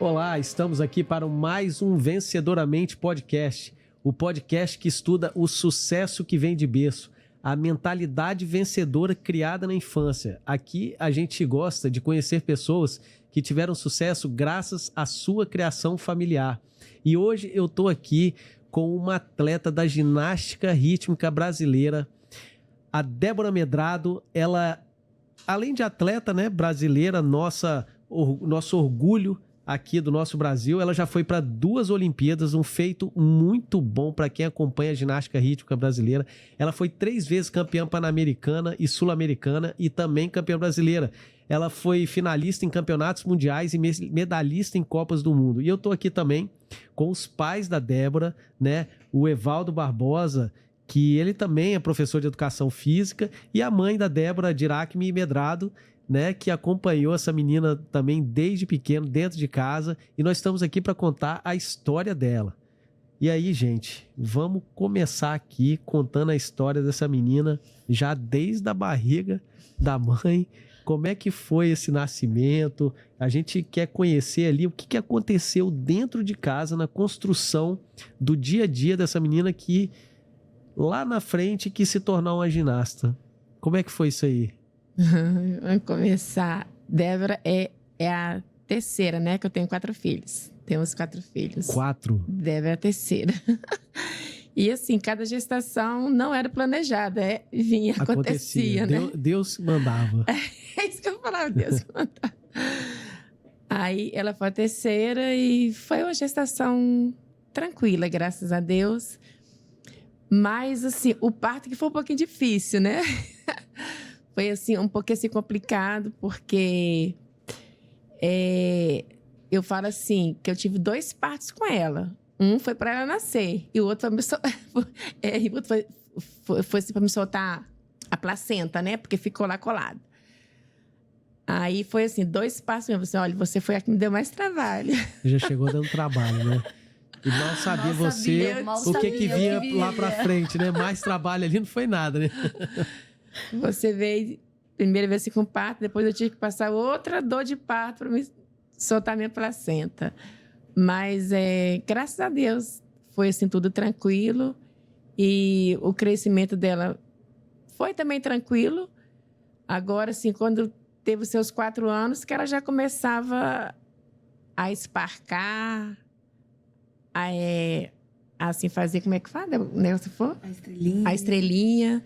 Olá, estamos aqui para mais um Vencedoramente Podcast, o podcast que estuda o sucesso que vem de berço, a mentalidade vencedora criada na infância. Aqui a gente gosta de conhecer pessoas que tiveram sucesso graças à sua criação familiar. E hoje eu estou aqui com uma atleta da ginástica rítmica brasileira, a Débora Medrado. Ela, além de atleta, né, brasileira, nosso orgulho aqui do nosso Brasil, ela já foi para 2 Olimpíadas, um feito muito bom para quem acompanha a ginástica rítmica brasileira. Ela foi 3 vezes campeã pan-americana e sul-americana e também campeã brasileira. Ela foi finalista em campeonatos mundiais e medalhista em Copas do Mundo. E eu estou aqui também com os pais da Débora, né? O Evaldo Barbosa, que ele também é professor de educação física, e a mãe da Débora, Diracme Medrado, né, que acompanhou essa menina também desde pequeno, dentro de casa, e nós estamos aqui para contar a história dela. E aí, gente, vamos começar aqui contando a história dessa menina, já desde a barriga da mãe. Como é que foi esse nascimento? A gente quer conhecer ali o que aconteceu dentro de casa, na construção do dia a dia dessa menina que, lá na frente, quis se tornar uma ginasta. Como é que foi isso aí? Vamos começar. Débora é a terceira, né? Que eu tenho 4 filhos. Temos 4 filhos. 4? Débora é a terceira. E assim, cada gestação não era planejada, acontecia, né? Deus mandava. É isso que eu falava, Deus mandava. Aí ela foi a terceira e foi uma gestação tranquila, graças a Deus. Mas assim, o parto que foi um pouquinho difícil, né? Foi assim, um pouquinho assim, complicado, porque eu falo assim, que eu tive 2 partos com ela. Um foi para ela nascer e o outro foi assim, para me soltar a placenta, né? Porque ficou lá colado. Aí foi assim, 2 partos mesmo. Assim, olha, você foi a que me deu mais trabalho. Já chegou dando trabalho, né? E mal sabia o que vinha lá pra frente, né? Mais trabalho ali não foi nada, né? Você veio, primeira vez assim com parto, depois eu tive que passar outra dor de parto para me soltar minha placenta. Mas, graças a Deus, foi assim tudo tranquilo. E o crescimento dela foi também tranquilo. Agora, assim, quando teve os seus 4 anos, que ela já começava a esparcar, assim, fazer, como é que fala? Nelson, for? A estrelinha. A estrelinha.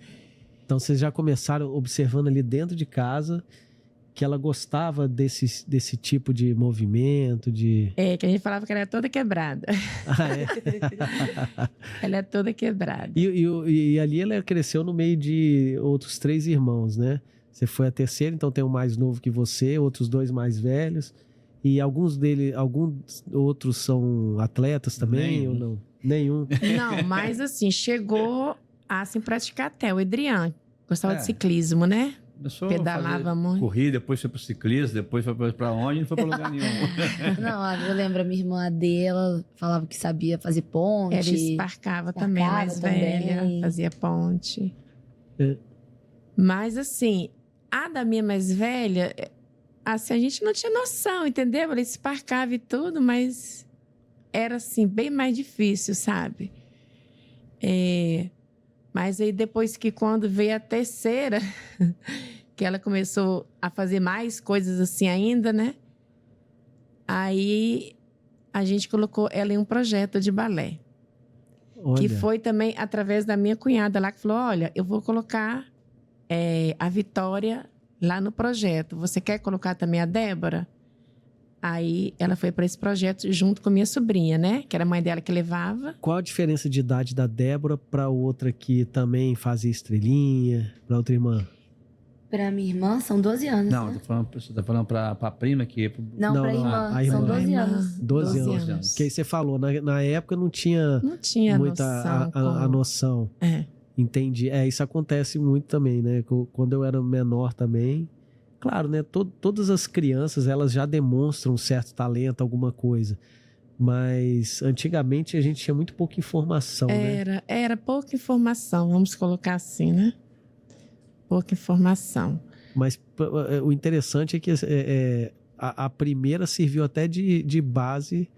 Então, vocês já começaram observando ali dentro de casa que ela gostava desse tipo de movimento, de... Que a gente falava que ela era toda quebrada. Ah, é? Ela é toda quebrada. E ali ela cresceu no meio de outros 3 irmãos, né? Você foi a terceira, então tem um mais novo que você, outros 2 mais velhos. E alguns outros são atletas também, ou não? Nenhum. Não, mas assim, chegou a se praticar até o Edrian. Gostava de ciclismo, né? Começou pedalava muito. Corrida, depois foi pro ciclismo, depois foi pra onde? Não foi pra lugar nenhum. Não, eu lembro, a minha irmã dela falava que sabia fazer ponte. Ela esparcava também, mais velha, fazia ponte. Mas assim, a da minha mais velha, assim, a gente não tinha noção, entendeu? Ela esparcava e tudo, mas era assim, bem mais difícil, sabe? Mas aí depois que quando veio a terceira, que ela começou a fazer mais coisas assim ainda, né? Aí a gente colocou ela em um projeto de balé. Olha. Que foi também através da minha cunhada lá, que falou, olha, eu vou colocar a Vitória lá no projeto. Você quer colocar também a Débora? Aí ela foi para esse projeto junto com minha sobrinha, né? Que era a mãe dela que levava. Qual a diferença de idade da Débora para outra que também fazia estrelinha, para outra irmã? Pra minha irmã, são 12 anos. Não, né? você tá falando pra prima que... Não, pra irmã, a irmã. são 12 anos. 12 anos. Que aí você falou, na época não tinha muita noção. A noção. Entendi. Isso acontece muito também, né? Quando eu era menor também... Claro, né? Todas as crianças, elas já demonstram um certo talento, alguma coisa. Mas antigamente a gente tinha muito pouca informação, né? Era pouca informação, vamos colocar assim, né? Pouca informação. Mas o interessante é que a primeira serviu até de base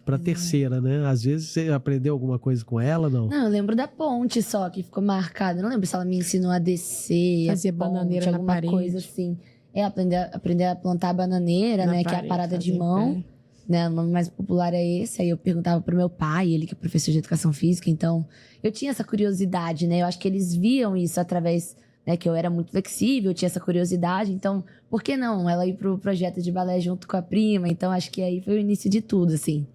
para a terceira, né? Às vezes você aprendeu alguma coisa com ela, não? Não, eu lembro da ponte só, que ficou marcada. Eu não lembro se ela me ensinou a descer, Fazia a ponte, bananeira na alguma parede. coisa assim. Aprender a plantar bananeira, Na né? Que é a parede, parada de fazer mão. pé. Né, o nome mais popular é esse. Aí eu perguntava pro meu pai, ele que é professor de educação física. Então, eu tinha essa curiosidade, né? Eu acho que eles viam isso através, né? Que eu era muito flexível, eu tinha essa curiosidade. Então, por que não? Ela ir pro projeto de balé junto com a prima. Então, acho que aí foi o início de tudo, assim.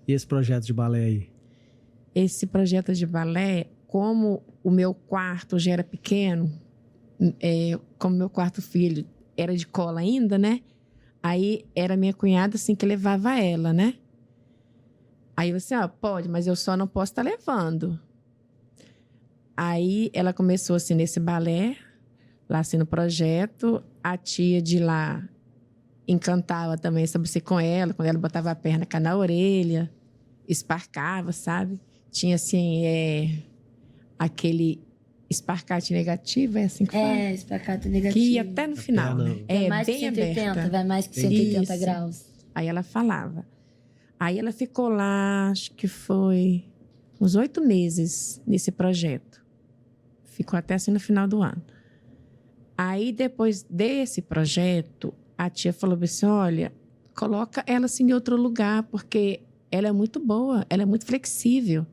E esse projeto de balé aí? Esse projeto de balé, como o meu quarto já era pequeno, como meu quarto filho era de cola ainda, né? Aí era minha cunhada, assim, que levava ela, né? Aí você, pode, mas eu só não posso estar levando. Aí ela começou, assim, nesse balé, lá, assim, no projeto. A tia de lá encantava também, sabe, assim, com ela, quando ela botava a perna cá na orelha, esparcava, sabe? Tinha, assim, aquele esparcate negativo, é assim que fala? Espacate negativo. Que ia até no final, perna- né? Vai mais que bem 180, aberta. vai mais que 180 Isso. graus. Aí ela falava. Aí ela ficou lá, acho que foi uns 8 meses nesse projeto. Ficou até assim no final do ano. Aí depois desse projeto, a tia falou assim, olha, coloca ela assim em outro lugar, porque ela é muito boa, ela é muito flexível.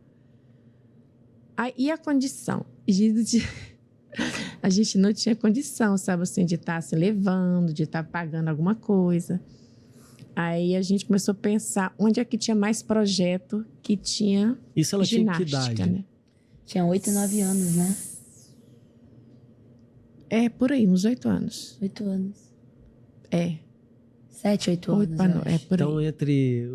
Aí, e a condição? A gente não tinha condição, sabe, assim, de estar se levando, de estar pagando alguma coisa. Aí a gente começou a pensar onde é que tinha mais projeto que tinha Isso ela tinha que ginástica, idade? né? Tinha 8, 9 anos, né? Por aí, uns 8 anos. 8 anos. 7, 8 8 anos, eu anos, acho. por Então, aí. entre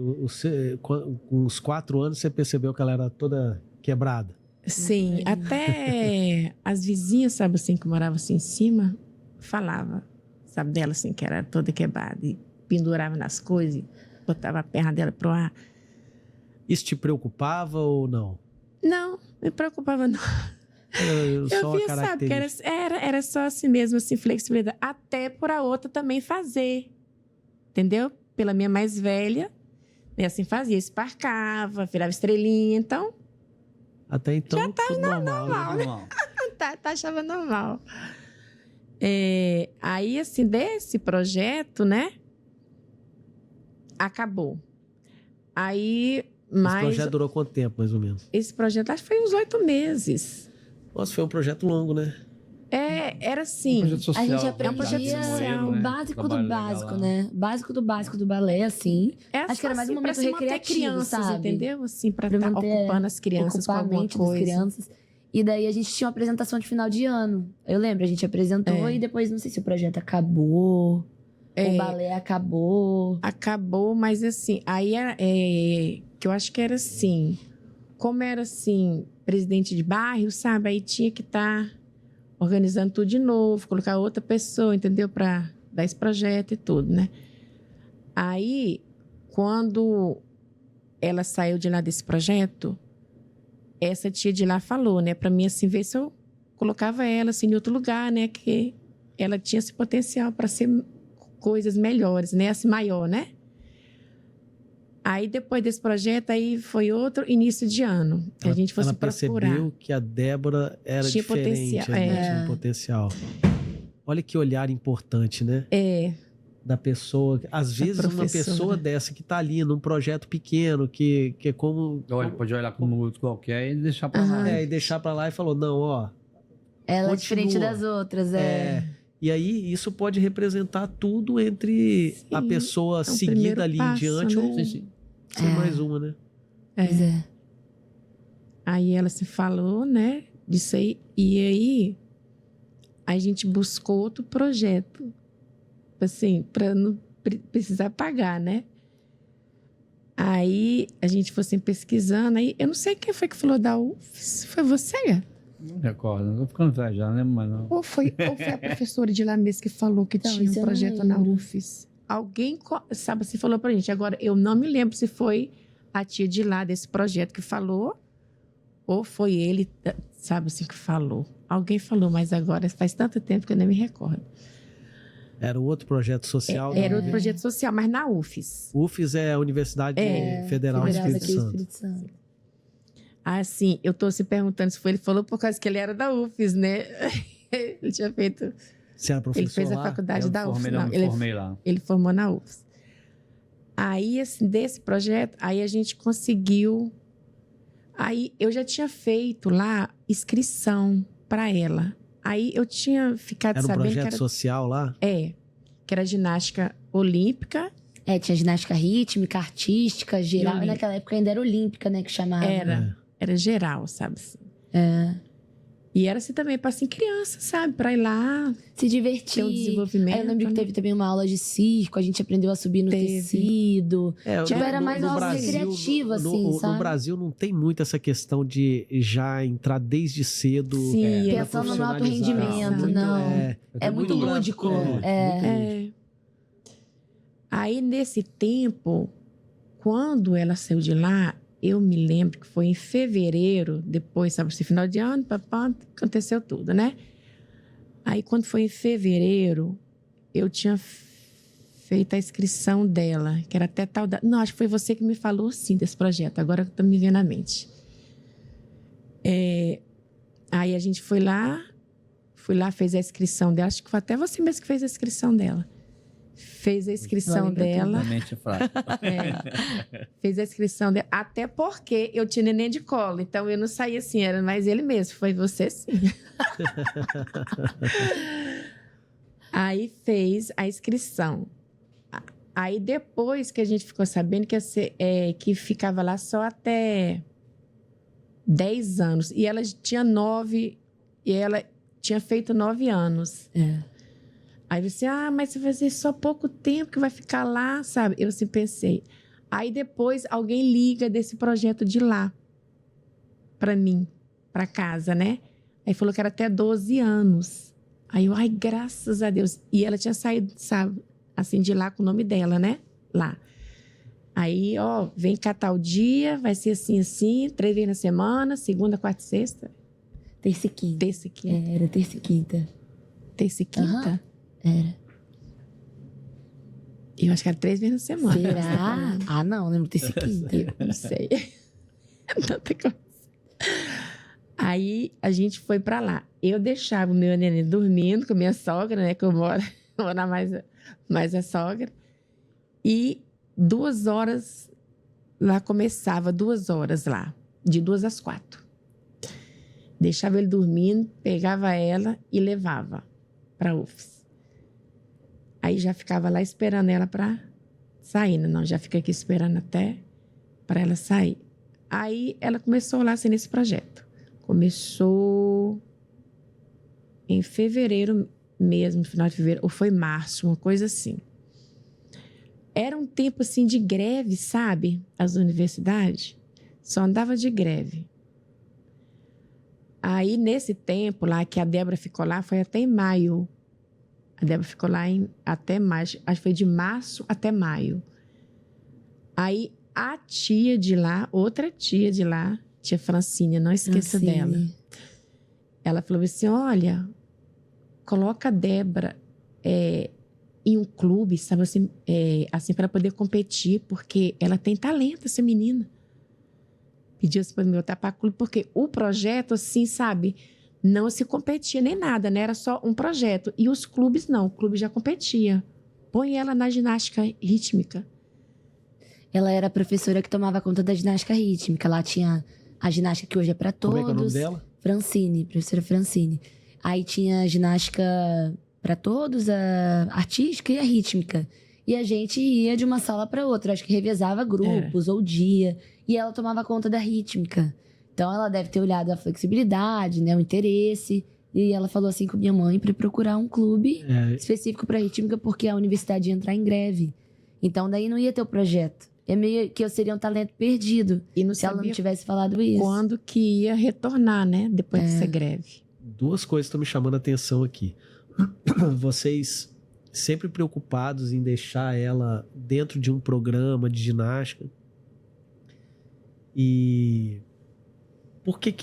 uns 4 anos, você percebeu que ela era toda quebrada? Sim, até as vizinhas, sabe assim, que moravam assim em cima, falava, sabe, dela assim, que era toda quebrada e pendurava nas coisas, e botava a perna dela pro ar. Isso te preocupava ou não? Não, me preocupava não. Era só Eu uma via, sabe, que característica. era só assim mesmo, assim, flexibilidade. Até por a outra também fazer, entendeu? Pela minha mais velha, né, assim, fazia, esparcava, virava estrelinha, então, Até então, tudo normal. né? Normal. achava normal. Aí, assim, desse projeto, né, acabou. Aí, Esse projeto durou quanto tempo, mais ou menos? esse projeto, acho que foi uns 8 meses. Nossa, foi um projeto longo, né? Era assim, Projeto social, A gente um projeto aprendia social, o né? básico do Trabalho legal básico, lá. né? Básico do básico do balé, assim. Acho que era mais um pra momento se manter recreativo, crianças, sabe? entendeu? Assim, pra Pra estar manter- ocupando as crianças com Ocupar a alguma mente das coisa. crianças. E daí a gente tinha uma apresentação de final de ano. Eu lembro, a gente apresentou e depois não sei se o projeto acabou, o balé acabou. Acabou, mas assim, aí que eu acho que era assim, como era assim, presidente de bairro, sabe? Aí tinha que estar organizando tudo de novo, colocar outra pessoa, entendeu? Para dar esse projeto e tudo, né? Aí, quando ela saiu de lá desse projeto, essa tia de lá falou, né, para mim assim, ver se eu colocava ela assim em outro lugar, né, que ela tinha esse potencial para ser coisas melhores, né, assim, maior, né? Aí depois desse projeto aí foi outro início de ano, que a gente fosse ela procurar. percebeu que a Débora era Tinha diferente, potencial, ali, tinha um potencial. Olha que olhar importante, né? Da pessoa. Às vezes, uma professora. pessoa dessa que tá ali num projeto pequeno, que é como. Olha, pode olhar como outro qualquer e deixar pra lá. E deixar pra lá e falou: não, ó. Ela é continua. diferente das outras, E aí, isso pode representar tudo entre Sim, a pessoa é um seguida primeiro ali passo, em diante né? ou Sim. ser mais uma, né? Pois é. Aí ela se falou, né, disso aí. E aí, a gente buscou outro projeto, assim, para não precisar pagar, né? Aí, a gente foi assim, pesquisando. Aí, eu não sei quem foi que falou da UFES. Foi você, Gata? Não recordo, não tô ficando velho já, não lembro mais não. Ou foi a professora de lá mesmo que falou que Então, tinha isso um eu não projeto na lembro. UFES? Alguém, sabe assim, falou pra gente. Agora, eu não me lembro se foi a tia de lá desse projeto que falou ou foi ele, sabe assim, que falou. Alguém falou, mas agora faz tanto tempo que eu nem me recordo. Era outro projeto social? Era não? outro projeto social, mas na UFES. UFES é a Universidade Federal do Federal Espírito daqui do Santo. Espírito Santo. Assim, eu tô se perguntando se foi ele falou por causa que ele era da UFES, né? Ele tinha feito... Você era professor Ele fez a lá? faculdade da UFES. Eu Não, me ele, formei lá. ele formou na UFES. Aí, assim, desse projeto, aí a gente conseguiu... Aí eu já tinha feito lá inscrição para ela. Aí eu tinha ficado Era um sabendo projeto que era... social lá? que era ginástica olímpica. Tinha ginástica rítmica, artística, geral. olímpica. Naquela época ainda era olímpica, né, que chamava. Era geral, sabe? Assim. É. E era assim também para assim, criança, sabe? Para ir lá, Se divertir. ter um desenvolvimento. Aí eu lembro que né? teve também uma aula de circo, a gente aprendeu a subir no tecido. Tipo, era mais algo recreativo, assim, sabe? No Brasil não tem muito essa questão de já entrar desde cedo. Sim, pra pensando no alto profissionalizar. rendimento, Muito, não. É muito branco, lúdico. muito lúdico. Aí, nesse tempo, quando ela saiu de lá, eu me lembro que foi em fevereiro, depois, sabe, esse final de ano, papá, aconteceu tudo, né? Aí, quando foi em fevereiro, eu tinha feito a inscrição dela, que era até tal... Não, acho que foi você que me falou, sim, desse projeto. Agora que tá me vendo na mente. Aí, a gente foi lá, fez a inscrição dela. Acho que foi até você mesmo que fez a inscrição dela. Fez a inscrição dela. A mente é fraca. Fez a inscrição dela. Até porque eu tinha neném de colo. Então, eu não saía assim. Era mais ele mesmo. Foi você, sim. Aí, fez a inscrição. Aí, depois que a gente ficou sabendo que ficava lá só até 10 anos. E ela tinha 9... E ela tinha feito 9 anos. Aí você, mas você vai fazer só pouco tempo que vai ficar lá, sabe? Eu assim pensei. Aí depois alguém liga desse projeto de lá pra mim, pra casa, né? Aí falou que era até 12 anos. Aí eu, graças a Deus. E ela tinha saído, sabe, assim, de lá com o nome dela, né? Lá. Aí, vem cá tal dia, vai ser assim, assim, 3 vezes na semana, segunda, quarta e sexta. Terça e quinta. Terça e quinta. Era terça e quinta. Terça e quinta? Era. Eu acho que era 3 vezes na semana. Será? Não, lembro terça e quinta. Eu não sei. Tanta coisa. Aí a gente foi pra lá. Eu deixava o meu neném dormindo com a minha sogra, né? Que eu moro mais a sogra. E 2 horas lá começava, 2 horas lá. De 2 às 4. Deixava ele dormindo, pegava ela e levava pra UFES. Aí já ficava lá esperando ela pra sair. Não, já fica aqui esperando até pra ela sair. Aí ela começou lá assim, nesse projeto. Começou em fevereiro mesmo, final de fevereiro, ou foi março, uma coisa assim. Era um tempo assim de greve, sabe? As universidades só andava de greve. Aí nesse tempo lá que a Débora ficou lá, foi até em maio. A Débora ficou lá até maio, acho que foi de março até maio. Aí a tia de lá, outra tia de lá, tia Francine, não esqueça dela. Ela falou assim, olha, coloca a Débora em um clube, sabe assim, assim para poder competir, porque ela tem talento, essa menina. Pediu assim para me botar para clube, porque o projeto, assim, sabe, não se competia nem nada, né? Era só um projeto. E os clubes não, o clube já competia. Põe ela na ginástica rítmica. Ela era a professora que tomava conta da ginástica rítmica. Lá tinha a ginástica que hoje é para todos. Como é que é o nome dela? Francine, professora Francine. Aí tinha a ginástica para todos, a artística e a rítmica. E a gente ia de uma sala para outra. Acho que revezava grupos ou dia. E ela tomava conta da rítmica. Então ela deve ter olhado a flexibilidade, né, o interesse. E ela falou assim com minha mãe para procurar um clube específico para rítmica, porque a universidade ia entrar em greve. Então daí não ia ter o projeto. É meio que eu seria um talento perdido. E não se ela não sabia tivesse falado isso. quando que ia retornar, né? Depois dessa greve. 2 coisas estão me chamando a atenção aqui. Vocês sempre preocupados em deixar ela dentro de um programa de ginástica. E por que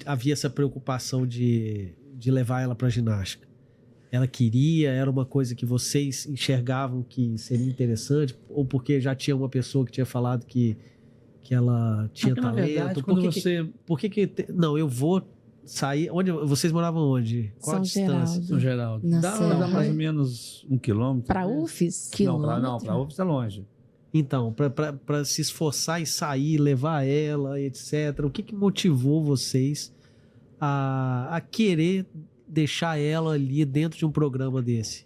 havia essa preocupação de levar ela para ginástica? ela queria? Era uma coisa que vocês enxergavam que seria interessante? Ou porque já tinha uma pessoa que tinha falado que ela tinha Porque, na talento? verdade, quando você... Não, eu vou sair... Vocês moravam onde? Qual a São distância? Geraldo. No geral, Na dá Serra. mais ou menos 1 quilômetro. Para né? UFES? Não, para UFES é longe. Então, para se esforçar e sair, levar ela, etc. O que motivou vocês a querer deixar ela ali dentro de um programa desse?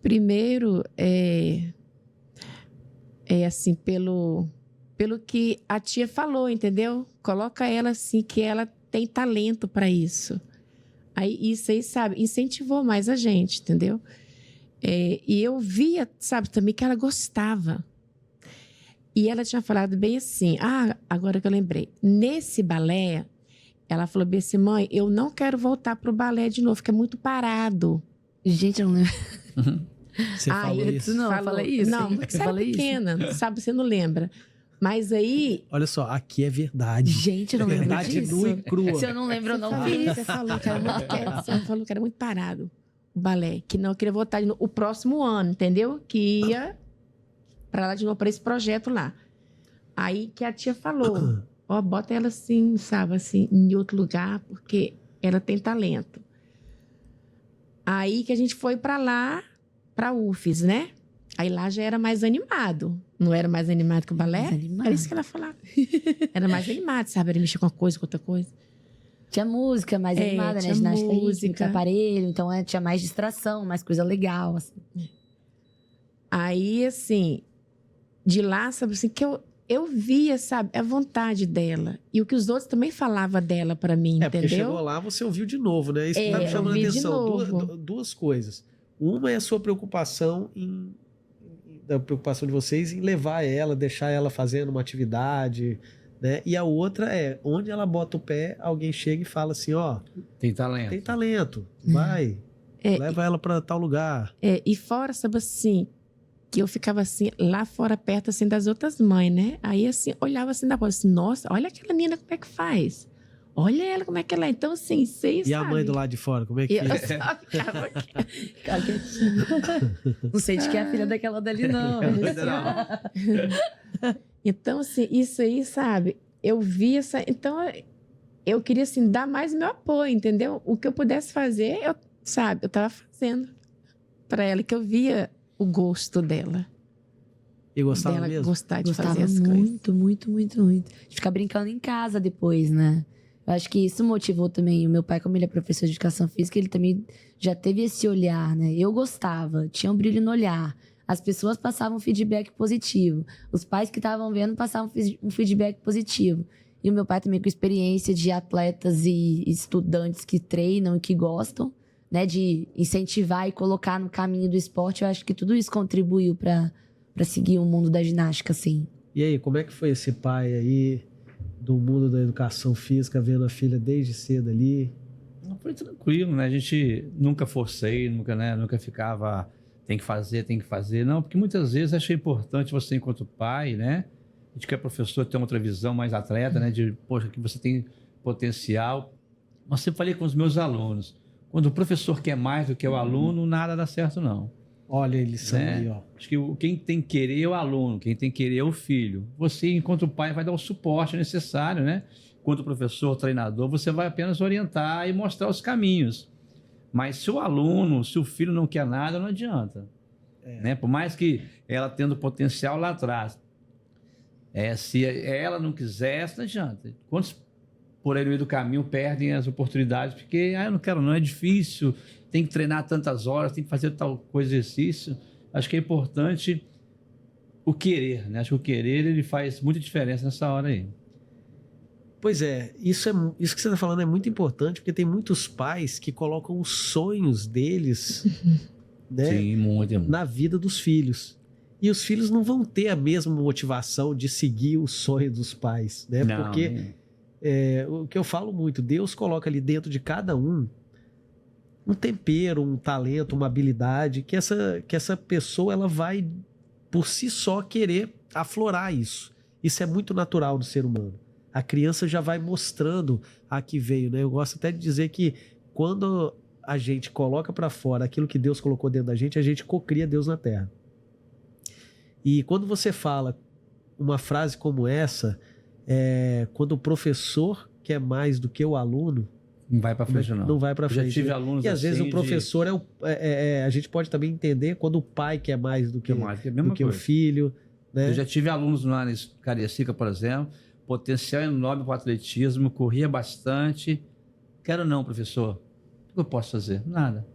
Primeiro, assim, pelo que a tia falou, entendeu? Coloca ela assim, que ela tem talento para isso. Aí, isso aí, sabe, incentivou mais a gente, entendeu? E eu via, sabe, também que ela gostava. E ela tinha falado bem assim, agora que eu lembrei, nesse balé, ela falou bem assim, mãe, eu não quero voltar pro balé de novo, porque é muito parado. Gente, eu não lembro. Você falou isso? Não, eu falei isso. Não, porque você era pequena, sabe, você não lembra. Mas aí... Olha só, aqui é verdade. Gente, eu não lembro Verdade disso. nua e crua. Se eu não lembro, eu não Você fiz. falou que era muito, você falou que era muito parado o balé, que não queria voltar de novo, o próximo ano, entendeu? Que ia para lá de novo, para esse projeto lá. Aí que a tia falou, bota ela assim, sabe, assim, em outro lugar, porque ela tem talento. Aí que a gente foi para lá, para UFES, né? Aí lá já era mais animado. Não era mais animado que o balé? Mais animado. Era isso que ela falava. Era mais animado, sabe? Era mexer com uma coisa, com outra coisa. Tinha música mais animada, né? tinha Ginástica música. rítmica, aparelho. Então tinha mais distração, mais coisa legal, assim. Aí, assim, de lá, sabe assim, que eu via, sabe, a vontade dela. E o que os outros também falavam dela pra mim, Porque entendeu? chegou lá, você ouviu de novo, né? Isso que tá me eu chamando a ouvi de atenção. novo. Duas coisas. Uma é a sua preocupação da preocupação de vocês em levar ela, deixar ela fazendo uma atividade, né? E a outra é, onde ela bota o pé, alguém chega e fala assim, Tem talento. tem talento, vai, leva ela para tal lugar. E fora, sabe assim, que eu ficava assim, lá fora, perto, assim, das outras mães, né? Aí, assim, olhava assim da porta, assim, nossa, olha aquela menina como é que faz. Olha ela como é que ela é. Então, assim, vocês E a mãe do lado de fora, como é que Eu é? só ficava aqui. Ficava quietinha. Não sei de que é a filha daquela dali, não. Então, assim, isso aí, sabe? Eu vi essa... Então, eu queria, assim, dar mais meu apoio, entendeu? O que eu pudesse fazer, eu tava fazendo para ela, que eu via o gosto dela. E gostava dela mesmo? gostar de Gostava fazer as coisas. muito, muito, muito, muito. De ficar brincando em casa depois, né? Eu acho que isso motivou também. O meu pai, como ele é professor de educação física, ele também já teve esse olhar, né? Eu gostava, tinha um brilho no olhar. As pessoas passavam feedback positivo. Os pais que estavam vendo passavam um feedback positivo. E o meu pai também com experiência de atletas e estudantes que treinam e que gostam, né? De incentivar e colocar no caminho do esporte. Eu acho que tudo isso contribuiu para seguir o mundo da ginástica, assim. E aí, como é que foi esse pai aí do mundo da educação física, vendo a filha desde cedo ali? Não, foi tranquilo, né? A gente nunca forcei, nunca ficava, tem que fazer. Não, porque muitas vezes achei importante você, enquanto pai, né? A gente que é professor, ter uma outra visão mais atleta, né? De, poxa, que você tem potencial. Mas sempre falei com os meus alunos, quando o professor quer mais do que o aluno, nada dá certo, não. Olha a lição Né? aí, ó. Acho que quem tem que querer é o aluno, quem tem que querer é o filho. Você, enquanto pai, vai dar o suporte necessário, né? Enquanto professor, treinador, você vai apenas orientar e mostrar os caminhos. Mas se o aluno, se o filho não quer nada, não adianta. Né? Por mais que ela tendo potencial lá atrás, se ela não quiser, não adianta. Quantos por aí no meio do caminho perdem as oportunidades? Porque, eu não quero não, é difícil, tem que treinar tantas horas, tem que fazer tal coisa, exercício. Acho que é importante o querer, né? Acho que o querer, ele faz muita diferença nessa hora aí. Pois é, isso que você está falando é muito importante, porque tem muitos pais que colocam os sonhos deles, né, Sim, muito. na vida dos filhos. E os filhos não vão ter a mesma motivação de seguir o sonho dos pais, né? Não, Porque o que eu falo muito, Deus coloca ali dentro de cada um tempero, um talento, uma habilidade, que essa pessoa ela vai por si só querer aflorar isso. Isso é muito natural do ser humano. A criança já vai mostrando a que veio, né? Eu gosto até de dizer que quando a gente coloca para fora aquilo que Deus colocou dentro da gente cocria Deus na terra. E quando você fala uma frase como essa, quando o professor quer mais do que o aluno, Não vai para frente, não. Não vai para frente. Já tive alunos e às vezes assim o professor a gente pode também entender quando o pai quer mais do que, o filho. Né? Eu já tive alunos lá em Cariacica, por exemplo, potencial enorme para o atletismo, corria bastante. Quero não, professor. O que eu posso fazer? Nada.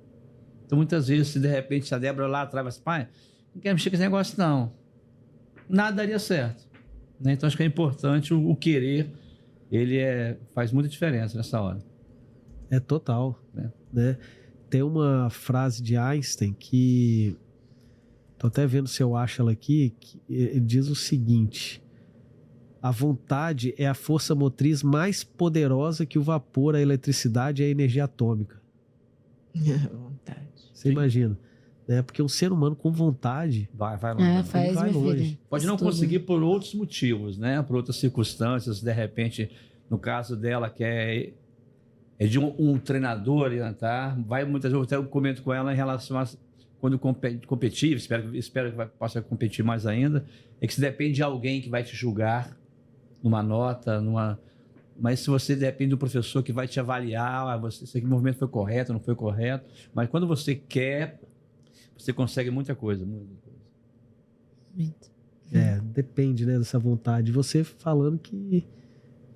Então, muitas vezes, se de repente a Débora lá atrás vai assim, pai, não quero mexer com esse negócio, não. Nada daria certo. Né? Então, acho que é importante o querer, ele faz muita diferença nessa hora. É total. Né? Tem uma frase de Einstein que... Tô até vendo se eu acho ela aqui, que diz o seguinte: a vontade é a força motriz mais poderosa que o vapor, a eletricidade e a energia atômica. Vontade. Você imagina? Né? Porque um ser humano com vontade vai longe. Faz longe. Pode não conseguir por outros motivos, né? Por outras circunstâncias, de repente, no caso dela, que é de um treinador orientar, vai muitas vezes, eu comento com ela em relação a quando competir, espero que possa competir mais ainda, é que se depende de alguém que vai te julgar numa nota, mas se você depende do professor que vai te avaliar, se esse movimento foi correto, não foi correto, mas quando você quer, você consegue muita coisa. Depende, né, dessa vontade. Você falando que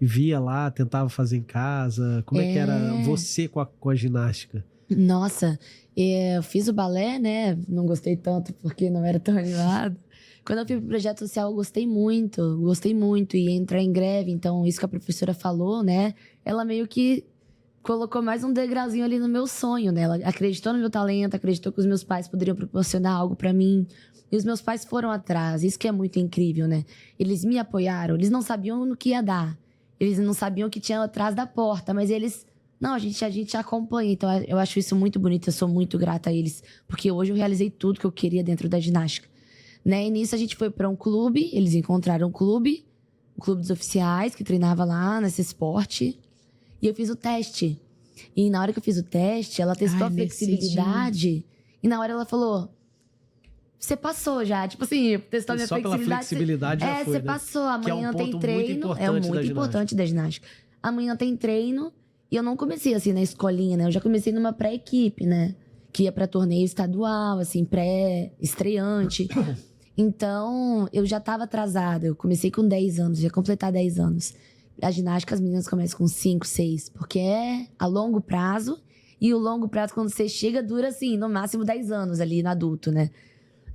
via lá, tentava fazer em casa, como é que era você com a ginástica? Nossa, eu fiz o balé, né? Não gostei tanto porque não era tão animado. Quando eu fui pro projeto social, eu gostei muito. E entrar em greve, então isso que a professora falou, né? Ela meio que colocou mais um degrauzinho ali no meu sonho, né? Ela acreditou no meu talento, acreditou que os meus pais poderiam proporcionar algo pra mim. E os meus pais foram atrás, isso que é muito incrível, né? Eles me apoiaram, eles não sabiam no que ia dar. Eles não sabiam o que tinha atrás da porta, mas eles... Não, a gente acompanha. Então, eu acho isso muito bonito. Eu sou muito grata a eles. Porque hoje eu realizei tudo que eu queria dentro da ginástica. Né? E nisso a gente foi para um clube. Eles encontraram um clube. O clube dos oficiais, que treinava lá nesse esporte. E eu fiz o teste. E na hora que eu fiz o teste, ela testou a flexibilidade. E na hora ela falou... Você passou já. Tipo assim, testou a minha só flexibilidade. Pela flexibilidade já foi, você né? passou. Amanhã que é um tem ponto treino. muito importante da ginástica. Amanhã tem treino. E eu não comecei assim na escolinha, né? Eu já comecei numa pré-equipe, né? Que ia pra torneio estadual, assim, pré-estreante. Então, eu já tava atrasada. Eu comecei com 10 anos, ia completar 10 anos. A ginástica, as meninas começam com 5, 6, porque é a longo prazo. E o longo prazo, quando você chega, dura, assim, no máximo 10 anos ali no adulto, né?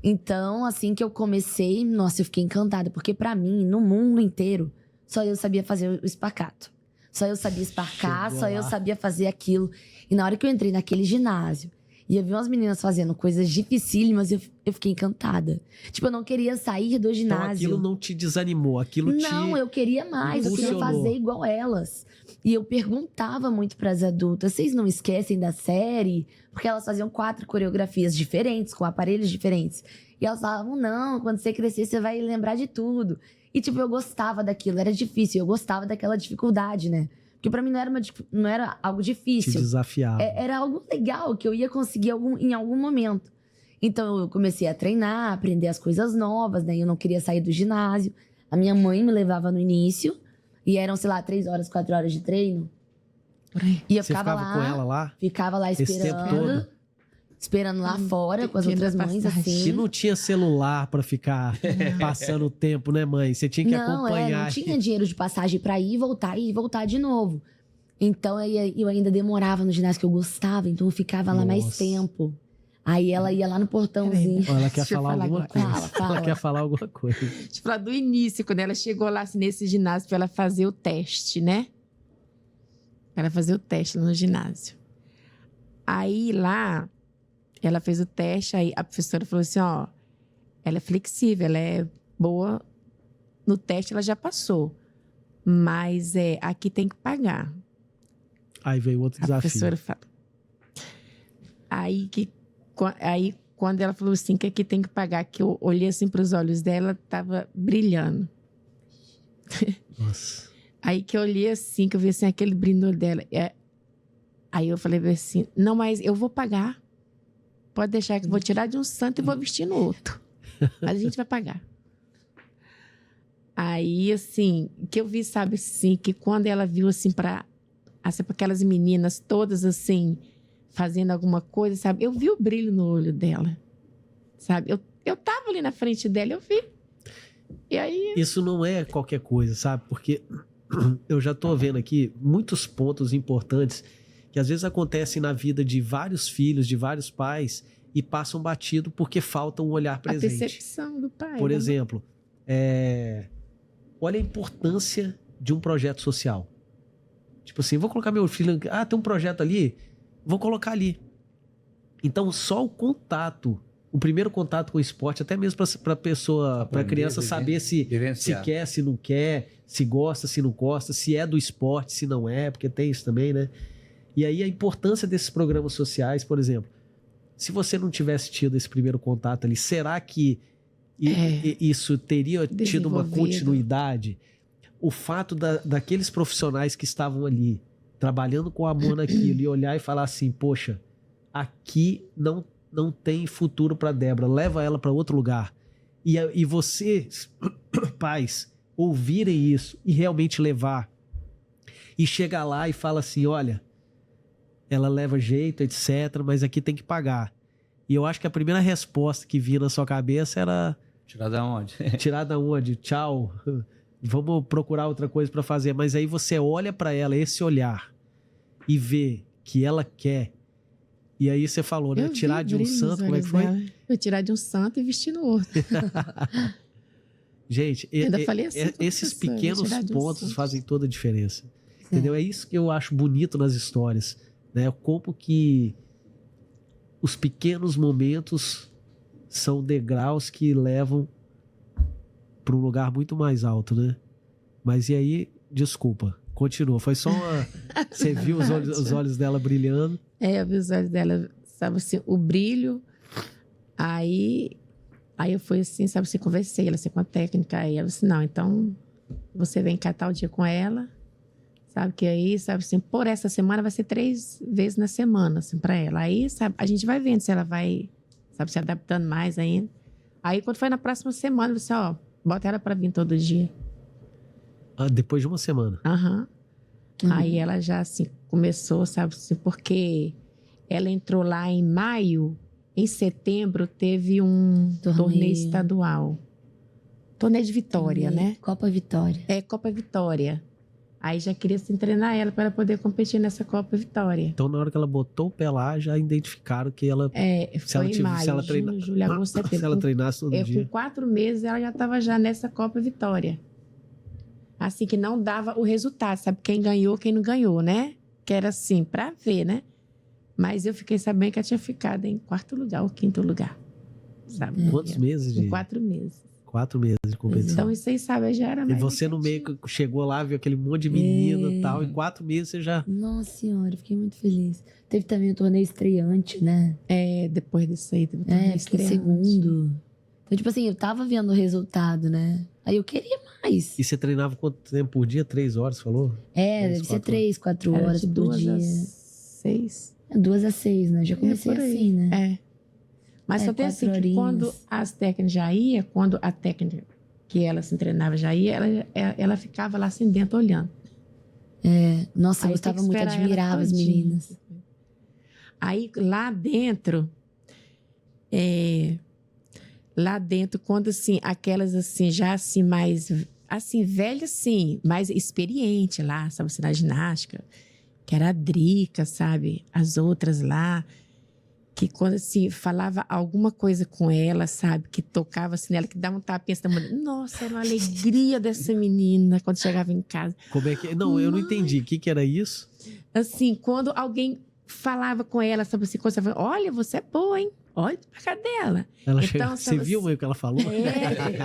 Então, assim que eu comecei, nossa, eu fiquei encantada. Porque pra mim, no mundo inteiro, só eu sabia fazer o espaccato. Só eu sabia esparcar, só eu sabia fazer aquilo. E na hora que eu entrei naquele ginásio e eu vi umas meninas fazendo coisas dificílimas, eu fiquei encantada. Tipo, eu não queria sair do ginásio. Então aquilo não te desanimou, aquilo Não, eu queria mais, eu queria fazer igual elas. E eu perguntava muito pras adultas, vocês não esquecem da série? Porque elas faziam 4 coreografias diferentes, com aparelhos diferentes. E elas falavam, não, quando você crescer, você vai lembrar de tudo. E, tipo, eu gostava daquilo, era difícil, eu gostava daquela dificuldade, né? Porque pra mim não era algo difícil. Te desafiava. Era algo legal, que eu ia conseguir em algum momento. Então, eu comecei a treinar, aprender as coisas novas, né? Eu não queria sair do ginásio. A minha mãe me levava no início, e eram, sei lá, 3 horas, 4 horas de treino. E eu ficava lá. Com ela lá? Ficava lá esperando. Esse tempo todo? Esperando lá fora, com as outras mães, assim. Se não tinha celular pra ficar passando o tempo, né, mãe? Você tinha que acompanhar. Não tinha dinheiro de passagem pra ir e voltar de novo. Então, eu ainda demorava no ginásio, que eu gostava. Então, eu ficava lá mais tempo. Aí, ela ia lá no portãozinho. Ela quer falar alguma coisa. Fala. Ela quer falar alguma coisa. Deixa eu falar do início, quando ela chegou lá assim, nesse ginásio pra ela fazer o teste, né? Pra ela fazer o teste no ginásio. Aí, lá... Ela fez o teste, aí a professora falou assim, ó, ela é flexível, ela é boa, no teste ela já passou, mas aqui tem que pagar. Aí veio outro desafio. A professora fala. Aí, quando ela falou assim, que aqui tem que pagar, que eu olhei assim para os olhos dela, tava brilhando. Nossa. Aí que eu olhei assim, que eu vi assim, aquele brilho dela. Aí eu falei assim, não, mas eu vou pagar. Pode deixar que eu vou tirar de um santo e vou vestir no outro. Mas a gente vai pagar. Aí, assim, que eu vi, sabe, assim, que quando ela viu, assim, para aquelas meninas todas, assim, fazendo alguma coisa, sabe? Eu vi o brilho no olho dela, sabe? Eu tava ali na frente dela, eu vi. E aí... Isso não é qualquer coisa, sabe? Porque eu já tô vendo aqui muitos pontos importantes que às vezes acontecem na vida de vários filhos, de vários pais, e passam batido porque falta um olhar presente. A percepção do pai. Por né? exemplo, olha a importância de um projeto social. Tipo assim, vou colocar meu filho... Ah, tem um projeto ali, vou colocar ali. Então, só o contato, o primeiro contato com o esporte, até mesmo para pessoa, para criança saber se quer, se não quer, se gosta, se não gosta, se é do esporte, se não é, porque tem isso também, né? E aí a importância desses programas sociais, por exemplo, se você não tivesse tido esse primeiro contato ali, será que isso teria tido uma continuidade? O fato daqueles profissionais que estavam ali, trabalhando com amor naquilo, e olhar e falar assim, poxa, aqui não tem futuro para Débora, leva ela para outro lugar. E vocês, pais, ouvirem isso e realmente levar. E chegar lá e fala assim, olha, ela leva jeito, etc, mas aqui tem que pagar. E eu acho que a primeira resposta que vinha na sua cabeça era... Tirar da onde? Tirar da onde? Tchau. Vamos procurar outra coisa para fazer. Mas aí você olha para ela, esse olhar, e vê que ela quer. E aí você falou, né? Tirar de um santo, como é que foi? Eu tirar de um santo e vestir no outro. Gente, esses pequenos pontos fazem toda a diferença. Entendeu? É isso que eu acho bonito nas histórias, né? Como que os pequenos momentos são degraus que levam para um lugar muito mais alto, né? Mas e aí, desculpa, continua. Foi só uma... Você viu os olhos dela brilhando? Eu vi os olhos dela, sabe assim, o brilho. Aí eu fui assim, sabe assim, conversei ela assim, com a técnica. Aí ela disse, não, então você vem cá tal dia com ela. Sabe que aí, sabe assim, por essa semana vai ser 3 vezes na semana, assim, pra ela. Aí, sabe, a gente vai vendo se ela vai, sabe, se adaptando mais ainda. Aí, quando foi na próxima semana, você, ó, bota ela pra vir todo dia. Ah, depois de uma semana? Aham. Aí ela já, assim, começou, sabe, assim, porque ela entrou lá em maio, em setembro teve um torneio estadual. Torneio de Vitória, né? Copa Vitória. Copa Vitória. Aí já queria se treinar ela para ela poder competir nessa Copa Vitória. Então, na hora que ela botou o pé lá, já identificaram que ela... Foi em maio, junho, julho, agosto, setembro. Se ela treinasse todo dia. Com 4 meses, ela já estava já nessa Copa Vitória. Assim, que não dava o resultado, sabe? Quem ganhou, quem não ganhou, né? Que era assim, para ver, né? Mas eu fiquei sabendo que ela tinha ficado em 4º lugar ou 5º lugar. Sabe? Quantos meses? Em 4 meses. 4 meses de competição. Então, isso aí, sabe, já era mais... E você no meio que chegou lá, viu aquele monte de menina e tal, em 4 meses você já... Nossa senhora, fiquei muito feliz. Teve também o torneio estreante, né? Depois disso aí, teve o torneio fiquei segundo. Então, tipo assim, eu tava vendo o resultado, né? Aí eu queria mais. E você treinava quanto tempo por dia? 3 horas, falou? Deve ser 3, 4 horas por dia. 2 às 6. 2 às 6, né? Já comecei assim, né? Mas só tem assim, que quando as técnicas já iam, quando a técnica que ela se treinava já ia, ela ficava lá assim dentro olhando. Nossa, eu gostava muito, admirava as meninas. Aí lá dentro, quando assim, aquelas assim, já assim mais, assim, velhas assim, mais experiente lá, sabe, assim, na ginástica, que era a Drica, sabe, as outras lá, que quando assim, falava alguma coisa com ela, sabe, que tocava assim nela, que dava um tapinha assim, nossa, era uma alegria dessa menina quando chegava em casa. Como é que... Não, eu não entendi. O que era isso? Assim, quando alguém falava com ela, sabe assim, quando você falava, olha, você é boa, hein? Olha pra cá dela. Ela então, você viu o que ela falou?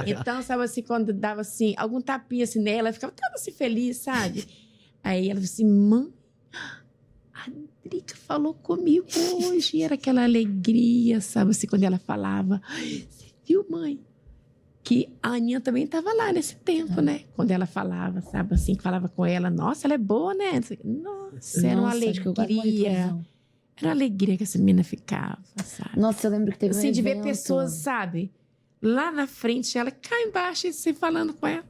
Então, sabe assim, quando dava assim, algum tapinha assim nela, ela ficava toda assim feliz, sabe? Aí ela falou assim, mãe, a Drica falou comigo hoje. E era aquela alegria, sabe assim, quando ela falava, você viu, mãe? que a Aninha também estava lá nesse tempo, né? Quando ela falava, sabe, assim, que falava com ela, nossa, ela é boa, né? Nossa, era uma Acho que eu quase morri de alegria. confusão. Era uma alegria que essa menina ficava, sabe? Nossa, eu lembro que teve Assim, um de ver evento. pessoas, sabe? Lá na frente, ela cá embaixo, e você falando com ela.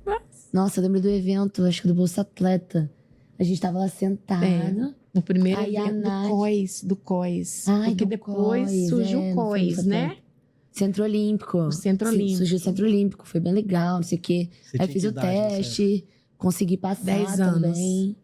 Nossa, eu lembro do evento, acho que do Bolsa Atleta. A gente tava lá sentado. No primeiro Aí a evento Nath- do COIS. Ai, Porque do depois COIS, surgiu é, o não foi COIS, Bolsa né? Atleta. Centro Olímpico. O Centro Sim, Olímpico. surgiu o Centro Olímpico, foi bem legal, não sei o quê. Você Aí tinha fiz que o idade nessa teste, consegui passar 10 anos. também.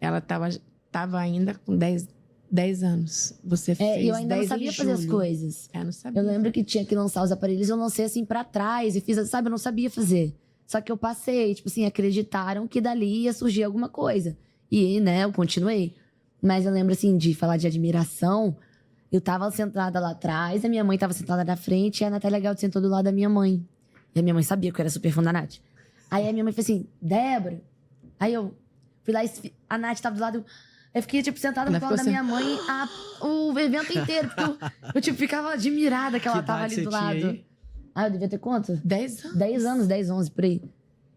Ela tava ainda com 10 anos. Você fez E eu ainda não 10 em sabia fazer as julho. coisas. Eu não sabia. Eu lembro que tinha que lançar os aparelhos, eu lancei assim pra trás e fiz, sabe, eu não sabia fazer. Só que eu passei, tipo assim, acreditaram que dali ia surgir alguma coisa. E, né, eu continuei. Mas eu lembro, assim, de falar de admiração. Eu tava sentada lá atrás, a minha mãe tava sentada na frente e a Natália Galdi sentou do lado da minha mãe. E a minha mãe sabia que eu era super fã da Nath. Aí a minha mãe falou assim, Débora. Aí eu fui lá, a Nath tava do lado. Eu fiquei, tipo, sentada no Ela colo da ficou minha mãe o evento inteiro. Porque eu, tipo, ficava admirada que ela Que tava idade ali do você tinha lado. aí? Ah, eu devia ter quanto? 10 anos. 10 anos, 10, 11, por aí.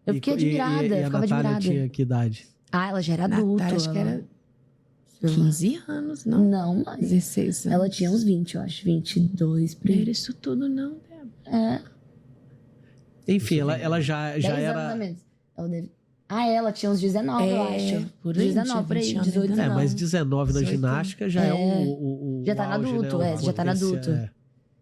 Eu fiquei admirada, E a ficava Natália admirada. tinha que idade? Ah, ela já era adulta. Natália, acho que ela- era 15 anos, não? Não, mas 16 anos. ela tinha uns 20, eu acho. 22, por Não aí. era isso tudo, não, Débora. É, Enfim, ela já 10 anos a era. menos. Ela deve... ela tinha uns 19, eu acho. por aí, 19, por aí, tinha 20 18, anos. É, mas 19 na 18. já já é É. o Já tá no auge, adulto, né? você já tá no Potencial, adulto. é.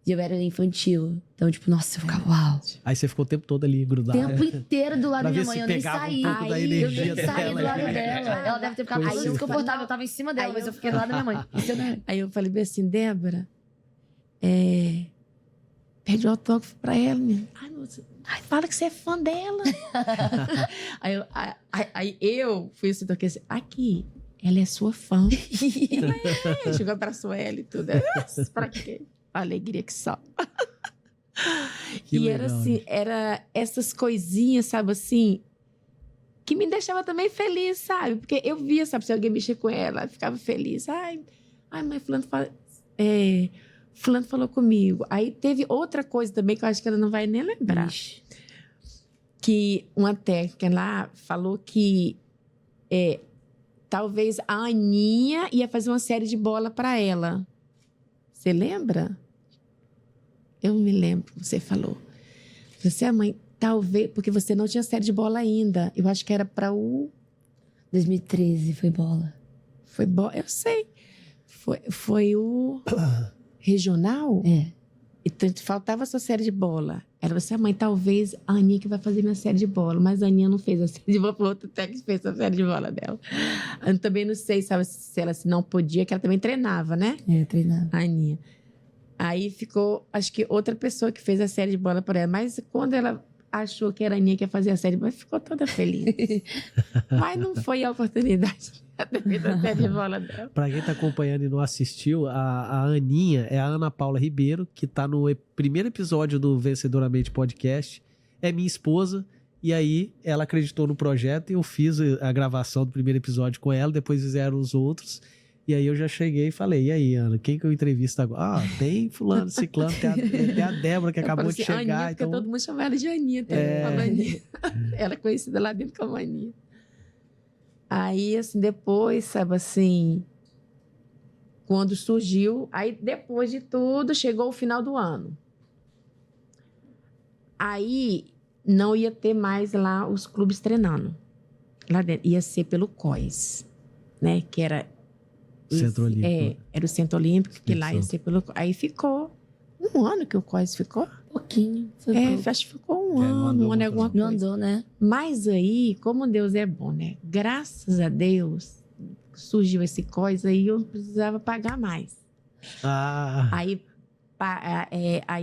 E eu era infantil. Então, tipo, nossa, eu ficava, uau. Aí você ficou o tempo todo ali O grudado. tempo inteiro do lado Pra da minha ver mãe, se eu nem pegava saí. um pouco da eu energia nem saí dela. do lado né? dela. Ela deve ter ficado Coisa toda assim. desconfortável. Eu tava em cima dela, Aí mas eu eu fiquei do lado da minha mãe. Isso eu não- Aí eu falei bem assim, Débora, pede o autógrafo pra ela, menina. Ai, moça, fala que você é fã dela. aí eu fui assim, toquei assim, aqui, ela é sua fã. Chegou, abraçou ela e tudo. Nossa, pra quê? A alegria que só. Que E era legal, assim, gente. era essas coisinhas, sabe assim, que me deixava também feliz, sabe? Porque eu via, sabe, se alguém mexer com ela, eu ficava feliz. Ai, mãe, fulano falou comigo. Aí teve outra coisa também que eu acho que ela não vai nem lembrar. Ixi. Que uma técnica lá falou que talvez a Aninha ia fazer uma série de bola para ela. Você lembra? Eu me lembro que você falou. Você, mãe, talvez... Porque você não tinha série de bola ainda. Eu acho que era para o... 2013 foi bola. Foi bola, eu sei. Foi o regional? É. Então, faltava essa série de bola. Ela falou assim, mãe, talvez a Aninha que vai fazer minha série de bola. Mas a Aninha não fez a série de bola, foi outro técnico que fez a série de bola dela. Eu também não sei, sabe, se ela não podia, que ela também treinava, né? Treinava. A Aninha. Aí ficou, acho que outra pessoa que fez a série de bola para ela. Mas quando ela achou que era a Aninha que ia fazer a série de bola, ficou toda feliz. Mas não foi a oportunidade de ter a série de bola dela. Pra quem tá acompanhando e não assistiu, a Aninha é a Ana Paula Ribeiro, que tá no primeiro episódio do Vencedoramente Podcast. É minha esposa. E aí, ela acreditou no projeto e eu fiz a gravação do primeiro episódio com ela. Depois fizeram os outros. E aí eu já cheguei e falei, e aí, Ana, quem que eu entrevisto agora? Ah, tem fulano, ciclano, tem a Débora que Eu acabou falo de assim, chegar. Aninha, porque Então... todo mundo chama ela de Aninha. Fala Aninha. Ela é conhecida lá dentro como Aninha. Aí, assim, depois, sabe assim, quando surgiu, aí depois de tudo, chegou o final do ano. Aí, não ia ter mais lá os clubes treinando. Lá dentro, ia ser pelo COIS, né, que era... Centro Olímpico. Era o Centro Olímpico, que lá ia Santo. ser pelo... Aí ficou um ano que o COIS ficou. Pouquinho. Foi pouco. Acho que ficou um não ano, andou um ano e muito, alguma Não coisa. andou, né? Mas aí, como Deus é bom, né? Graças a Deus, surgiu esse COIS aí, eu não precisava pagar mais. Ah, Aí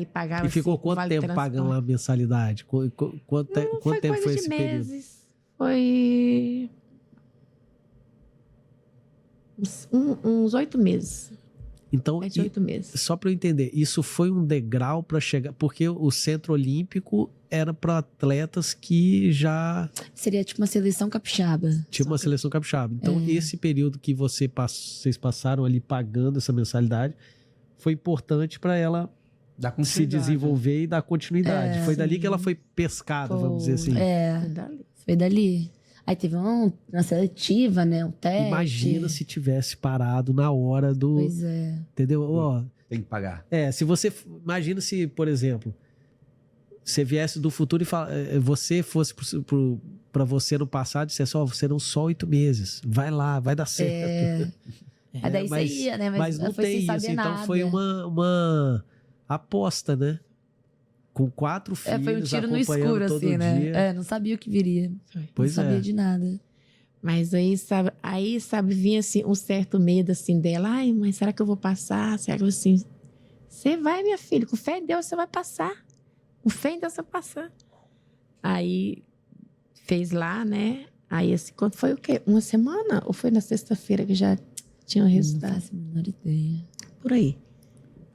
pagava... e ficou assim, quanto vale tempo transporte. pagando lá a mensalidade? Quanto tempo coisa foi de esse período? meses. Foi... uns 8 meses. Então, 7, 8 meses. só para eu entender, isso foi um degrau para chegar, porque o Centro Olímpico era para atletas que já Seria tipo uma seleção capixaba. tinham uma seleção capixaba. Então, esse período que vocês passaram ali pagando essa mensalidade foi importante para ela Dá se continuidade. desenvolver e dar continuidade. Foi dali que ela foi pescada, vamos dizer assim. É, Dali. foi dali. Aí teve uma seletiva, né? Um teste. Imagina se tivesse parado na hora do... Pois é. Entendeu? Ó, Tem que pagar. se você... Imagina se, por exemplo, você viesse do futuro e você fosse para você no passado e dissesse, serão só 8 meses. Vai lá, vai dar certo. Aí daí mas, você ia, né? mas não foi sem tem saber isso. Então nada. foi uma aposta, né? Com 4 filhos Foi um tiro no acompanhando escuro, todo assim, né? dia. Não sabia o que viria. Pois não sabia é. de nada. Mas aí, sabe, vinha assim, um certo medo assim dela. Ai, mãe, será que eu vou passar? Será que eu assim... Você vai, minha filha, com fé em Deus você vai passar. Com fé em Deus você vai passar. Aí, fez lá, né? Aí, assim, quando foi o quê? Uma semana? Ou foi na sexta-feira que já tinha o Não resultado? faço a menor ideia. Por aí.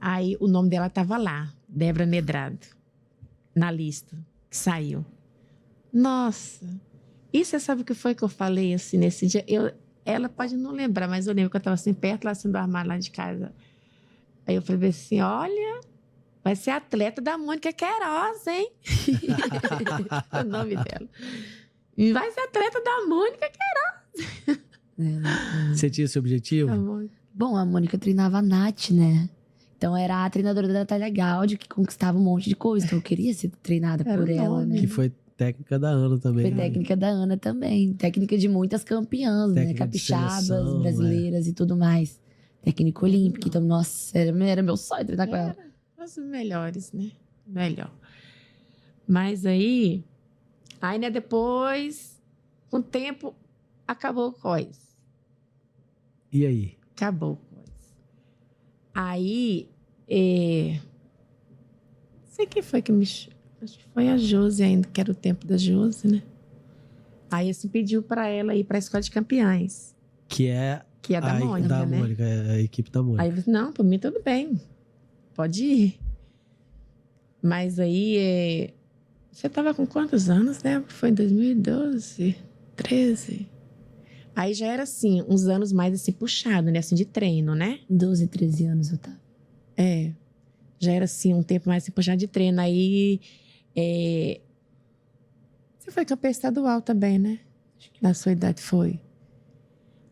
Aí, o nome dela tava lá. Débora Medrado. Na lista. Que saiu. Nossa... E você sabe o que foi que eu falei, assim, nesse dia? Ela pode não lembrar, mas eu lembro que eu estava assim, perto lá, assim, do armário lá de casa. Aí eu falei assim, olha, vai ser atleta da Mônica Queiroz, hein? O nome dela. E vai ser atleta da Mônica Queiroz. Você tinha esse objetivo? Bom, a Mônica treinava a Nath, né? Então era a treinadora da Natália Gaudio que conquistava um monte de coisa. Então eu queria ser treinada Era por o ela, nome. né? Que foi técnica da Ana também. Foi né? técnica da Ana também. Técnica de muitas campeãs, né? Técnica de Capixabas, seleção, brasileiras e tudo mais. Técnica olímpica. Então, nossa, era meu sonho treinar com ela. Os melhores, né? Melhor. Mas aí, né, depois, com o tempo, acabou o COIS. E aí? Acabou o COIS. Aí, sei quem foi que me... Acho que foi a Josi ainda, que era o tempo da Josi, né? Aí, assim, pediu para ela ir para a Escola de Campeãs. Que é Que é da Mônica, da né? Mônica, a equipe da Mônica. Aí eu falei, não, por mim tudo bem. Pode ir. Mas aí, você tava com quantos anos, né? Foi em 2012, 13. Aí já era assim, uns anos mais assim, puxado, né? Assim, de treino, né? 12, 13 anos eu tava. Já era assim, um tempo mais assim, puxado de treino. Aí, você foi campeã estadual também, né? Na sua idade foi.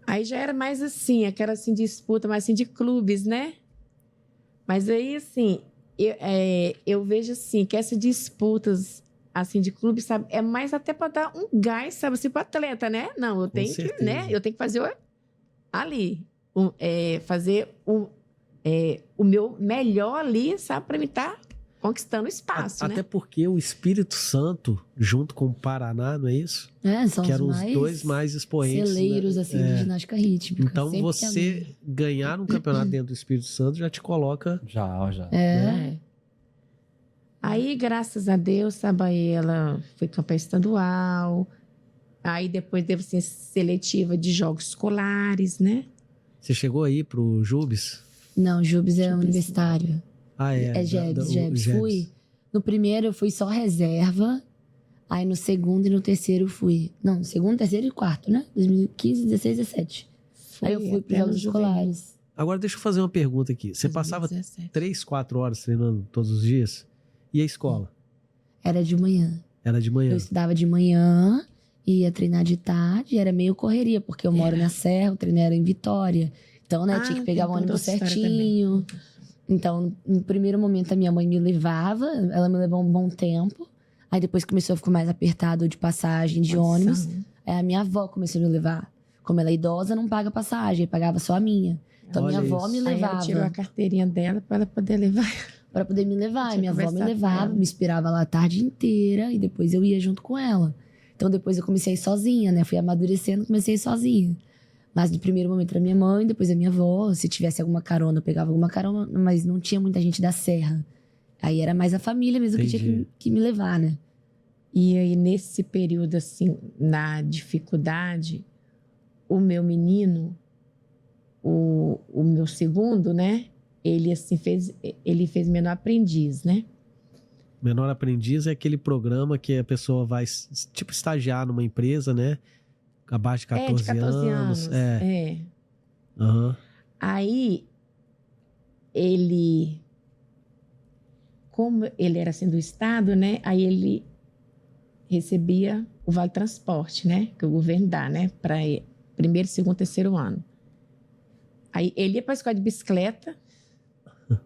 Aí já era mais assim, aquela assim, disputa, mais assim, de clubes, né? Mas aí, assim, eu vejo assim, que essas disputas, assim, de clubes, sabe? É mais até para dar um gás, sabe? Assim, pro atleta, né? Não, eu tenho que, né? Eu tenho que fazer ali. Fazer o meu melhor ali, sabe? Para me estar conquistando espaço, Até né? porque o Espírito Santo, junto com o Paraná, não é isso? São Que os eram os mais dois mais expoentes. celeiros, né? assim, de ginástica rítmica. Então Sempre você ganhar um campeonato dentro do Espírito Santo já te coloca... Já. Aí, graças a Deus, sabe, aí ela foi campeã estadual. Aí depois teve assim, seletiva de jogos escolares, né? Você chegou aí pro Jubes? Não, Jubes é Jubes. universitário. Ah, É Jebs. Fui. No primeiro eu fui só reserva. Aí no segundo e no terceiro eu fui. Não, no segundo, terceiro e quarto, né? 2015, 16, 17. Aí eu fui para jogos escolares. Agora deixa eu fazer uma pergunta aqui. Você passava 3, 4 horas treinando todos os dias? E a escola? Era de manhã. Era de manhã? Eu estudava de manhã, ia treinar de tarde. Era meio correria, porque eu moro na Serra, o treino era em Vitória. Então, né, tinha que pegar o ônibus certinho. Então, no primeiro momento, a minha mãe me levava. Ela me levou um bom tempo. Aí depois começou a ficar mais apertado de passagem de ônibus. Aí a minha avó começou a me levar. Como ela é idosa, não paga passagem, pagava só a minha. Então, Olha minha avó isso. me Aí ela levava. tirou a carteirinha dela para ela poder levar. Pra poder me levar. Tinha Minha avó me conversado com levava, ela. me esperava lá a tarde inteira. E depois eu ia junto com ela. Então, depois eu comecei a ir sozinha, né? Fui amadurecendo, comecei a ir sozinha. Mas no primeiro momento era minha mãe, depois a minha avó. Se tivesse alguma carona, eu pegava alguma carona. Mas não tinha muita gente da Serra. Aí era mais a família mesmo que tinha que me levar, né? E aí, nesse período, assim, na dificuldade, o meu menino, o meu segundo, né? Ele, assim, fez Menor Aprendiz, né? Menor Aprendiz é aquele programa que a pessoa vai, tipo, estagiar numa empresa, né? Abaixo de 14, de 14 anos. Aham. Aí, ele como ele era assim do estado, né? Aí ele recebia o Vale Transporte, né? Que o governo dá, né? Para primeiro, segundo, terceiro ano. Aí ele ia para a escola de bicicleta,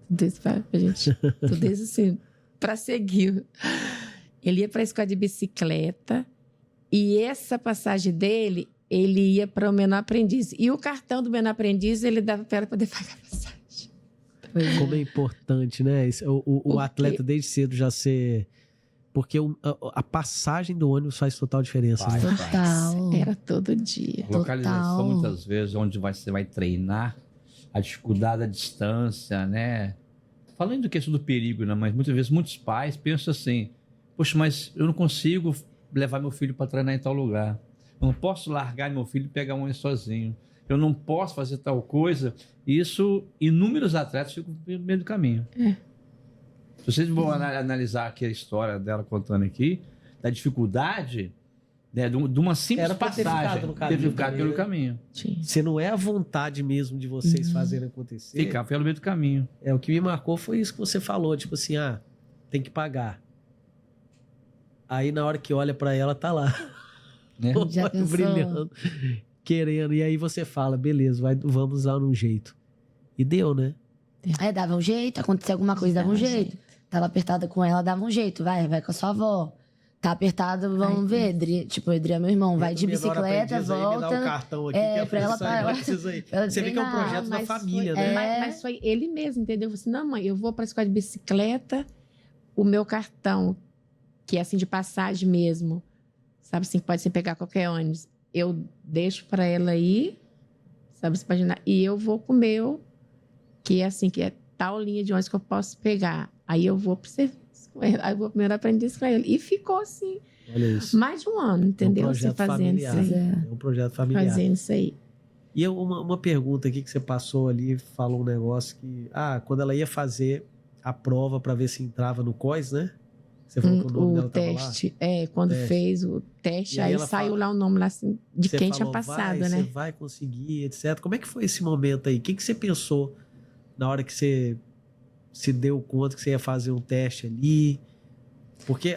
tudo isso pra gente, tudo isso assim, para seguir. Ele ia para a escola de bicicleta e essa passagem dele, ele ia para o menor aprendiz. E o cartão do menor aprendiz, ele dava para ela poder pagar a passagem. Como é importante, né? O atleta desde cedo já ser... Porque a passagem do ônibus faz total diferença, né? Total. Era todo dia. A localização, Total. muitas vezes, onde você vai treinar, a dificuldade da distância, né? Falando do questão do perigo, né? Mas muitas vezes muitos pais pensam assim, poxa, mas eu não consigo levar meu filho para treinar em tal lugar. Eu não posso largar meu filho e pegar um ônibus sozinho. Eu não posso fazer tal coisa. Isso, inúmeros atletas ficam no meio do caminho. Se vocês vão analisar aqui a história dela contando aqui, da dificuldade, né, de uma simples Era pra ter passagem, ficado no caminho ter ficado também, pelo né? caminho. Se não é a vontade mesmo de vocês fazerem acontecer... Ficar pelo meio do caminho. O que me marcou foi isso que você falou, tipo assim, tem que pagar. Aí na hora que olha pra ela, tá lá, Né? Já pensou? brilhando, querendo. E aí você fala, beleza, vamos lá num jeito. E deu, né? É, dava um jeito, acontecia alguma coisa, dava um jeito. Tava apertada com ela, dava um jeito. Vai com a sua avó. Tá apertado, vamos ver. Tipo, o Edri é meu irmão, vai de bicicleta, volta. Me dá um cartão aqui, É, que eu pra ela preciso, pra- precisa ir. ela Você vê que é um treinar, projeto da Mas família, foi, né? Mas foi ele mesmo, entendeu? Eu falei assim, não, mãe, eu vou para a escola de bicicleta, o meu cartão, que é assim de passagem mesmo, sabe assim, pode ser pegar qualquer ônibus, eu deixo para ela ir, sabe, você pode imaginar, e eu vou com o meu, que é assim, que é tal linha de ônibus que eu posso pegar. Aí eu vou pro serviço com ele, aí eu vou primeiro aprender com ele. E ficou assim, Olha isso. mais de um ano, entendeu? É um Assim, projeto fazendo familiar. isso aí. É um projeto familiar. Fazendo isso aí. E uma pergunta aqui que você passou ali, falou um negócio que... quando ela ia fazer a prova para ver se entrava no COIS, né? Você falou que o nome O dela tava lá? teste, quando Teste. fez o teste, E aí aí ela saiu fala- lá o nome lá, assim, de Você quem tinha falou, passado, Você né? vai conseguir, etc. Como é que foi esse momento aí? O que você pensou na hora que você se deu conta que você ia fazer um teste ali? Porque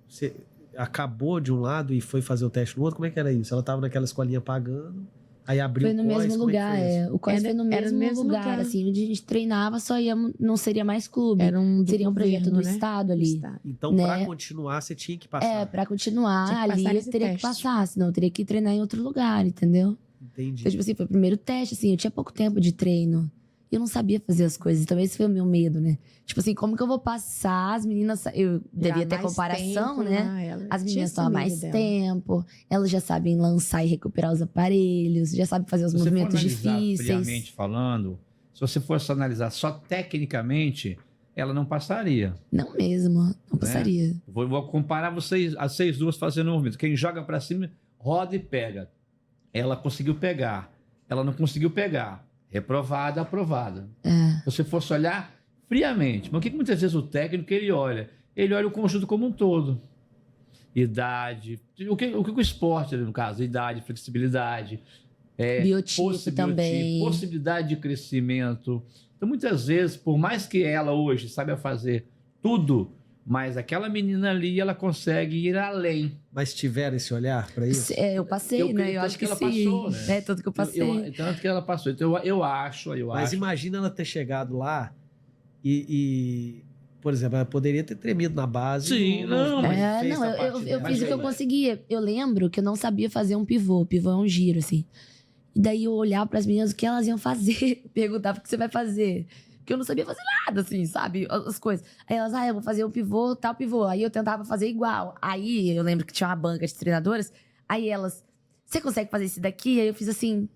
você acabou de um lado e foi fazer o teste no outro. Como é que era isso? Ela estava naquela escolinha pagando, aí abriu Foi no o COIS, mesmo como é que lugar, foi isso? O COIS Era- foi no era mesmo lugar, assim, onde a gente treinava, não seria mais clube. Era um Seria um projeto do governo, né? estado Do ali. estado. Então, né? para continuar, você tinha que passar. Pra continuar Tinha que ali, passar eu nesse teria que teste. passar, senão eu teria que treinar em outro lugar, entendeu? Entendi. Então, tipo assim, foi o primeiro teste, assim, eu tinha pouco tempo de treino. E eu não sabia fazer as coisas, então esse foi o meu medo, né? Tipo assim, como que eu vou passar? As meninas, eu devia Já ter mais comparação, tempo né? lá, ela As tinha meninas estão há mais sumido dela. tempo, elas já sabem lançar e recuperar os aparelhos, já sabem fazer os Se você for movimentos analisar difíceis. friamente falando, se você fosse analisar só tecnicamente, ela não passaria. Não mesmo, Né? não passaria. Vou comparar as duas fazendo o movimento. Quem joga para cima, roda e pega. Ela conseguiu pegar. Ela não conseguiu pegar. Reprovada, aprovada. É. Se você fosse olhar friamente, mas o que muitas vezes o técnico ele olha? Ele olha o conjunto como um todo. Idade, o que o esporte, no caso, idade, flexibilidade, Biotipo também. possibilidade de crescimento. Então, muitas vezes, por mais que ela hoje saiba fazer tudo, mas aquela menina ali, ela consegue ir além. Mas tiveram esse olhar para isso? Eu passei, Eu né? creio Eu tanto acho que que ela sim. passou, né? Tanto que eu passei. Tanto que ela passou. Então, eu acho. Mas imagina ela ter chegado lá e, por exemplo, ela poderia ter tremido na base. Sim, não, mas fez Não, a parte eu dela. fiz o que eu conseguia. Eu lembro que eu não sabia fazer um pivô. Pivô é um giro, assim. E daí eu olhava pras meninas o que elas iam fazer. Perguntava o que você vai fazer. Porque eu não sabia fazer nada, assim, sabe? As coisas. Aí elas, eu vou fazer um pivô, tal pivô. Aí eu tentava fazer igual. Aí eu lembro que tinha uma banca de treinadoras. Aí elas, você consegue fazer esse daqui? Aí eu fiz assim.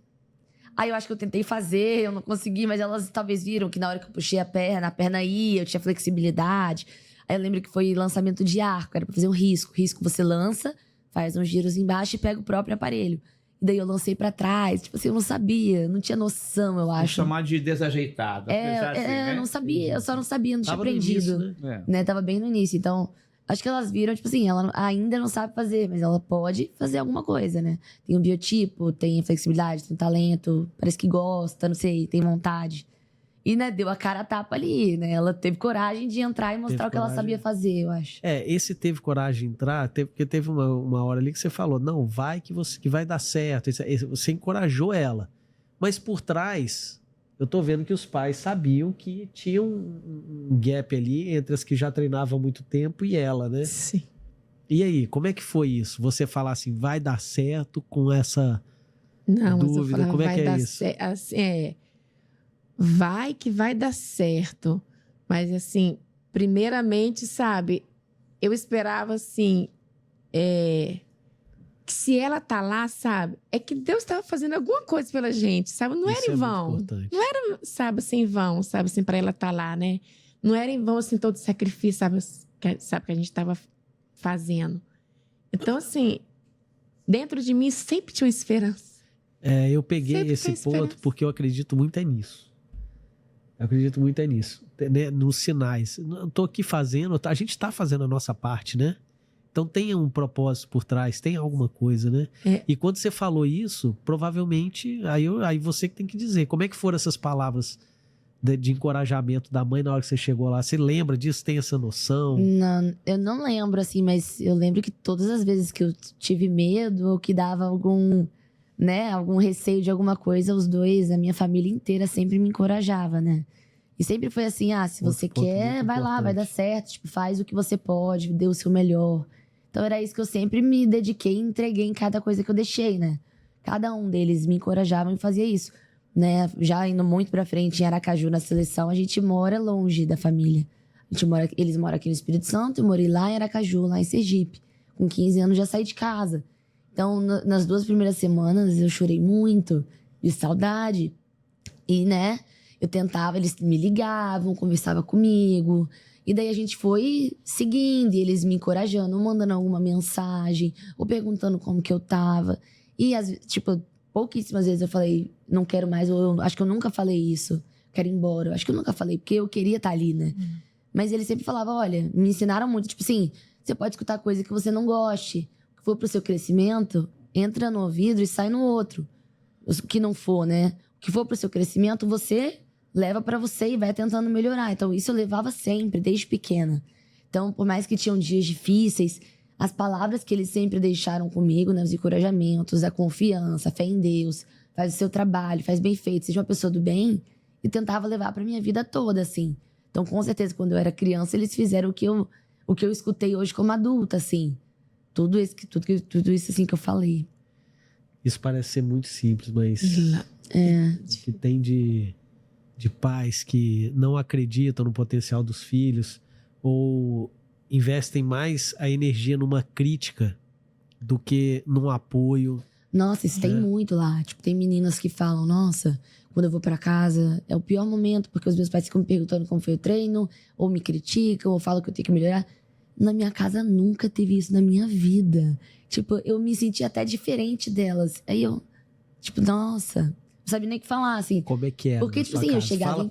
Aí eu acho que eu tentei fazer, eu não consegui, mas elas talvez viram que na hora que eu puxei a perna ia, eu tinha flexibilidade. Aí eu lembro que foi lançamento de arco, era pra fazer um risco. Risco você lança, faz uns giros embaixo e pega o próprio aparelho. E daí eu lancei pra trás, tipo assim, eu não sabia, não tinha noção, eu acho. chamar de desajeitado. Não sabia, eu só não sabia, não tinha Tava no início, aprendido. né? Né, tava bem no início, então... Acho que elas viram, tipo assim, ela ainda não sabe fazer, mas ela pode fazer alguma coisa, né? Tem um biotipo, tem flexibilidade, tem talento, parece que gosta, não sei, tem vontade. E, né, deu a cara a tapa ali, né? Ela teve coragem de entrar e mostrar o que ela sabia fazer, eu acho. Esse teve coragem de entrar, porque teve uma hora ali que você falou, não, vai que vai dar certo. Você encorajou ela. Mas por trás, eu tô vendo que os pais sabiam que tinha um gap ali entre as que já treinavam há muito tempo e ela, né? Sim. E aí, como é que foi isso? Você falar assim, vai dar certo com essa Não, mas eu dúvida? falava, Como é que vai é dar isso? assim, vai que vai dar certo. Mas, assim, primeiramente, sabe, eu esperava, assim, que se ela tá lá, sabe, é que Deus estava fazendo alguma coisa pela gente, sabe? Não Isso era em é muito vão. importante. Não era, sabe, assim, em vão, sabe, assim, pra ela estar lá, né? Não era em vão, assim, todo sacrifício, sabe, que a gente estava fazendo. Então, assim, dentro de mim sempre tinha uma esperança. Eu peguei Sempre esse tem ponto esperança. porque eu acredito muito nisso. Eu acredito muito nisso, né? Nos sinais. Eu tô aqui fazendo, a gente tá fazendo a nossa parte, né? Então tem um propósito por trás, tem alguma coisa, né? E quando você falou isso, provavelmente, aí você que tem que dizer, como é que foram essas palavras de encorajamento da mãe na hora que você chegou lá? Você lembra disso? Tem essa noção? Não, eu não lembro, assim, mas eu lembro que todas as vezes que eu tive medo ou que dava algum receio de alguma coisa, os dois, a minha família inteira sempre me encorajava, né? E sempre foi assim, se você Outro ponto quer, muito vai lá, vai dar importante. certo, tipo, faz o que você pode, dê o seu melhor. Então era isso que eu sempre me dediquei e entreguei em cada coisa que eu deixei, né? Cada um deles me encorajava e fazia isso, né? Já indo muito pra frente em Aracaju, na seleção, a gente mora longe da família. Eles moram aqui no Espírito Santo, eu morei lá em Aracaju, lá em Sergipe. Com 15 anos já saí de casa. Então, nas 2 primeiras semanas, eu chorei muito, de saudade. E, né, eu tentava, eles me ligavam, conversavam comigo. E daí a gente foi seguindo, e eles me encorajando, mandando alguma mensagem, ou perguntando como que eu tava. E, pouquíssimas vezes eu falei, não quero mais, ou acho que eu nunca falei isso, quero ir embora. Eu acho que eu nunca falei, porque eu queria estar ali, né? Mas eles sempre falavam, olha, me ensinaram muito, tipo assim, você pode escutar coisa que você não goste. O que for pro seu crescimento, entra no ouvido e sai no outro. O que não for, né? O que for pro seu crescimento, você leva pra você e vai tentando melhorar. Então, isso eu levava sempre, desde pequena. Então, por mais que tinham dias difíceis, as palavras que eles sempre deixaram comigo, né? Os encorajamentos, a confiança, a fé em Deus, faz o seu trabalho, faz bem feito, seja uma pessoa do bem, e tentava levar pra minha vida toda, assim. Então, com certeza, quando eu era criança, eles fizeram o que eu escutei hoje como adulta, assim. Tudo isso assim que eu falei. Isso parece ser muito simples, mas o que tem de pais que não acreditam no potencial dos filhos ou investem mais a energia numa crítica do que num apoio. Nossa, isso tem muito lá. Tipo, tem meninas que falam, nossa, quando eu vou pra casa é o pior momento, porque os meus pais ficam me perguntando como foi o treino, ou me criticam, ou falam que eu tenho que melhorar. Na minha casa nunca teve isso na minha vida. Tipo, eu me senti até diferente delas. Aí eu, tipo, nossa, não sabia nem o que falar, assim. Como é que é? Porque, tipo assim, eu chegava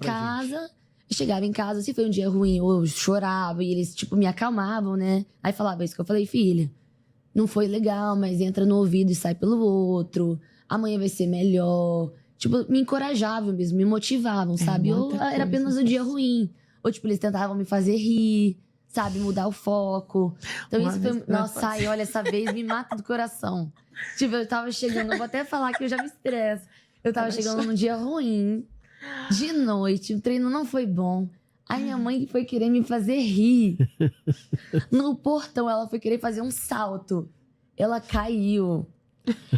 em casa, se foi um dia ruim, ou eu chorava, e eles, tipo, me acalmavam, né? Aí falava isso que eu falei, filha, não foi legal, mas entra no ouvido e sai pelo outro. Amanhã vai ser melhor. Tipo, me encorajavam mesmo, me motivavam, sabe? Ou era apenas um dia ruim. Ou, tipo, eles tentavam me fazer rir, sabe? Mudar o foco. Então, isso foi... Nossa, ai, olha, essa vez me mata do coração. Tipo, eu tava chegando... Eu vou até falar que eu já me estresso. Eu tava chegando num dia ruim, de noite. O treino não foi bom. Aí minha mãe foi querer me fazer rir. No portão, ela foi querer fazer um salto. Ela caiu.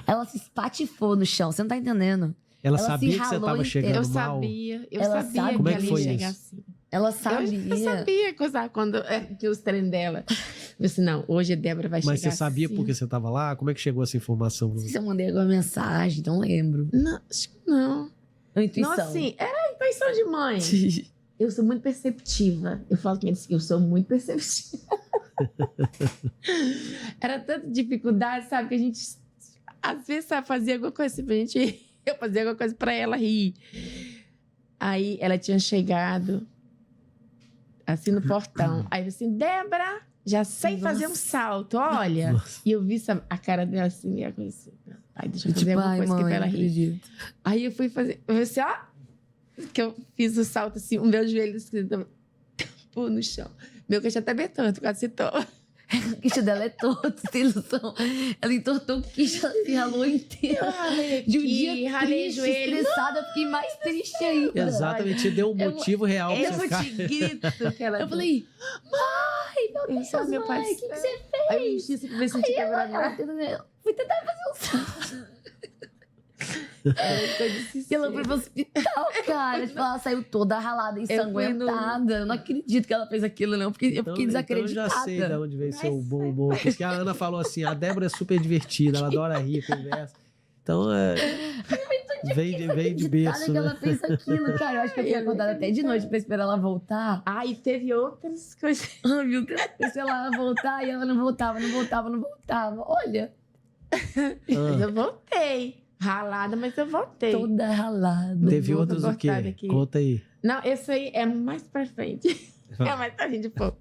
Ela se espatifou no chão. Você não tá entendendo? Ela sabia que você tava chegando Eu mal? sabia. Eu Ela sabia sabe como é que que ela foi ia isso? chegar assim. Ela sabia. Eu sabia que, sabe, quando que os treinos dela. Eu disse, não, hoje a Débora vai chegar Mas você sabia assim. porque você tava lá? Como é que chegou essa informação? Não sei se eu mandei alguma mensagem, não lembro. Não, acho que não. Uma intuição. Não, assim, era a intuição de mãe. Eu sou muito perceptiva. Eu falo com eles que eu sou muito perceptiva. Era tanta dificuldade, sabe? Que a gente, às vezes, sabe, fazia alguma coisa assim pra gente rir. Eu fazia alguma coisa pra ela rir. Aí ela tinha chegado assim no portão. Aí eu assim, Débora, já sei fazer um salto, olha. Nossa. E eu vi sabe, a cara dela assim, e eu assim, ai, deixa eu fazer Tipo, alguma ai, coisa aqui mãe, pra ela não rir. acredito. Aí eu fui fazer, eu falei assim, ó. que eu fiz o salto assim, o meu joelho no chão. Meu queixo até betando, quase citou. O queixo dela é todo, sem noção. Ela entortou o queixo, ela se ralou inteira. De um dia ralei triste, joelho. estressada, eu fiquei mais triste ainda. Exatamente, deu um motivo real pra Eu você ficar. te grito que ela Eu falei, mãe, meu Deus, Esse é meu mãe, o pai. que você fez? Aí eu mexi assim pra ver se não tinha quebrado Ela nada. fui tentar fazer um salto. Ela E ela foi pro hospital, cara. Tipo, ela saiu toda ralada, ensanguentada. Eu não acredito que ela fez aquilo, não. Porque eu fiquei desacreditada. Então eu já sei de onde veio seu bom humor. Porque a Ana falou assim, a Débora é super divertida, ela adora rir, conversa. Então, veio de berço, que né? ela fez aquilo, cara. Eu acho que eu fiquei acordada até de noite pra esperar ela voltar. Ah, e teve outras coisas. Ai, meu Deus. Eu esperei ela voltar e ela não voltava. Olha, Mas eu voltei. Ralada, mas eu voltei. toda ralada. Teve Vou outros o quê? cortar aqui. Conta aí. Não, esse aí é mais pra frente. É mais pra frente, pô.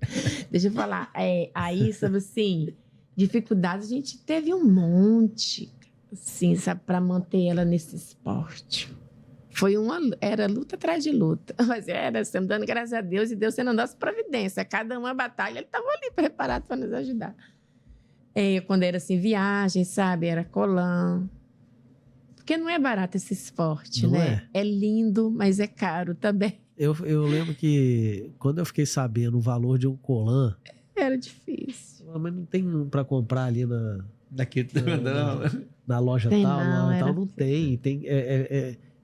Deixa eu falar. Aí, sabe assim, dificuldades a gente teve um monte, assim, sabe, pra manter ela nesse esporte. Era luta atrás de luta. Mas era, estamos dando graças a Deus e Deus sendo a nossa providência. Cada uma batalha, ele estava ali preparado para nos ajudar. Quando era assim, viagem, sabe? Era colã. Porque não é barato esse esporte, Não né? É lindo, mas é caro também. Eu lembro que quando eu fiquei sabendo o valor de um colã, Era difícil. mas não tem um pra comprar ali Daqui não. na loja Tem tal, não, tal, era- não tem.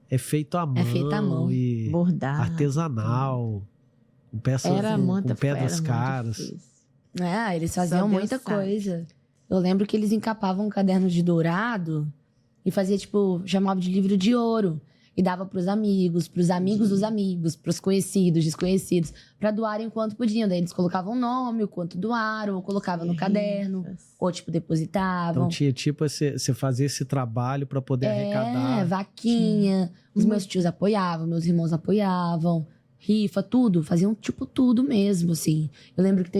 É feito à mão. feito à mão. E Bordado. artesanal. Com peças Era com muito pedras era muito caras. difícil. Eles Só faziam Deus muita sabe. coisa. Eu lembro que eles encapavam um caderno de dourado e fazia, tipo, chamava de livro de ouro. E dava pros amigos dos amigos, pros conhecidos, desconhecidos, pra doarem quanto podiam. Daí eles colocavam o nome, o quanto doaram, ou colocavam no caderno, ou, tipo, depositavam. Então tinha tipo você fazer esse trabalho pra poder arrecadar. Vaquinha. Os meus tios apoiavam, meus irmãos apoiavam. Rifa, tudo. Faziam, tipo, tudo mesmo, assim. Eu lembro que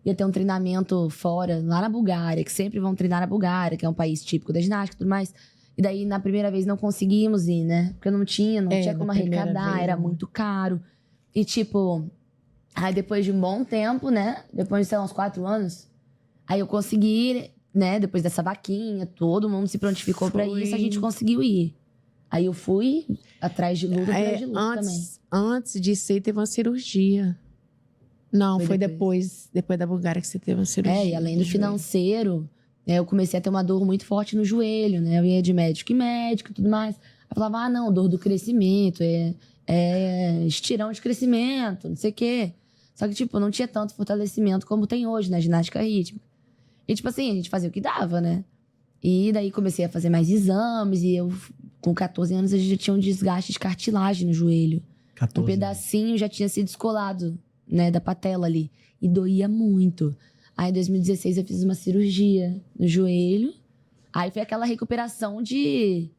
ia ter um treinamento fora, lá na Bulgária, que sempre vão treinar na Bulgária, que é um país típico da ginástica e tudo mais. E daí, na primeira vez, não conseguimos ir, né? Porque não tinha como na primeira arrecadar, vez, era não. muito caro. E, tipo, aí depois de um bom tempo, né? Depois de, sei lá, uns 4 anos, aí eu consegui, né? Depois dessa vaquinha, todo mundo se prontificou pra Foi. isso, a gente conseguiu ir. Aí eu fui atrás de luta, atrás de luta também. Antes disso aí, teve uma cirurgia. Não, Foi foi depois. depois da Bulgária que você teve uma cirurgia. E além do joelho. financeiro, eu comecei a ter uma dor muito forte no joelho, né? Eu ia de médico em médico e tudo mais. Eu falava, não, dor do crescimento, estirão de crescimento, não sei o quê. Só que, tipo, não tinha tanto fortalecimento como tem hoje na ginástica rítmica. E, tipo assim, a gente fazia o que dava, né? E daí comecei a fazer mais exames e eu, com 14 anos, eu já tinha um desgaste de cartilagem no joelho. 14 Um pedacinho já tinha sido descolado, né, da patela ali. E doía muito. Aí, em 2016, eu fiz uma cirurgia no joelho. Aí foi aquela recuperação de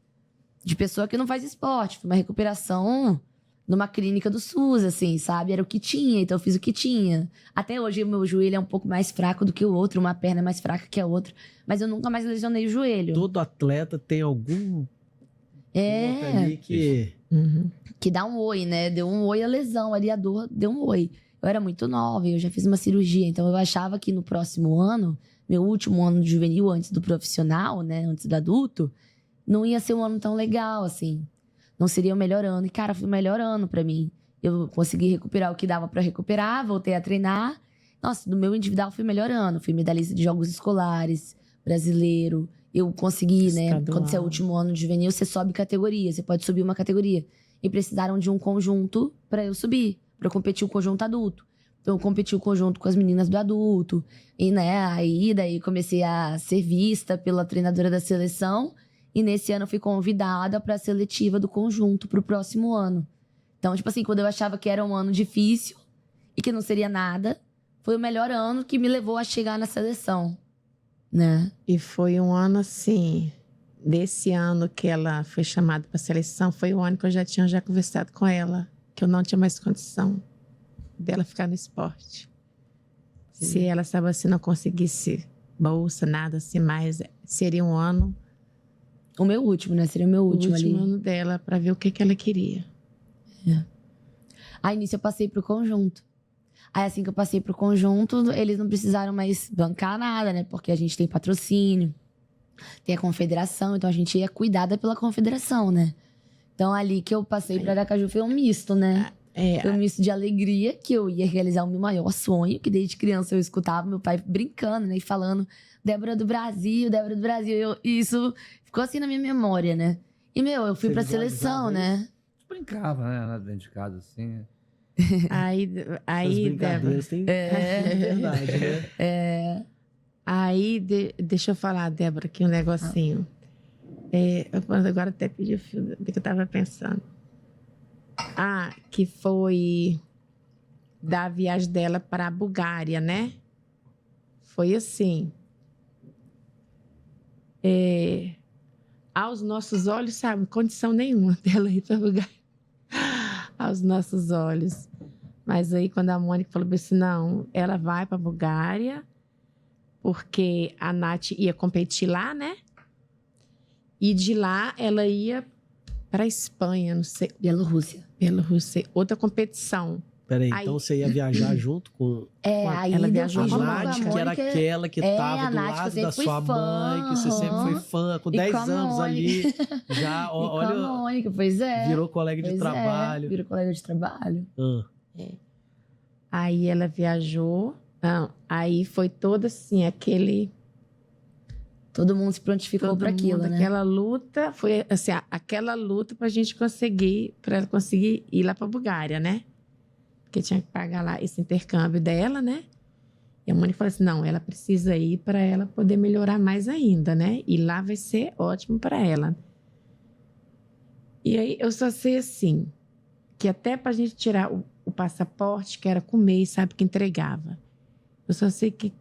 pessoa que não faz esporte. Foi uma recuperação numa clínica do SUS, assim, sabe? Era o que tinha, então eu fiz o que tinha. Até hoje, o meu joelho é um pouco mais fraco do que o outro. Uma perna é mais fraca que a outra. Mas eu nunca mais lesionei o joelho. Todo atleta tem algum ponto ali que... Uhum. Que dá um oi, né? Deu um oi a lesão ali, a dor deu um oi. Eu era muito nova, eu já fiz uma cirurgia, então eu achava que no próximo ano, meu último ano de juvenil, antes do profissional, né? Antes do adulto, não ia ser um ano tão legal, assim. Não seria o melhor ano. E, cara, foi o melhor ano pra mim. Eu consegui recuperar o que dava pra recuperar, voltei a treinar. Nossa, no meu individual foi o melhor ano. Fui medalhista de jogos escolares, brasileiro. Eu consegui, né? Estadual. Quando você é o último ano de juvenil, você sobe categoria. Você pode subir uma categoria. E precisaram de um conjunto pra eu subir, pra eu competir o conjunto adulto. Então, eu competi o conjunto com as meninas do adulto. E, né, daí comecei a ser vista pela treinadora da seleção. E nesse ano eu fui convidada pra seletiva do conjunto pro próximo ano. Então, tipo assim, quando eu achava que era um ano difícil e que não seria nada, foi o melhor ano que me levou a chegar na seleção, né? E foi um ano assim, desse ano que ela foi chamada para a seleção, foi o ano que eu já tinha conversado com ela, que eu não tinha mais condição dela ficar no esporte. Se ela, sabe assim, não conseguisse bolsa, nada assim mais, seria um ano, O meu último, né? Seria o meu o último último ali. ano dela, para ver o que ela queria. Aí, nisso, eu passei pro conjunto. Aí, assim que eu passei pro conjunto, eles não precisaram mais bancar nada, né? Porque a gente tem patrocínio, tem a confederação, então a gente é cuidada pela confederação, né? Então, ali que eu passei pra Aracaju foi um misto, né? Foi um misto de alegria, que eu ia realizar o meu maior sonho, que desde criança eu escutava meu pai brincando, né? E falando, Débora do Brasil, Débora do Brasil. E isso ficou assim na minha memória, né? E, eu fui pra seleção, né? Brincava, né? Lá dentro de casa, assim. Aí Débora... É verdade, né? Aí, deixa eu falar, Débora, aqui um negocinho. Agora até pedi o fio do que eu tava pensando. Que foi da viagem dela para a Bulgária, né? Foi assim. Aos nossos olhos, sabe, condição nenhuma dela ir para a Bulgária. Aos nossos olhos. Mas aí, quando a Mônica falou assim, não, ela vai para a Bulgária, porque a Nath ia competir lá, né? E de lá, ela ia para a Espanha, não sei. Bielorrússia. Outra competição. Peraí, então você ia viajar junto com Aí ela eu viajou fui a junto Nath, com que era aquela que tava a do Nath, que eu lado sempre da fui sua fã, mãe, que você sempre foi fã, com E 10 com a anos ali. Já, E com a olha, Mônica, pois é. virou colega de Pois trabalho. virou colega de trabalho. Aí ela viajou. Aí foi todo assim, Todo mundo se prontificou para aquilo, né? Aquela luta, foi assim, aquela luta pra gente conseguir, pra ela conseguir ir lá pra Bulgária, né? Porque tinha que pagar lá esse intercâmbio dela, né? E a Mônica falou assim, não, ela precisa ir para ela poder melhorar mais ainda, né? E lá vai ser ótimo para ela. E aí eu só sei assim, que até pra gente tirar o passaporte, que era com o mês, sabe, que entregava. Eu só sei que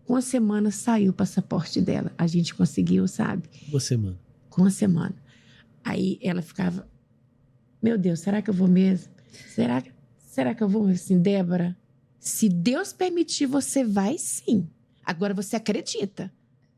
com uma semana saiu o passaporte dela. A gente conseguiu, sabe? Uma semana. Com uma semana. Aí ela ficava, meu Deus, será que eu vou mesmo? Será que eu vou? Assim, Débora, se Deus permitir, você vai sim. Agora você acredita.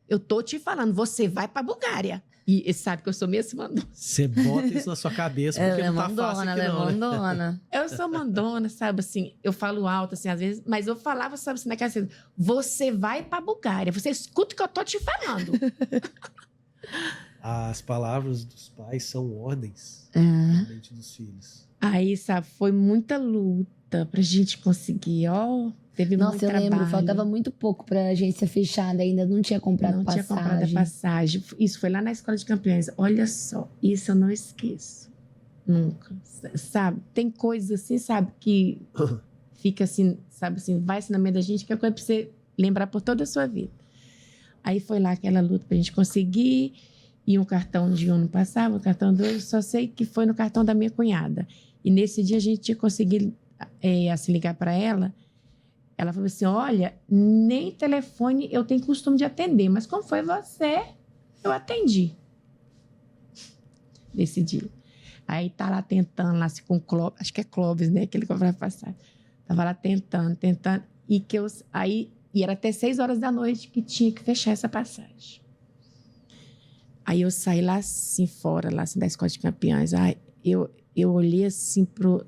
Eu tô te falando, você vai pra Bulgária. E sabe que eu sou mesmo mandona. Você bota isso na sua cabeça, porque não tá fácil aqui não, né? Mandona. Eu sou mandona, sabe assim, eu falo alto assim às vezes, mas eu falava, sabe assim, naquela assim, você vai pra Bulgária, você escuta o que eu tô te falando. As palavras dos pais são ordens na mente dos filhos. Aí, sabe, foi muita luta pra gente conseguir, teve muito Nossa, eu trabalho. lembro, faltava muito pouco pra agência fechada, ainda não tinha comprado passagem. Não tinha comprado a passagem. Isso foi lá na Escola de Campeões. Olha só, isso eu não esqueço. Nunca. Sabe, tem coisas assim, sabe, que fica assim, sabe assim, vai na mente da gente, que é coisa pra você lembrar por toda a sua vida. Aí foi lá aquela luta pra gente conseguir, e um cartão de um não passava, um cartão do outro, só sei que foi no cartão da minha cunhada. E nesse dia a gente tinha conseguido assim, ligar para ela. Ela falou assim, olha, nem telefone eu tenho costume de atender, mas como foi você, eu atendi. Nesse dia. Aí tá lá tentando, lá assim, com o Clóvis, acho que é Clóvis, né, aquele que vai passar. Tava lá tentando, e e era até 6 horas da noite que tinha que fechar essa passagem. Aí eu saí lá assim, fora, lá assim, da Escola de Campeões. Eu olhei assim pro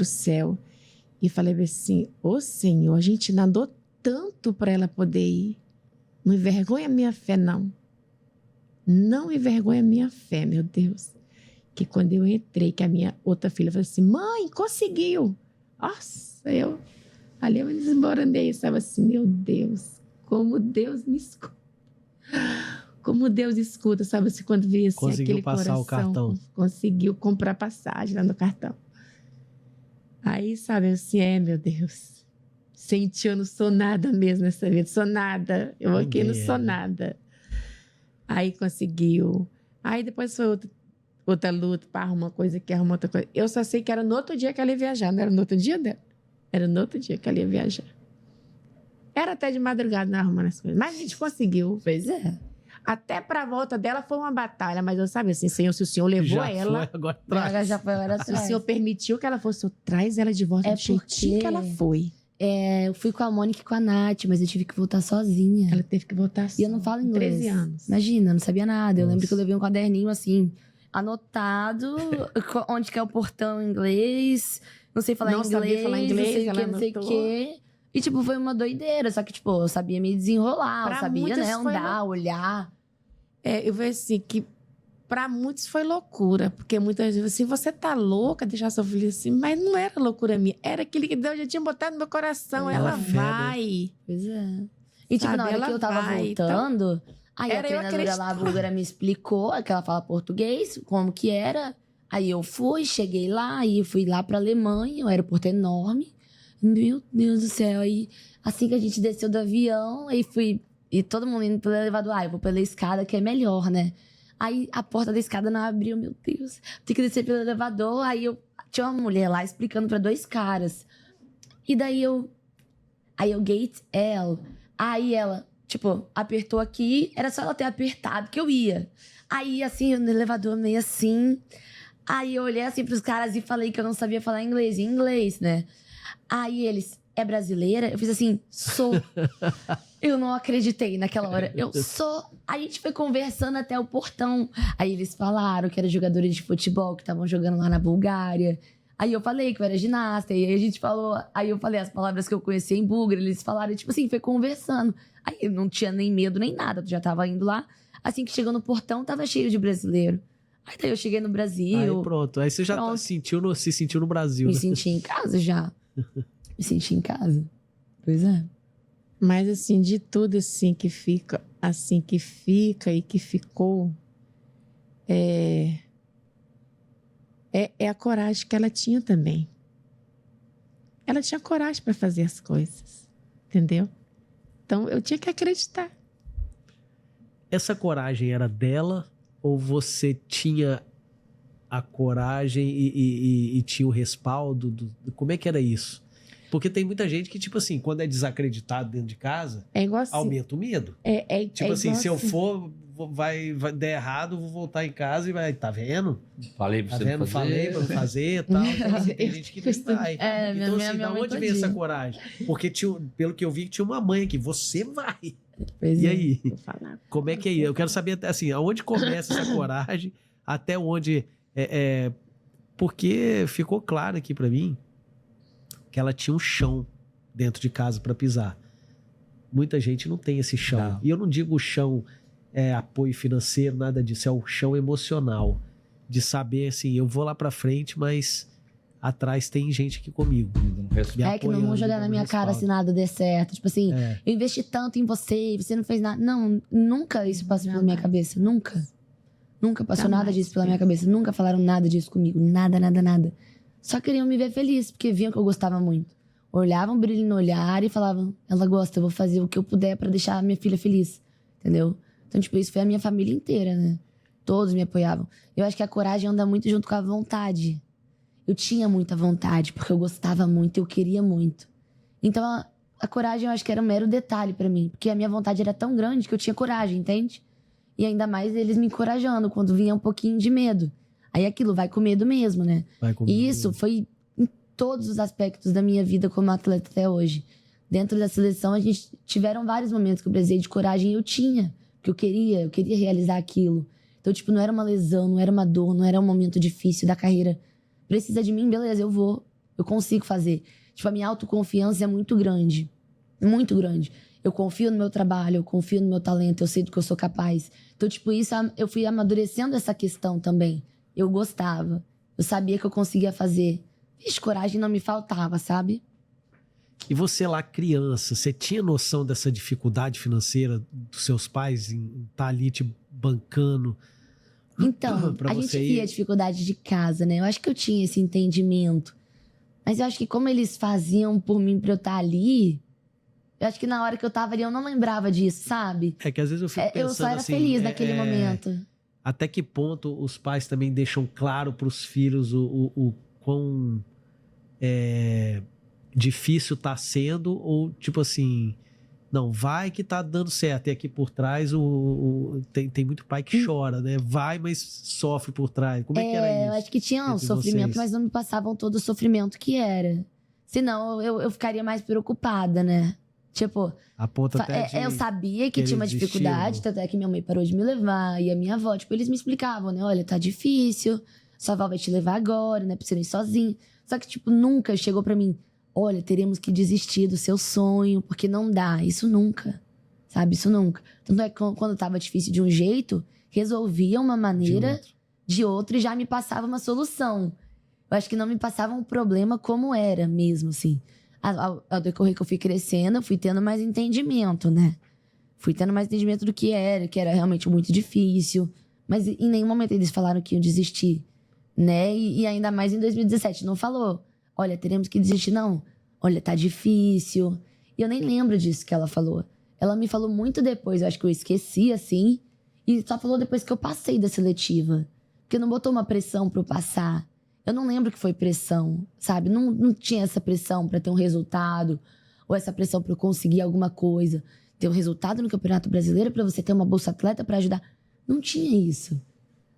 céu e falei assim, Senhor, a gente nadou tanto para ela poder ir. Não envergonha a minha fé, não. Não envergonha a minha fé, meu Deus. Que quando eu entrei, que a minha outra filha falou assim, mãe, conseguiu. Nossa, ali eu me desmoronei, estava assim, meu Deus, como Deus me escuta. Como Deus escuta, sabe? Assim, quando vê assim, conseguiu aquele passar coração, o cartão. Conseguiu comprar passagem lá no cartão. Aí, sabe, assim, meu Deus. Senti, eu não sou nada mesmo nessa vida. Sou nada. Eu aqui não sou nada. Aí conseguiu. Aí depois foi outra luta para arrumar uma coisa aqui, arrumar outra coisa. Eu só sei que era no outro dia que ela ia viajar. Não era no outro dia dela? Era no outro dia que ela ia viajar. Era até de madrugada não arrumando as coisas. Mas a gente conseguiu. Pois é. Até para a volta dela foi uma batalha, mas eu sabia assim, Senhor, se o Senhor levou ela... Foi, agora traz. Ela já foi agora Se o atrás. Senhor permitiu que ela fosse, traz ela de volta do jeitinho que ela foi. Eu fui com a Mônica e com a Nath, mas eu tive que voltar sozinha. Ela teve que voltar E eu não falo inglês. 13 anos. Imagina, eu não sabia nada. Eu lembro que eu levei um caderninho assim. anotado onde que é o portão em inglês, não sei falar Não inglês, sabia falar inglês, não sei o ela que, não sei o anotou. quê. E, tipo, foi uma doideira. Só que, tipo, eu sabia me desenrolar, Pra eu sabia, muitas né, foi andar, olhar. Eu vejo assim, que pra muitos foi loucura. Porque muitas vezes assim, você tá louca, deixar seu filho assim. Mas não era loucura minha. Era aquele que Deus já tinha botado no meu coração. Ela Ela fé, né? vai. Pois é. E, tipo, Sabe, na hora ela que eu tava vai, voltando, aí a era eu treinadora lá, a acreditar. búlgara, me explicou que ela fala português, como que era. Aí eu fui, cheguei lá, aí eu fui lá pra Alemanha, o aeroporto é enorme. Meu Deus do céu. Aí, assim que a gente desceu do avião, aí fui... E todo mundo indo pelo elevador. Ah, eu vou pela escada, que é melhor, né? Aí a porta da escada não abriu, meu Deus. Tem que descer pelo elevador. Aí eu tinha uma mulher lá explicando pra 2 caras. E daí eu... Aí eu gate L. Aí ela, tipo, apertou aqui. Era só ela ter apertado que eu ia. Aí, assim, no elevador meio assim. Aí eu olhei assim pros caras e falei que eu não sabia falar inglês. Em inglês, né? Aí eles, é brasileira? Eu fiz assim, sou. Eu não acreditei naquela hora. Eu sou. Aí a gente foi conversando até o portão. Aí eles falaram que eram jogadores de futebol que estavam jogando lá na Bulgária. Aí eu falei que eu era ginasta. E aí a gente falou. Aí eu falei as palavras que eu conhecia em búlgaro. Eles falaram, tipo assim, foi conversando. Aí eu não tinha nem medo nem nada. Já tava indo lá. Assim que chegou no portão, tava cheio de brasileiro. Aí daí eu cheguei no Brasil. Aí pronto. Aí você já Pronto. se sentiu no Brasil. Me né? senti em casa já. Me senti em casa. Pois é. Mas assim, de tudo assim que fica e que ficou, é a coragem que ela tinha também. Ela tinha coragem para fazer as coisas, entendeu? Então eu tinha que acreditar. Essa coragem era dela ou você tinha a coragem e tinha o respaldo? Como é que era isso? Porque tem muita gente que, tipo assim, quando é desacreditado dentro de casa, É igual assim. aumenta o medo. Tipo assim, igual se eu for, vai der errado, vou voltar em casa e vai, tá vendo? Falei pra Tá você vendo? não fazer. Falei pra não fazer e tal. Então, assim, tem gente que não vai. É, Então, minha assim, da mãe onde veio essa todinha. coragem? Porque, pelo que eu vi, tinha uma mãe aqui. Você vai. Pois E é. aí? Vou falar. Como é que é isso? Eu quero saber, assim, aonde começa essa coragem, até onde... Porque ficou claro aqui pra mim que ela tinha um chão dentro de casa pra pisar. Muita gente não tem esse chão. Não. E eu não digo o chão apoio financeiro, nada disso. É o chão emocional. De saber, assim, eu vou lá pra frente, mas atrás tem gente aqui comigo. me É que não vão apoiando, jogar na dando minha cara se respaldo. nada der certo. Tipo assim, É. eu investi tanto em você e você não fez nada. Não, nunca isso passou pela minha cabeça. Nunca. Nunca passou Jamais, nada disso pela minha Pedro. cabeça. Nunca falaram nada disso comigo. Nada, nada, nada. Só queriam me ver feliz, porque viam que eu gostava muito. Olhavam um brilho no olhar e falavam, ela gosta, eu vou fazer o que eu puder pra deixar a minha filha feliz. Entendeu? Então, tipo, isso foi a minha família inteira, né? Todos me apoiavam. Eu acho que a coragem anda muito junto com a vontade. Eu tinha muita vontade, porque eu gostava muito, eu queria muito. Então, a coragem eu acho que era um mero detalhe pra mim. Porque a minha vontade era tão grande que eu tinha coragem, entende? E ainda mais eles me encorajando quando vinha um pouquinho de medo. Aí aquilo vai com medo mesmo, né? Vai comigo. E isso foi em todos os aspectos da minha vida como atleta até hoje. Dentro da seleção, a gente tiveram vários momentos que eu precisei de coragem e eu tinha. Porque eu queria realizar aquilo. Então, tipo, não era uma lesão, não era uma dor, não era um momento difícil da carreira. Precisa de mim, beleza, eu vou. Eu consigo fazer. Tipo, a minha autoconfiança é muito grande. Muito grande. Eu confio no meu trabalho, eu confio no meu talento, eu sei do que eu sou capaz. Então, tipo, isso eu fui amadurecendo essa questão também. Eu gostava. Eu sabia que eu conseguia fazer. Vixe, coragem não me faltava, sabe? E você lá, criança, você tinha noção dessa dificuldade financeira dos seus pais em estar ali te bancando? Então, Pra a gente você via a ir- dificuldade de casa, né? Eu acho que eu tinha esse entendimento. Mas eu acho que como eles faziam por mim pra eu estar ali, eu acho que na hora que eu tava ali eu não lembrava disso, sabe? É que às vezes eu fico pensando Eu só era assim, feliz naquele momento. Até que ponto os pais também deixam claro pros filhos o quão difícil tá sendo, ou tipo assim, não, vai que tá dando certo. E aqui por trás tem muito pai que chora, né? Vai, mas sofre por trás. Como é que era Eu isso? acho que tinha um entre sofrimento, vocês? mas não me passavam todo o sofrimento que era. Senão eu ficaria mais preocupada, né? Tipo, A ponto até de... eu sabia que querer tinha uma desistir, dificuldade, não. tanto é que minha mãe parou de me levar, e a minha avó, tipo, eles me explicavam, né? Olha, tá difícil, sua avó vai te levar agora, né? Pra você não ir sozinho. Só que, tipo, nunca chegou pra mim, olha, teremos que desistir do seu sonho, porque não dá. Isso nunca, sabe? Isso nunca. Tanto é que quando tava difícil de um jeito, resolvia uma maneira de outro e já me passava uma solução. Eu acho que não me passava um problema como era mesmo, assim. Ao decorrer que eu fui crescendo, eu fui tendo mais entendimento, né? Fui tendo mais entendimento do que era realmente muito difícil. Mas em nenhum momento eles falaram que iam desistir, né? E ainda mais em 2017, não falou, olha, teremos que desistir, não. Olha, tá difícil. E eu nem lembro disso que ela falou. Ela me falou muito depois, eu acho que eu esqueci, assim. E só falou depois que eu passei da seletiva. Porque não botou uma pressão pra eu passar. Eu não lembro que foi pressão, sabe? Não tinha essa pressão pra ter um resultado. Ou essa pressão pra eu conseguir alguma coisa. Ter um resultado no Campeonato Brasileiro pra você ter uma bolsa atleta pra ajudar. Não tinha isso.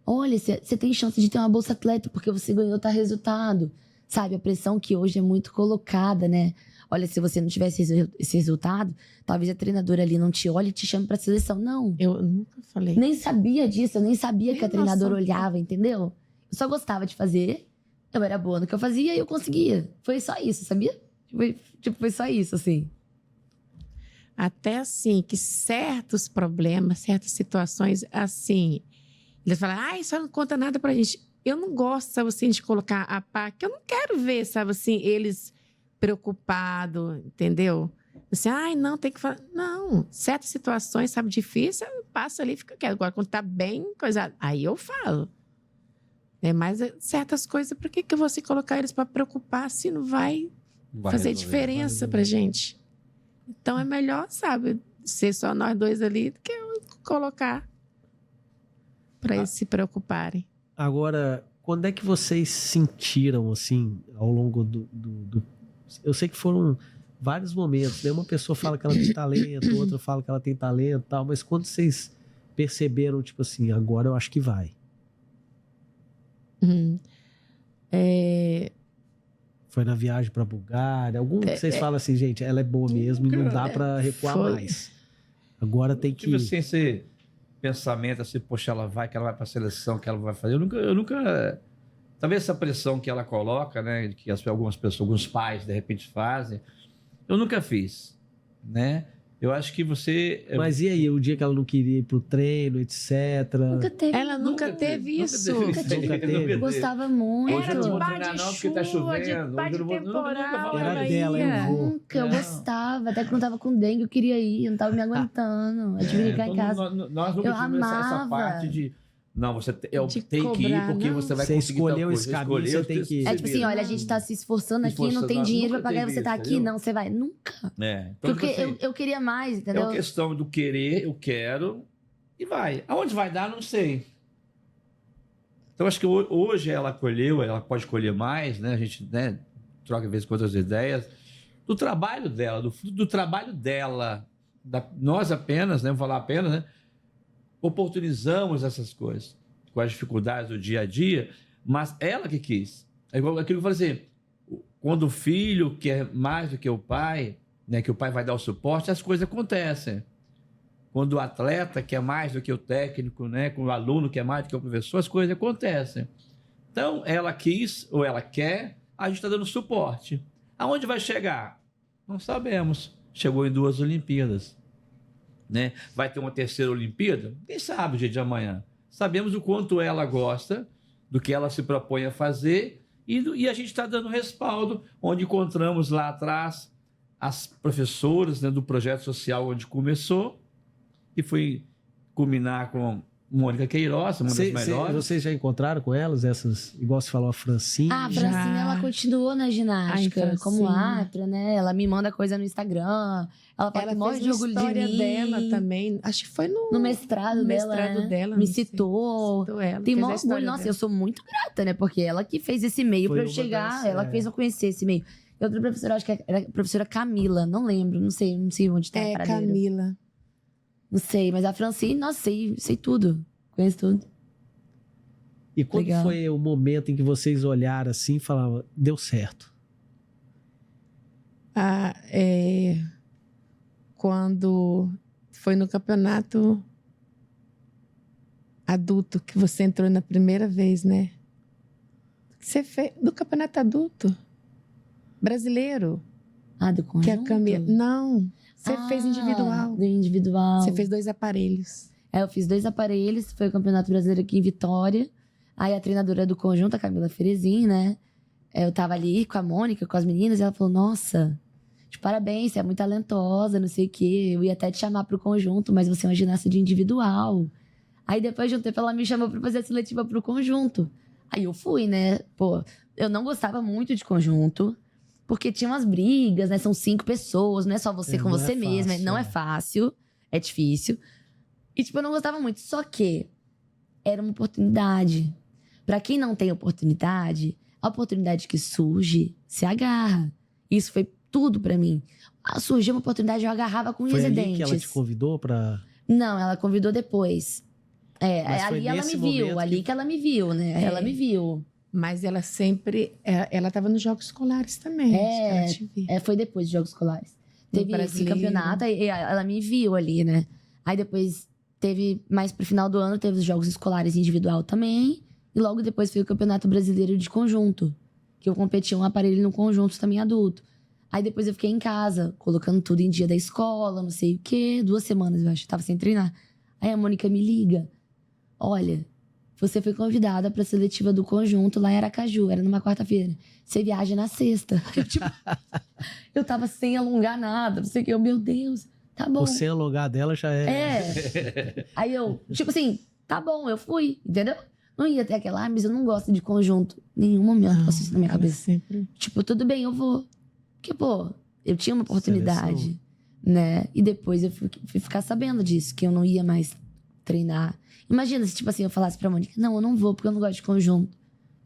Olha, você tem chance de ter uma bolsa atleta porque você ganhou tal resultado. Sabe? A pressão que hoje é muito colocada, né? Olha, se você não tivesse esse resultado, talvez a treinadora ali não te olhe e te chame pra seleção. Não. Eu nunca falei. Nem sabia disso, eu nem sabia que a Nem treinadora noção. olhava, entendeu? Eu só gostava de fazer, eu era boa no que eu fazia e eu conseguia. Foi só isso, sabia? Foi só isso, assim. Até assim, que certos problemas, certas situações, assim, eles falam, isso não conta nada pra gente. Eu não gosto, sabe assim, de colocar a pá, que eu não quero ver, sabe assim, eles preocupados, entendeu? Assim, não, tem que falar. Não, certas situações, sabe, difícil, eu passo ali e fico quieto. Agora, quando tá bem coisado, aí eu falo. Mas certas coisas, por que eu vou se colocar eles para preocupar se não vai fazer diferença pra gente? Então é melhor, sabe, ser só nós dois ali do que eu colocar para eles se preocuparem. Agora, quando é que vocês sentiram, assim, ao longo do... Eu sei que foram vários momentos, né? Uma pessoa fala que ela tem talento, outra fala que ela tem talento e tal, mas quando vocês perceberam, tipo assim, agora eu acho que vai? Foi na viagem pra Bulgária? Algum que vocês falam assim, gente, ela é boa mesmo e não dá pra recuar mais. Agora tem que... Tipo assim, esse pensamento assim, poxa, ela vai pra seleção, que ela vai fazer. Eu nunca... Talvez essa pressão que ela coloca, né, que algumas pessoas, alguns pais, de repente fazem, eu nunca fiz, né? Eu acho que você... Mas e aí, o dia que ela não queria ir pro treino, etc? Nunca teve. Ela nunca teve isso. Nunca teve. Eu gostava muito. Hoje eu não vou Era treinar de não, porque tá chuva, de chovendo. pá Hoje de eu não vou- temporal, Era ela dela, ia. eu vou. Nunca, eu Não. gostava. Até quando tava com dengue, eu queria ir. Eu não tava me aguentando. Eu tive que ficar em Então, casa. nós nunca Eu tivemos essa amava. parte de... Não, você De tem que ir cobrar, porque não. você vai Você conseguir escolheu tal coisa. esse caminho, Escolheu, você tem que ir. É tipo assim, olha, a gente tá se esforçando aqui, não tem Esforçando, dinheiro pra nunca pagar, teve você tá isso, aqui? entendeu? Não, você vai. Nunca. Então, Porque tipo assim, eu queria mais, é entendeu? uma questão do querer, eu quero, e vai. Aonde vai dar, não sei. Então, acho que hoje ela colheu, ela pode colher mais, né? A gente, né, troca às vezes com outras ideias. Do trabalho dela, do trabalho dela. Nós apenas, né? Vou falar apenas, né? Oportunizamos essas coisas com as dificuldades do dia a dia, mas ela que quis. É igual aquilo que eu falei assim, quando o filho quer mais do que o pai, né, que o pai vai dar o suporte, as coisas acontecem. Quando o atleta quer mais do que o técnico, né, quando o aluno quer mais do que o professor, as coisas acontecem. Então, ela quis ou ela quer, a gente está dando suporte. Aonde vai chegar? Não sabemos. Chegou em 2 Olimpíadas. Né? Vai ter uma 3ª Olimpíada? Quem sabe o dia de amanhã? Sabemos o quanto ela gosta, do que ela se propõe a fazer, e a gente está dando respaldo, onde encontramos lá atrás as professoras, né, do projeto social onde começou, que foi culminar com Mônica Queiroz, uma das melhores. Vocês já encontraram com elas, essas, igual você falou, a Francine? Ah, a Já. Francine, ela continuou na ginástica, Ai, como Francine. atra, né? Ela me manda coisa no Instagram. Ela fala Ela que morre fez de uma orgulho história de mim. dela também. Acho que foi No mestrado no dela, mestrado né? dela, Me não sei. citou. Citou ela, Tem fez maior a orgulho. história Nossa, dela. eu sou muito grata, né? Porque ela que fez esse meio Foi pra eu uma chegar. das- Ela que fez eu conhecer esse meio. E outra professora, acho que era a professora Camila. Não lembro, não sei onde tá a paradeira. Camila. Não sei, mas a Francine, nossa, sei tudo. Conheço tudo. E quando Legal. foi o momento em que vocês olharam assim e falavam, deu certo? quando foi no campeonato adulto que você entrou na primeira vez, né? Você fez no campeonato adulto brasileiro. Ah, do conjunto? Que a Camila... Não, você fez individual. Do individual. Você fez 2 aparelhos. Eu fiz 2 aparelhos, foi o Campeonato Brasileiro aqui em Vitória. Aí a treinadora do conjunto, a Camila Ferezin, né? Eu tava ali com a Mônica, com as meninas, e ela falou, nossa, parabéns, você é muito talentosa, não sei o quê. Eu ia até te chamar pro conjunto, mas você é uma ginasta de individual. Aí depois de um tempo ela me chamou pra fazer a seletiva pro conjunto. Aí eu fui, né? Pô, eu não gostava muito de conjunto, porque tinha umas brigas, né? São 5 pessoas, não é só você com você mesma. Não é fácil, é difícil. E, eu não gostava muito. Só que era uma oportunidade. Pra quem não tem oportunidade, a oportunidade que surge, se agarra. Isso foi tudo pra mim. Surgiu uma oportunidade, eu agarrava com unhas e dentes. Foi ali que ela te convidou pra... Não, ela convidou depois. Mas ali ela me viu, ali que ela me viu, né? Ela me viu. Mas ela sempre... Ela estava nos Jogos Escolares também. Ela te viu. Foi depois dos Jogos Escolares. Teve esse campeonato, e ela me viu ali, né? Aí depois teve, mais pro final do ano, teve os Jogos Escolares individual também. E logo depois foi o Campeonato Brasileiro de Conjunto. Que eu competi um aparelho no conjunto também adulto. Aí depois eu fiquei em casa, colocando tudo em dia da escola, não sei o quê. 2 semanas, eu acho, tava sem treinar. Aí a Mônica me liga. Olha, você foi convidada pra seletiva do conjunto lá em Aracaju. Era numa quarta-feira. Você viaja na sexta. Eu tava sem alongar nada. Não sei o que. Meu Deus, tá bom. O sem alongar dela já é... Aí eu, tá bom, eu fui, entendeu? Não ia ter aquela, mas eu não gosto de conjunto. Nenhum momento passou isso na minha cabeça. Sempre. Tudo bem, eu vou. Porque, eu tinha uma oportunidade, né? E depois eu fui ficar sabendo disso, que eu não ia mais treinar. Imagina se, eu falasse pra Mônica, não, eu não vou porque eu não gosto de conjunto.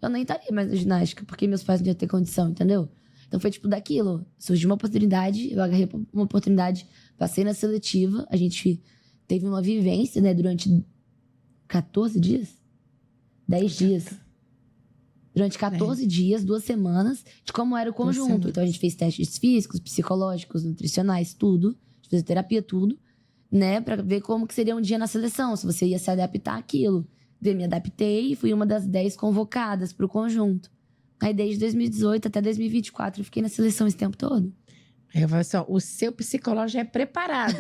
Eu nem estaria mais na ginástica, porque meus pais não iam ter condição, entendeu? Então foi daquilo. Surgiu uma oportunidade, eu agarrei uma oportunidade, passei na seletiva, a gente teve uma vivência, né, durante 14 dias? 10 dias. Durante 14 dias, 2 semanas, de como era o conjunto. Então a gente fez testes físicos, psicológicos, nutricionais, tudo. A gente fez terapia, tudo. Né, pra ver como que seria um dia na seleção, se você ia se adaptar àquilo. Eu me adaptei e fui uma das 10 convocadas pro conjunto. Aí desde 2018 até 2024 eu fiquei na seleção esse tempo todo. Eu falei assim, o seu psicológico já é preparado.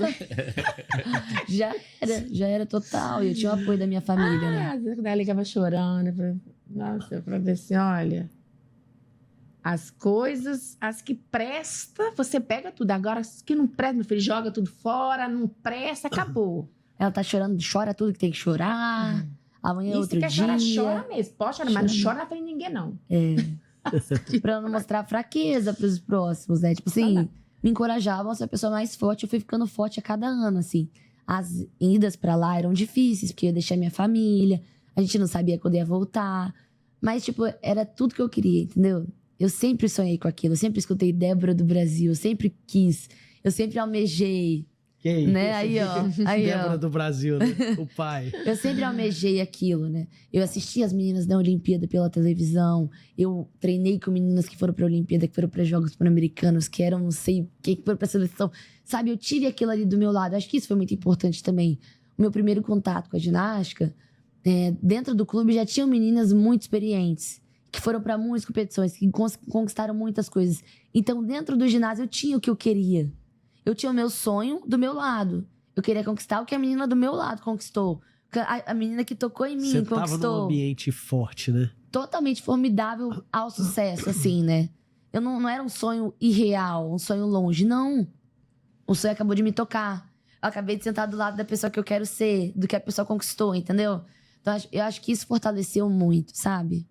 já era total. E eu tinha o apoio da minha família, né? Ela ligava chorando. Nossa, eu falei assim, olha... As coisas, as que presta, você pega tudo. Agora, as que não presta, meu filho, joga tudo fora, não presta, acabou. Ela tá chorando, chora tudo que tem que chorar. Amanhã é outro dia. E se quer chorar, chora mesmo. Pode chorar, mas não chora na frente de ninguém, não. Pra não mostrar fraqueza pros próximos, né? Me encorajavam a ser a pessoa mais forte. Eu fui ficando forte a cada ano, assim. As idas pra lá eram difíceis, porque eu ia deixar minha família. A gente não sabia quando ia voltar. Mas, era tudo que eu queria, entendeu? Eu sempre sonhei com aquilo, eu sempre escutei Débora do Brasil, eu sempre quis, eu sempre almejei. Que isso? Né? Aí, Débora do Brasil, né? O pai. Eu sempre almejei aquilo, né? Eu assisti as meninas da Olimpíada pela televisão, eu treinei com meninas que foram pra Olimpíada, que foram pra Jogos Pan-Americanos, que eram não sei o que foram pra seleção. Sabe, eu tive aquilo ali do meu lado, acho que isso foi muito importante também. O meu primeiro contato com a ginástica, dentro do clube já tinham meninas muito experientes, que foram para muitas competições, que conquistaram muitas coisas. Então, dentro do ginásio, eu tinha o que eu queria. Eu tinha o meu sonho do meu lado. Eu queria conquistar o que a menina do meu lado conquistou. A menina que tocou em mim conquistou. Você tava num ambiente forte, né? Totalmente formidável ao sucesso, assim, né? Eu não era um sonho irreal, um sonho longe, não. O sonho acabou de me tocar. Eu acabei de sentar do lado da pessoa que eu quero ser, do que a pessoa conquistou, entendeu? Então, eu acho que isso fortaleceu muito, sabe?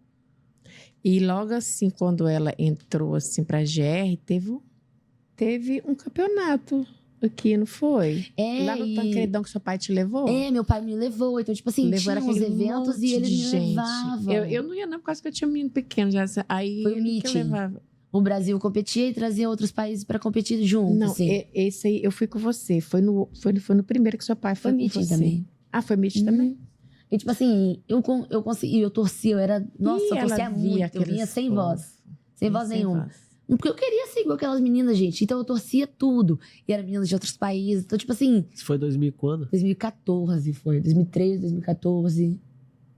E logo assim, quando ela entrou assim pra GR, teve um campeonato aqui, não foi? Lá no Tancredão que seu pai te levou? Meu pai me levou. Então, tinha uns eventos e ele me levava. Eu não ia não, por causa que eu tinha um menino pequeno já. Aí foi o meeting. O Brasil competia e trazia outros países pra competir junto. Não, assim. Esse aí eu fui com você. Foi no primeiro que seu pai foi com meeting você. Também. Ah, foi meeting também? E eu consegui, eu torcia, eu torcia muito, eu vinha sem voz. Sem voz nenhuma. Porque eu queria ser igual aquelas meninas, gente. Então eu torcia tudo. E eram meninas de outros países. Então, tipo assim, Isso foi 2000 e quando? 2014 foi. 2013, 2014.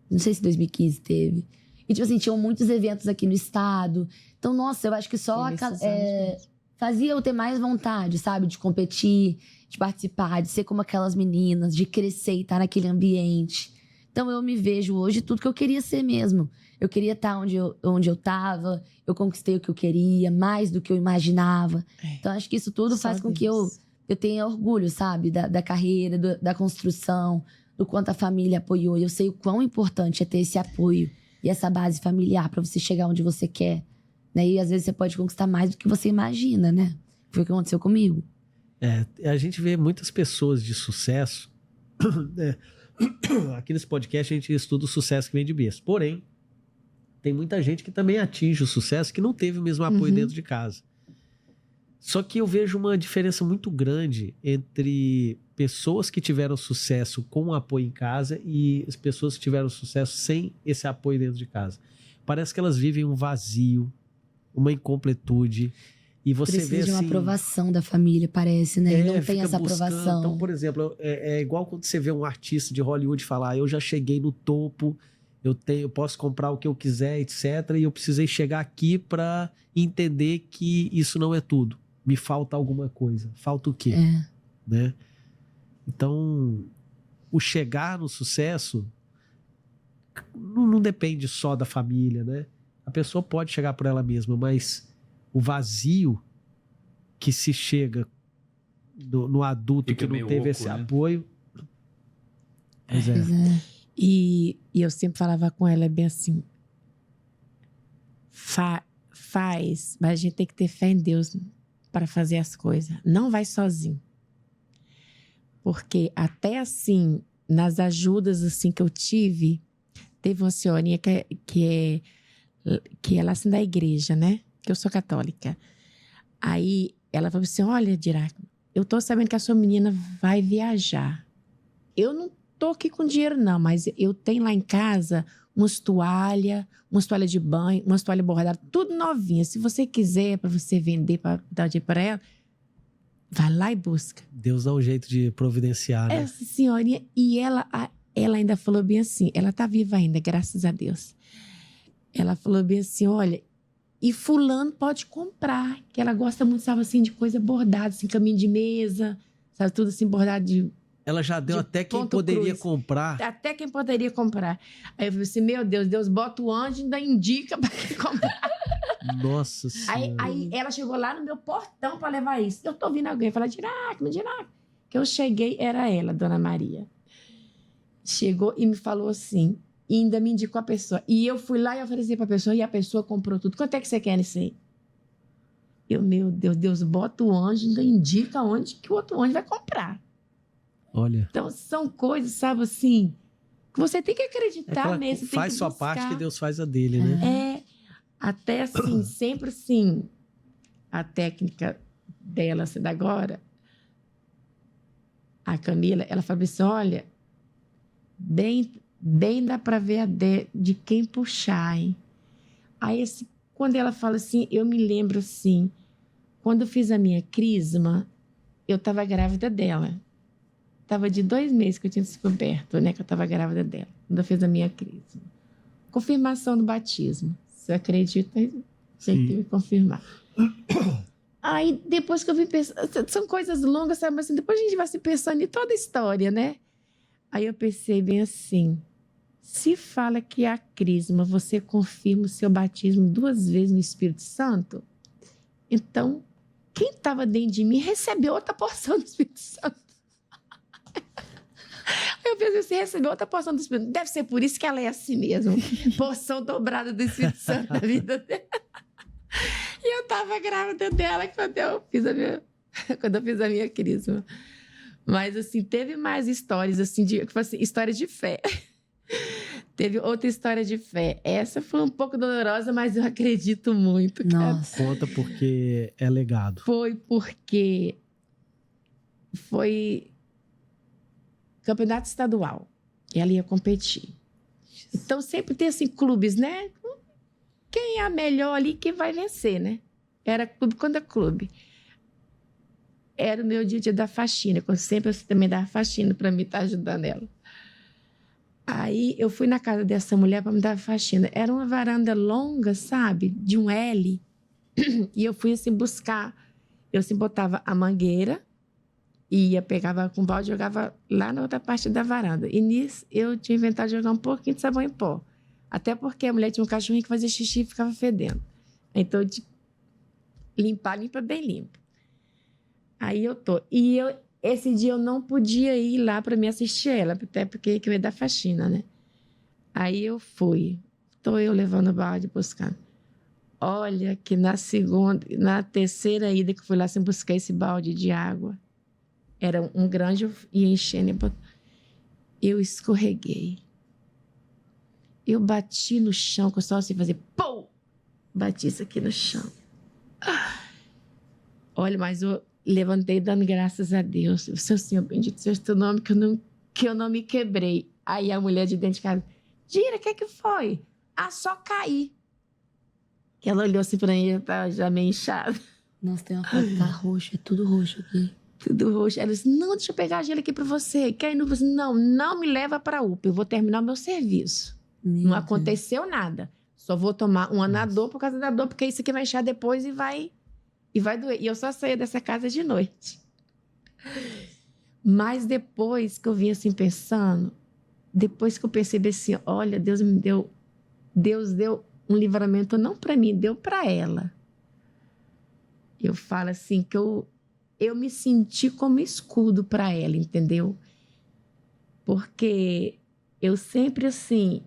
Não sei se 2015 teve. E, tipo assim, tinham muitos eventos aqui no estado. Então, nossa, eu acho que só Foi nesses anos mesmo. fazia eu ter mais vontade, sabe? De competir, de participar, de ser como aquelas meninas, de crescer e estar naquele ambiente. Então, eu me vejo hoje tudo que eu queria ser mesmo. Eu queria estar onde eu tava. Eu conquistei o que eu queria, mais do que eu imaginava. Então, acho que isso tudo Só faz com que Deus. eu tenha orgulho, sabe? Da carreira, da construção, do quanto a família apoiou. E eu sei o quão importante é ter esse apoio e essa base familiar para você chegar onde você quer. Né? E às vezes você pode conquistar mais do que você imagina, né? Foi o que aconteceu comigo. A gente vê muitas pessoas de sucesso. Né? Aqui nesse podcast a gente estuda o sucesso que vem de berço. Porém, tem muita gente que também atinge o sucesso que não teve o mesmo apoio dentro de casa. Só que eu vejo uma diferença muito grande entre pessoas que tiveram sucesso com apoio em casa e as pessoas que tiveram sucesso sem esse apoio dentro de casa. Parece que elas vivem um vazio, uma incompletude. E você Precisa vê de uma assim, aprovação da família, parece, né? E não tem fica essa buscando. aprovação. Então, por exemplo, é igual quando você vê um artista de Hollywood falar: eu já cheguei no topo, eu posso comprar o que eu quiser, etc. E eu precisei chegar aqui para entender que isso não é tudo. Me falta alguma coisa. Falta o quê? Né? Então, o chegar no sucesso não depende só da família, né? A pessoa pode chegar por ela mesma, mas o vazio que se chega no adulto Fica que não meio teve oco, esse né? apoio. Pois é. Pois é. E eu sempre falava com ela bem assim: faz, mas a gente tem que ter fé em Deus para fazer as coisas. Não vai sozinho. Porque até assim, nas ajudas assim que eu tive, teve uma senhorinha que é lá assim da igreja, né? Que eu sou católica. Aí ela falou assim: olha, Dirac, eu tô sabendo que a sua menina vai viajar. Eu não tô aqui com dinheiro não, mas eu tenho lá em casa umas toalhas de banho, umas toalhas bordadas, tudo novinha. Se você quiser, para você vender, para dar dinheiro para ela, vai lá e busca. Deus dá um jeito de providenciar, né? Essa senhorinha, e ela ainda falou bem assim, ela tá viva ainda, graças a Deus. Ela falou bem assim: olha, e fulano pode comprar, que ela gosta muito, sabe assim, de coisa bordada, assim, caminho de mesa, sabe, tudo assim, bordado de... Ela já deu De até quem ponto poderia cruz. comprar. Até quem poderia comprar. Aí eu falei assim: meu Deus, Deus bota o anjo e ainda indica para quem comprar. Nossa Senhora. Aí ela chegou lá no meu portão para levar isso. Eu tô ouvindo alguém falar: Dirac. Que eu cheguei, era ela, Dona Maria. Chegou e me falou assim, e ainda me indicou a pessoa. E eu fui lá e ofereci para a pessoa, e a pessoa comprou tudo. Quanto é que você quer nisso aí? Meu Deus, Deus bota o anjo e ainda indica onde que o outro anjo vai comprar. Olha. Então, são coisas, sabe assim, que você tem que acreditar mesmo. Faz tem que sua buscar. parte que Deus faz a dele, né? Até assim, sempre assim, a técnica dela, assim, da agora, a Camila, ela fala assim: olha, bem dá para ver de quem puxar, hein? Aí, assim, quando ela fala assim, eu me lembro assim, quando eu fiz a minha crisma, eu estava grávida dela. Tava de 2 meses que eu tinha descoberto, né? Que eu estava grávida dela. Quando eu fiz a minha crisma. Confirmação do batismo. Você acredita? Tem que me confirmar. Aí, depois que eu vim pensar... São coisas longas, sabe? Mas assim, depois a gente vai se pensando em toda a história, né? Aí eu pensei bem assim... Se fala que a crisma, você confirma o seu batismo 2 vezes no Espírito Santo, então, quem estava dentro de mim recebeu outra porção do Espírito Santo. Eu pensei, você recebeu outra porção do Espírito Santo. Deve ser por isso que ela é assim mesmo. Porção dobrada do Espírito Santo na vida dela. E eu estava grávida dela quando eu fiz a minha crisma. Mas, assim, teve mais histórias, assim, tipo assim, história de fé. Teve outra história de fé. Essa foi um pouco dolorosa, mas eu acredito muito, cara. Nossa. Conta porque é legado. Foi porque foi campeonato estadual. E ela ia competir. Então, sempre tem, assim, clubes, né? Quem é a melhor ali, quem vai vencer, né? Era clube quando é clube. Era o meu dia da faxina. Eu sempre também dava faxina para mim estar ajudando ela. Aí eu fui na casa dessa mulher para me dar faxina. Era uma varanda longa, sabe? De um L. E eu fui assim buscar. Eu assim botava a mangueira, pegava com o balde e jogava lá na outra parte da varanda. E nisso eu tinha inventado de jogar um pouquinho de sabão em pó. Até porque a mulher tinha um cachorrinho que fazia xixi e ficava fedendo. Então, de limpa bem limpo. Aí eu tô. Esse dia eu não podia ir lá para me assistir ela, até porque eu ia dar faxina, né? Aí eu fui. Tô eu levando o balde buscando. Olha que na terceira ida que eu fui lá sem buscar esse balde de água, era um grande e enchendo. Eu escorreguei. Eu bati no chão, que eu só assim fazer pum! Bati isso aqui no chão. Olha, mas eu levantei dando graças a Deus. Seu Senhor, bendito seja o teu nome, que eu não me quebrei. Aí a mulher de dentro de casa, Dira, o que foi? Ah, só caí. Ela olhou assim pra mim, já meio inchada. Nossa, tem uma foto que tá roxo, é tudo roxo aqui. Tudo roxo. Ela disse, não, deixa eu pegar gelo aqui pra você. Quer ir no... Não me leva pra UPA, eu vou terminar o meu serviço. Não aconteceu nada. Só vou tomar um anador por causa da dor, porque isso aqui vai inchar depois e vai doer. E eu só saía dessa casa de noite. Mas depois que eu vim assim pensando, depois que eu percebi assim, olha, Deus deu um livramento não para mim, deu para ela. Eu falo assim que eu me senti como escudo para ela, entendeu? Porque eu sempre assim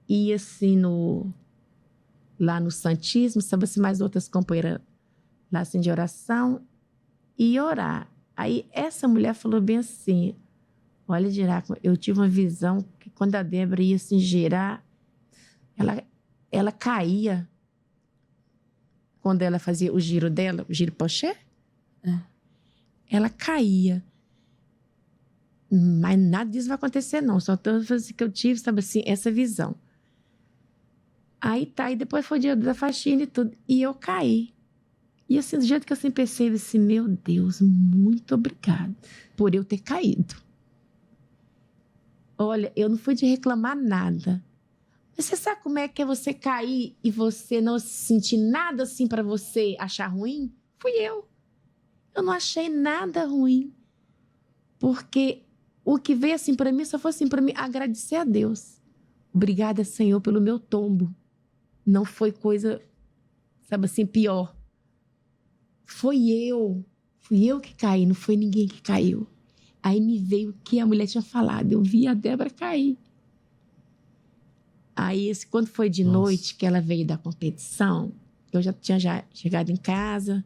ia assim lá no Santíssimo, sabe assim, mais outras companheiras lá assim de oração e orar. Aí essa mulher falou bem assim, olha, Diraco, eu tive uma visão que quando a Débora ia assim girar, ela caía quando ela fazia o giro dela, o giro poché. Ela caía. Mas nada disso vai acontecer, não. Só tô falando assim, que eu tive, sabe assim, essa visão. Aí tá, e depois foi o dia da faxina e tudo. E eu caí. E assim, do jeito que eu sempre percebo, assim, meu Deus, muito obrigada por eu ter caído. Olha, eu não fui de reclamar nada. Mas você sabe como é que é você cair e você não sentir nada assim para você achar ruim? Fui eu. Eu não achei nada ruim. Porque o que veio assim para mim só foi assim para mim agradecer a Deus. Obrigada, Senhor, pelo meu tombo. Não foi coisa, sabe assim, pior. Fui eu que caí, não foi ninguém que caiu. Aí me veio o que a mulher tinha falado. Eu vi a Débora cair. Aí, quando foi de noite que ela veio da competição, eu já tinha chegado em casa,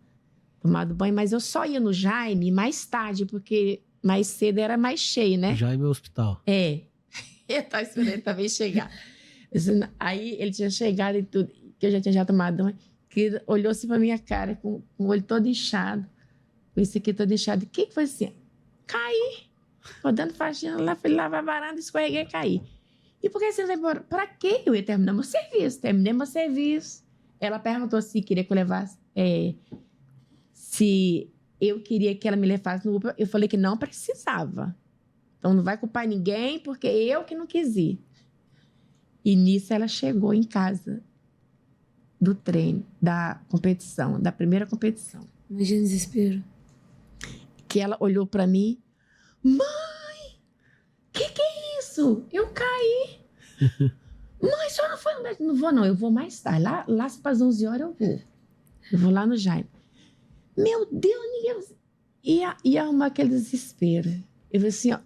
tomado banho, mas eu só ia no Jaime mais tarde, porque mais cedo era mais cheio, né? Jaime é o hospital. É. Eu estava esperando ele também chegar. Aí ele tinha chegado e tudo, que eu já tomado banho, que olhou assim pra minha cara, com o olho todo inchado, com isso aqui todo inchado. O que foi assim? Caí. Tô dando faxina lá, fui lavar a varanda, escorreguei e caí. E por que você não vai embora? Pra quê? Eu ia terminar meu serviço. Terminei meu serviço. Ela perguntou se queria que eu levasse... se eu queria que ela me levasse no UPA. Eu falei que não precisava. Então não vai culpar ninguém, porque eu que não quis ir. E nisso ela chegou em casa do treino, da competição, da primeira competição. Imagina o desespero. Que ela olhou pra mim. Mãe! Que é isso? Eu caí. Mãe, a senhora não foi no médico? Não vou, não. Eu vou mais tarde. Lá para as 11 horas eu vou. Eu vou lá no Jaime. Meu Deus, ninguém... Ia arrumar aquele desespero. Eu falei assim, ó.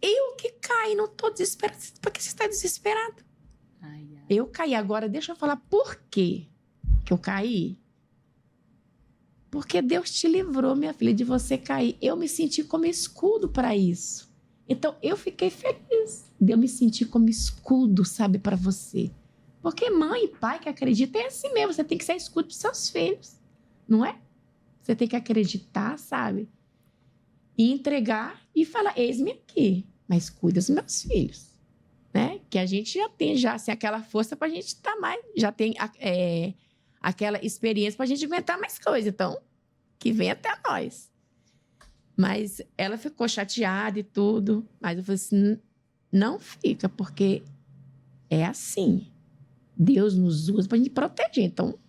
Eu que caí, não tô desesperada. Por que você está desesperado? Eu caí. Agora, deixa eu falar por quê que eu caí. Porque Deus te livrou, minha filha, de você cair. Eu me senti como escudo para isso. Então, eu fiquei feliz de eu me sentir como escudo, sabe, para você. Porque mãe e pai que acreditam é assim mesmo. Você tem que ser escudo para seus filhos, não é? Você tem que acreditar, sabe? E entregar e falar, eis-me aqui, mas cuida dos meus filhos. Né? Que a gente já tem assim, aquela força para a gente estar mais... Já tem aquela experiência pra gente inventar mais coisa. Então, que vem até nós. Mas ela ficou chateada e tudo. Mas eu falei assim, não fica, porque é assim. Deus nos usa pra gente proteger. Então,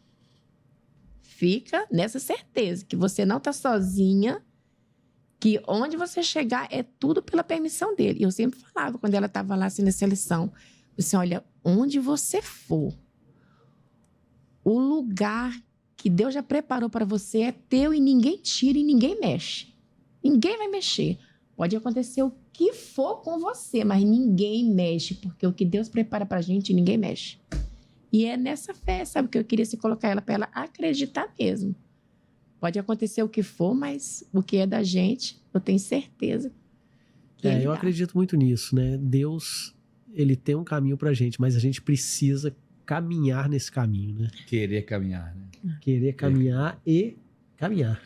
fica nessa certeza que você não tá sozinha, que onde você chegar é tudo pela permissão dele. E eu sempre falava, quando ela estava lá assim, nessa lição, assim, olha, onde você for, o lugar que Deus já preparou para você é teu e ninguém tira e ninguém mexe. Ninguém vai mexer. Pode acontecer o que for com você, mas ninguém mexe, porque o que Deus prepara para a gente, ninguém mexe. E é nessa fé, sabe, que eu queria se colocar ela para ela acreditar mesmo. Pode acontecer o que for, mas o que é da gente, eu tenho certeza que ele Eu dá. acredito muito nisso, né? Deus, ele tem um caminho pra gente, mas a gente precisa caminhar nesse caminho, né? Querer caminhar, né? Querer caminhar e caminhar.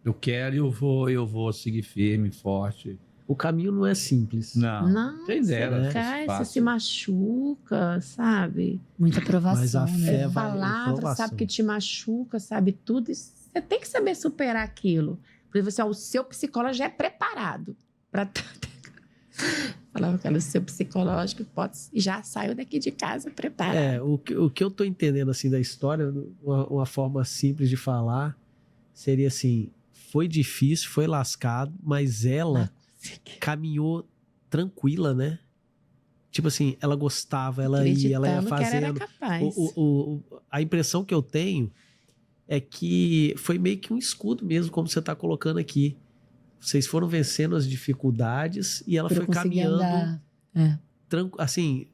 Eu quero e eu vou seguir firme, forte. O caminho não é simples. Não, quem dera, você cai, fácil. você se machuca, sabe? Muita aprovação, Mas a né? fé vai... Palavra, aprovação. sabe, que te machuca, sabe tudo. E você tem que saber superar aquilo. Porque você, o seu psicólogo já é preparado para falava que o seu psicológico já saiu daqui de casa preparado. O que eu tô entendendo assim da história, uma forma simples de falar, seria assim, foi difícil, foi lascado, mas ela caminhou tranquila, né? Tipo assim, ela gostava, ela ia Acreditando que ela era fazendo. capaz. A impressão que eu tenho é que foi meio que um escudo mesmo, como você tá colocando aqui. Vocês foram vencendo as dificuldades e ela Pra eu foi conseguir caminhando. andar. Assim,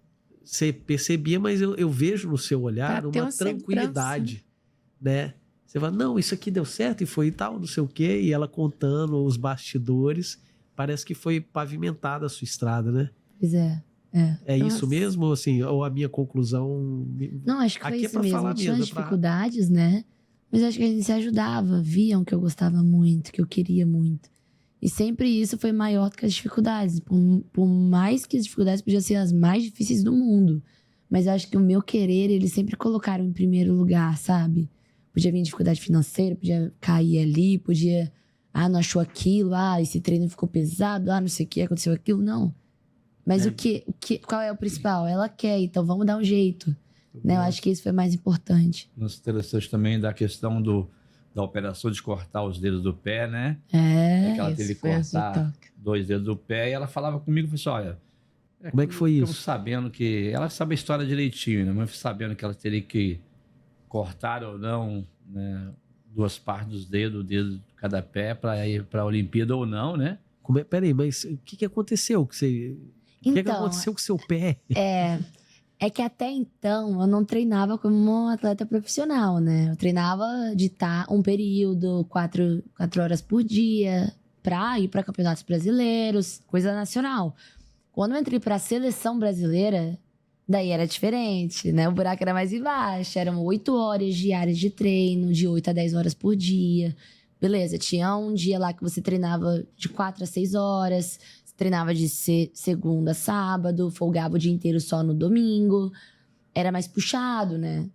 você percebia, mas eu vejo no seu olhar Pra ter uma uma tranquilidade, né? Você fala, não, isso aqui deu certo e foi e tal, não sei o quê. E ela contando os bastidores, parece que foi pavimentada a sua estrada, né? Pois é. É Nossa. isso mesmo, assim, ou a minha conclusão... Não, acho que foi Aqui é isso pra mesmo. falar Tinha mesmo, as é pra- dificuldades, né? Mas acho que a gente se ajudava. Viam que eu gostava muito, que eu queria muito. E sempre isso foi maior do que as dificuldades. Por mais que as dificuldades podiam ser as mais difíceis do mundo. Mas eu acho que o meu querer, eles sempre colocaram em primeiro lugar, sabe? Podia vir dificuldade financeira, podia cair ali, podia... Ah, não achou aquilo. Ah, esse treino ficou pesado. Ah, não sei o que, aconteceu aquilo. Não. Mas qual é o principal? Ela quer, então vamos dar um jeito. Né? Eu acho que isso foi mais importante. Nos interessante também da questão da operação de cortar os dedos do pé, né? Que ela Isso, teve que foi esse cortar toque. 2 dedos do pé e ela falava comigo, falou assim, olha... Como é que foi ficamos isso? sabendo que... Ela sabe a história direitinho, né? Mas sabendo que ela teria que cortar ou não, né? 2 partes dos dedos, o dedo de cada pé para ir para a Olimpíada ou não, né? Peraí, mas o que aconteceu? O que aconteceu com o seu pé? É que até então eu não treinava como um atleta profissional, né? Eu treinava de um período, 4 horas por dia, pra ir para campeonatos brasileiros, coisa nacional. Quando eu entrei pra seleção brasileira, daí era diferente, né? O buraco era mais embaixo, eram 8 horas diárias de treino, de 8 a 10 horas por dia. Beleza, tinha um dia lá que você treinava de 4 a 6 horas, treinava de segunda a sábado, folgava o dia inteiro só no domingo. Era mais puxado, né?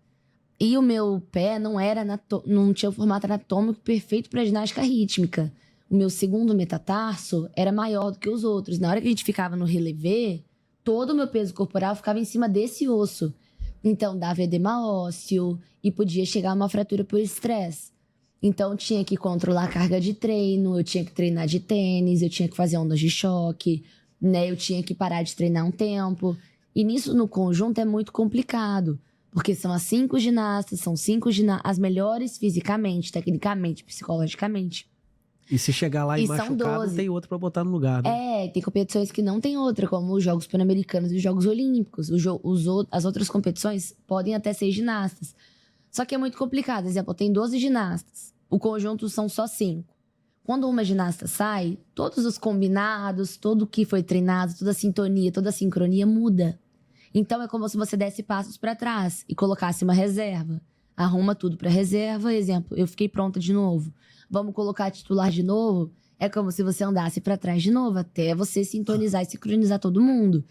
E o meu pé não tinha o formato anatômico perfeito para ginástica rítmica. O meu segundo metatarso era maior do que os outros. Na hora que a gente ficava no relevé, todo o meu peso corporal ficava em cima desse osso. Então, dava edema ósseo e podia chegar a uma fratura por estresse. Então, eu tinha que controlar a carga de treino, eu tinha que treinar de tênis, eu tinha que fazer ondas de choque, né? Eu tinha que parar de treinar um tempo. E nisso, no conjunto, é muito complicado. Porque são as 5 ginastas, as melhores fisicamente, tecnicamente, psicologicamente. E se chegar lá e são machucar, 12. não tem outro pra botar no lugar, né? Tem competições que não tem outra, como os Jogos Pan-Americanos e os Jogos Olímpicos. As outras competições podem até ser ginastas. Só que é muito complicado. Por exemplo, tem 12 ginastas. O conjunto são só 5. Quando uma ginasta sai, todos os combinados, tudo que foi treinado, toda a sintonia, toda a sincronia muda. Então, é como se você desse passos para trás e colocasse uma reserva. Arruma tudo para reserva. Exemplo, eu fiquei pronta de novo. Vamos colocar titular de novo? É como se você andasse para trás de novo, até você sintonizar e sincronizar todo mundo.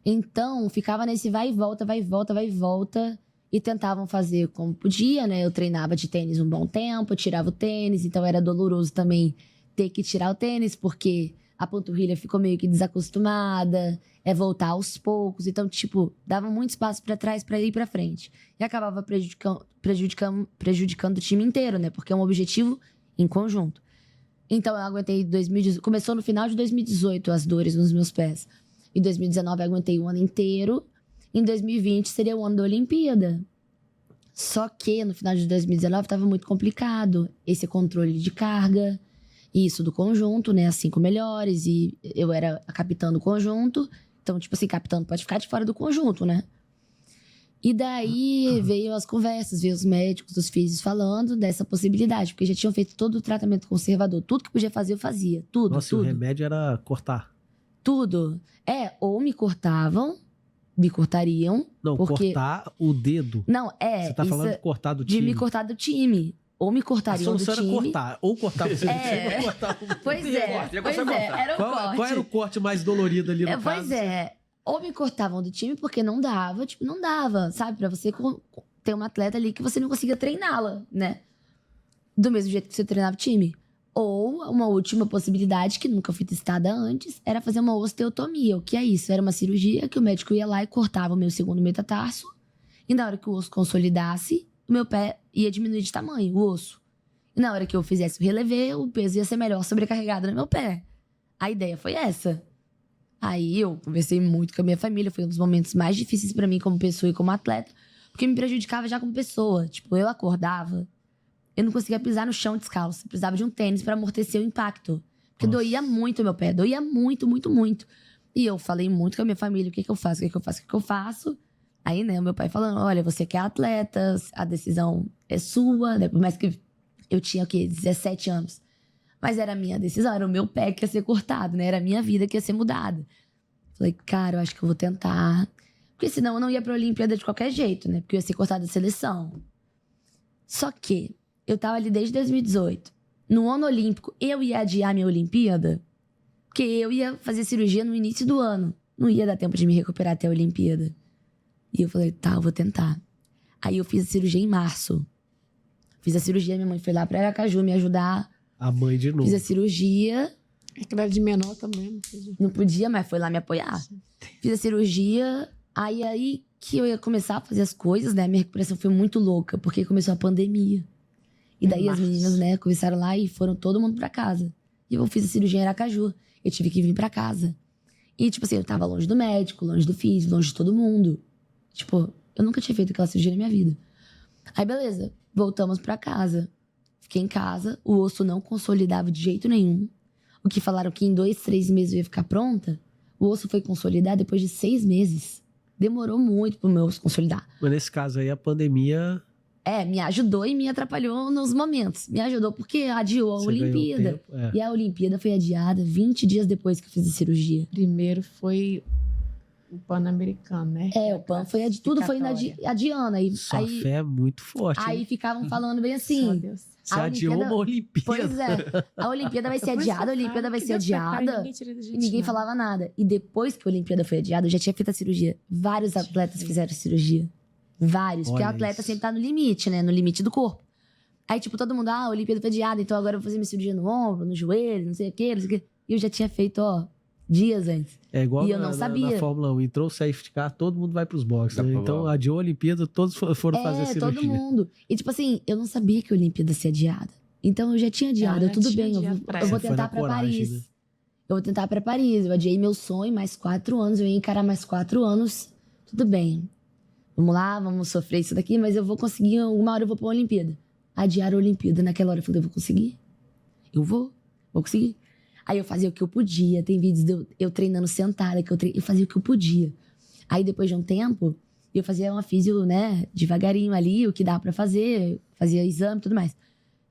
Então, ficava nesse vai e volta, vai e volta, vai e volta. e tentavam fazer como podia, né? Eu treinava de tênis um bom tempo, eu tirava o tênis, então era doloroso também ter que tirar o tênis, porque a panturrilha ficou meio que desacostumada, voltar aos poucos. Então, tipo, dava muito espaço pra trás pra ir pra frente. E acabava prejudicando o time inteiro, né? Porque é um objetivo em conjunto. Então, eu aguentei 2018. Começou no final de 2018 as dores nos meus pés. Em 2019, eu aguentei o ano inteiro. Em 2020, seria o ano da Olimpíada. Só que, no final de 2019, estava muito complicado. Esse controle de carga, isso do conjunto, né? As 5 melhores. E eu era a capitã do conjunto. Então, tipo assim, capitã pode ficar de fora do conjunto, né? E daí veio as conversas, veio os médicos, os físicos falando dessa possibilidade. Porque já tinham feito todo o tratamento conservador. Tudo que podia fazer, eu fazia. Tudo, Nossa, tudo. e o remédio era cortar. Tudo. Ou me cortavam, me cortariam. Não, porque... cortar o dedo. Não, Você tá falando de cortar do time. De me cortar do time. Ou me A cortariam do solução time. era cortar. Ou cortar você. É. Pois é, era o corte. Qual era o corte mais dolorido ali no caso? Pois é. Ou me cortavam do time porque não dava, tipo, não dava, sabe? Pra você ter uma atleta ali que você não conseguia treiná-la, né? Do mesmo jeito que você treinava o time. Ou uma última possibilidade, que nunca fui testada antes, era fazer uma osteotomia. O que é isso? Era uma cirurgia que o médico ia lá e cortava o meu segundo metatarso. E na hora que o osso consolidasse, o meu pé ia diminuir de tamanho, o osso. E na hora que eu fizesse o relevê, o peso ia ser melhor sobrecarregado no meu pé. A ideia foi essa. Aí eu conversei muito com a minha família, foi um dos momentos mais difíceis pra mim como pessoa e como atleta, porque me prejudicava já como pessoa. Tipo, eu acordava, eu não conseguia pisar no chão descalço, precisava de um tênis pra amortecer o impacto. Porque doía muito o meu pé, doía muito, muito, muito. E eu falei muito com a minha família, o que eu faço, o que eu faço, o que eu faço. Aí, né, o meu pai falando, olha, você quer atleta, a decisão é sua, né? Por mais que eu tinha, o quê, 17 anos. Mas era a minha decisão, era o meu pé que ia ser cortado, né? Era a minha vida que ia ser mudada. Falei, cara, eu acho que eu vou tentar. Porque senão eu não ia pra Olimpíada de qualquer jeito, né? Porque eu ia ser cortada da seleção. Só que eu tava ali desde 2018. No ano olímpico, eu ia adiar minha Olimpíada, porque eu ia fazer cirurgia no início do ano. Não ia dar tempo de me recuperar até a Olimpíada. E eu falei, tá, eu vou tentar. Aí eu fiz a cirurgia em março. Fiz a cirurgia, minha mãe foi lá pra Aracaju me ajudar. A mãe de novo. Fiz a cirurgia. É que era de menor também. Não podia, mas foi lá me apoiar. Fiz a cirurgia. Aí que eu ia começar a fazer as coisas, né? Minha recuperação foi muito louca, porque começou a pandemia. E daí as meninas, né, começaram lá e foram todo mundo pra casa. E eu fiz a cirurgia em Aracaju. Eu tive que vir pra casa. E, tipo assim, eu tava longe do médico, longe do físico, longe de todo mundo. Tipo, eu nunca tinha feito aquela cirurgia na minha vida. Aí, beleza. Voltamos pra casa. Fiquei em casa. O osso não consolidava de jeito nenhum. O que falaram que em 2, 3 meses eu ia ficar pronta. O osso foi consolidar depois de 6 meses. Demorou muito pro meu osso consolidar. Mas nesse caso aí, a pandemia... me ajudou e me atrapalhou nos momentos. Me ajudou porque adiou a Você Olimpíada. ganhou tempo, E a Olimpíada foi adiada 20 dias depois que eu fiz a cirurgia. Primeiro foi o Pan-Americano, né? O Pan foi tudo foi adiando. Sua fé é muito forte. Aí hein? ficavam falando bem assim. Você adiou uma Olimpíada. Pois é. A Olimpíada vai ser adiada, a Olimpíada vai ser adiada. E ninguém falava nada. E depois que a Olimpíada foi adiada, eu já tinha feito a cirurgia. Vários atletas fizeram cirurgia. Vários. Porque o atleta sempre tá no limite, né? No limite do corpo. Aí, tipo, todo mundo, a Olimpíada foi adiada, então agora eu vou fazer minha cirurgia no ombro, no joelho, não sei o quê, não sei o quê. E eu já tinha feito, dias antes. É igual E eu não sabia. Na Fórmula 1. Entrou o safety car, todo mundo vai pros boxes. Né? Então, adiou a Olimpíada, todos foram fazer cirurgia. Todo mundo. E, tipo assim, eu não sabia que a Olimpíada ia ser adiada. Então, eu já tinha adiado. Tudo bem, eu vou tentar pra Paris. Né? Eu vou tentar pra Paris. Eu adiei meu sonho, mais 4 anos. Eu ia encarar mais 4 anos. Tudo bem. Vamos lá, vamos sofrer isso daqui, mas eu vou conseguir, uma hora eu vou pra Olimpíada. Adiar a Olimpíada. Naquela hora eu falei, eu vou conseguir. Eu vou conseguir. Aí eu fazia o que eu podia. Tem vídeos de eu treinando sentada, eu fazia o que eu podia. Aí depois de um tempo, eu fazia uma físio, né, devagarinho ali, o que dava pra fazer, fazia exame e tudo mais.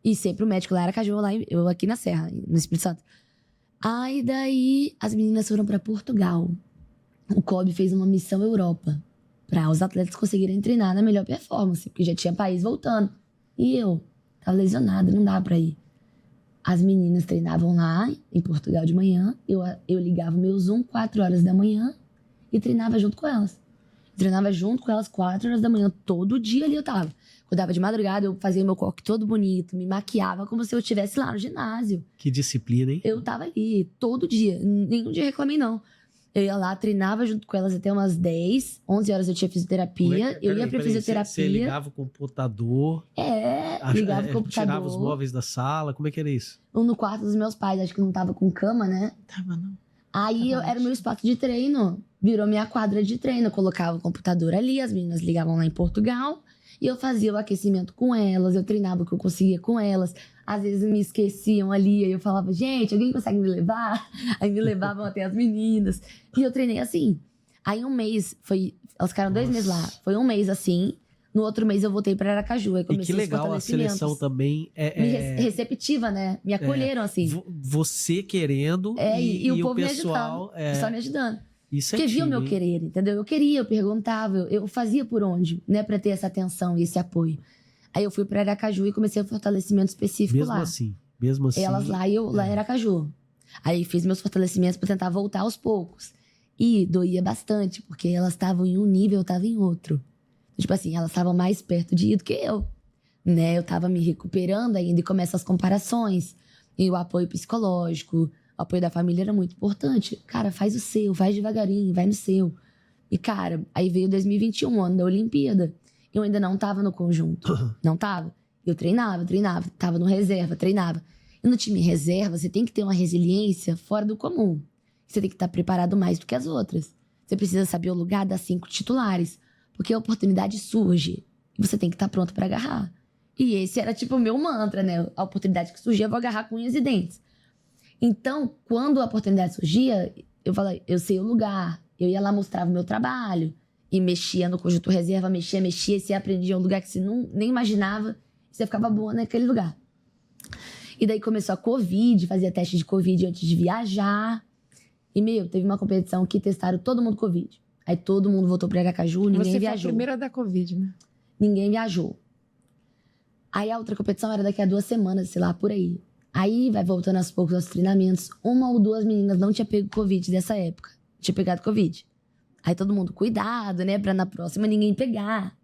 E sempre o médico lá era Aracaju, lá eu aqui na Serra, no Espírito Santo. Aí daí as meninas foram pra Portugal. O COB fez uma missão Europa para os atletas conseguirem treinar na melhor performance, porque já tinha país voltando. E eu tava lesionada, não dava pra ir. As meninas treinavam lá em Portugal de manhã, eu ligava o meu Zoom 4 horas da manhã e treinava junto com elas. Treinava junto com elas 4 horas da manhã, todo dia ali eu tava. Acordava de madrugada, eu fazia meu coque todo bonito, me maquiava como se eu estivesse lá no ginásio. Que disciplina, hein? Eu tava ali, todo dia. Nenhum dia reclamei, não. Eu ia lá, treinava junto com elas até umas 10, 11 horas eu tinha fisioterapia. Eu ia pra fisioterapia. Você ligava o computador? Ligava o computador. Tirava os móveis da sala, como é que era isso? No quarto dos meus pais, acho que não tava com cama, né? Tava, não. Aí era o meu espaço de treino. Virou minha quadra de treino. Eu colocava o computador ali, as meninas ligavam lá em Portugal. E eu fazia o aquecimento com elas, eu treinava o que eu conseguia com elas. Às vezes me esqueciam ali, aí eu falava, gente, alguém consegue me levar? Aí me levavam até as meninas. E eu treinei assim. Aí um mês, elas ficaram 2 meses lá. Foi um mês assim. No outro mês eu voltei pra Aracaju. Aí E comecei que legal, a seleção também receptiva, né? Me acolheram assim. Você querendo e o povo pessoal... me ajudando. O pessoal me ajudando. Isso é Porque viu o meu time, querer, entendeu? Eu queria, eu perguntava, eu fazia por onde, né? Pra ter essa atenção e esse apoio. Aí eu fui pra Aracaju e comecei o fortalecimento específico mesmo lá. Mesmo assim. Elas lá e eu lá em Aracaju. Aí fiz meus fortalecimentos pra tentar voltar aos poucos. E doía bastante, porque elas estavam em um nível, eu tava em outro. Tipo assim, elas estavam mais perto de ir do que eu. Né? Eu tava me recuperando ainda e começam as comparações. E o apoio psicológico, o apoio da família era muito importante. Cara, faz o seu, vai devagarinho, vai no seu. E, cara, aí veio 2021, ano da Olimpíada. Eu ainda não tava no conjunto. Não tava. Eu treinava. Tava no reserva, treinava. E no time reserva, você tem que ter uma resiliência fora do comum. Você tem que estar preparado mais do que as outras. Você precisa saber o lugar das 5 titulares. Porque a oportunidade surge. E você tem que estar pronto pra agarrar. E esse era tipo o meu mantra, né? A oportunidade que surgia, eu vou agarrar com unhas e dentes. Então, quando a oportunidade surgia, eu falei, eu sei o lugar. Eu ia lá, mostrava o meu trabalho. E mexia no conjunto reserva, mexia. E você aprendia um lugar que você nem imaginava. E você ficava boa naquele lugar. E daí começou a Covid, fazia teste de Covid antes de viajar. E, teve uma competição que testaram todo mundo Covid. Aí todo mundo voltou pra Aracaju, ninguém viajou. Você foi a primeira da Covid, né? Ninguém viajou. Aí a outra competição era daqui a 2 semanas, sei lá, por aí. Aí vai voltando aos poucos aos treinamentos. 1 ou 2 meninas não tinha pego Covid dessa época. Tinha pegado Covid. Aí todo mundo, cuidado, né? Pra na próxima ninguém pegar.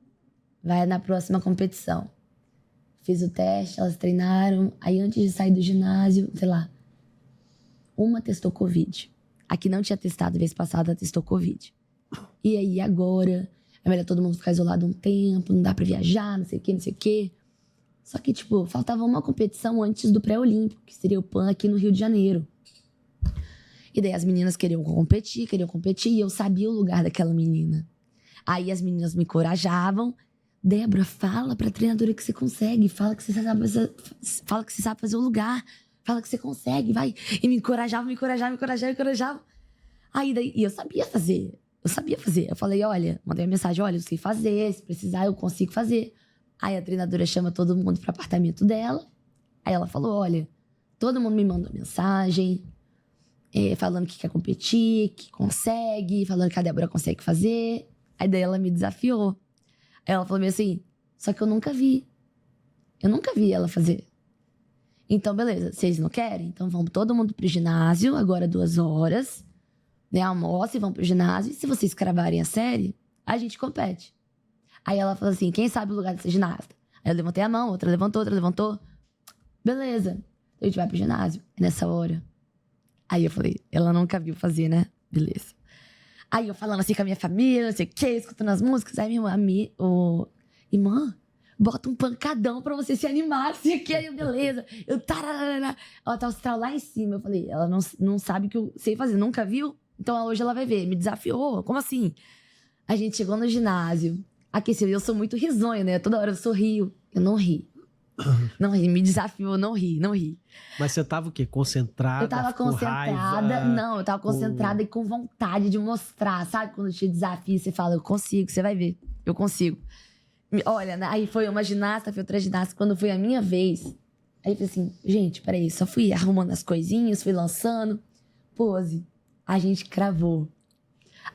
Vai na próxima competição. Fiz o teste, elas treinaram. Aí antes de sair do ginásio, sei lá, uma testou Covid. A que não tinha testado vez passada testou Covid. E aí agora, é melhor todo mundo ficar isolado um tempo, não dá pra viajar, não sei o quê. Só que, tipo, faltava uma competição antes do pré-olímpico, que seria o PAN aqui no Rio de Janeiro. E daí as meninas queriam competir, e eu sabia o lugar daquela menina. Aí as meninas me encorajavam. Débora, fala pra treinadora que você consegue, fala que você sabe fazer o lugar, fala que você consegue, vai. E me encorajava. Aí daí, e eu sabia fazer. Eu falei, olha, mandei uma mensagem, olha, eu sei fazer, se precisar eu consigo fazer. Aí a treinadora chama todo mundo pro apartamento dela. Aí ela falou, olha, todo mundo me mandou mensagem, falando que quer competir, que consegue, falando que a Débora consegue fazer. Aí daí ela me desafiou. Aí ela falou assim, só que eu nunca vi ela fazer. Então, beleza, vocês não querem? Então vamos todo mundo pro ginásio, agora 2 horas, né? Almoça e vão pro ginásio. E se vocês cravarem a série, a gente compete. Aí ela falou assim, quem sabe o lugar dessa ginasta? Aí eu levantei a mão, outra levantou. Beleza, a gente vai pro ginásio. É nessa hora. Aí eu falei, ela nunca viu fazer, né? Beleza. Aí eu falando assim com a minha família, não sei o quê, escutando as músicas. Aí minha irmã, bota um pancadão pra você se animar, não sei o quê. Aí eu, beleza. Ela tá o astral lá em cima. Eu falei, ela não sabe que eu sei fazer, nunca viu? Então hoje ela vai ver. Me desafiou, como assim? A gente chegou no ginásio, aqueceu. E eu sou muito risonha, né? Toda hora eu sorrio. Eu não ri. Não ri, me desafiou, não ri. Mas você tava o quê? Concentrada? Eu tava concentrada. Não, eu tava concentrada e com vontade de mostrar. Sabe quando te desafia, você fala, eu consigo, você vai ver. Eu consigo. Olha, aí foi uma ginasta, foi outra ginasta. Quando foi a minha vez, aí eu falei assim, gente, peraí, só fui arrumando as coisinhas, fui lançando. Pose. A gente cravou.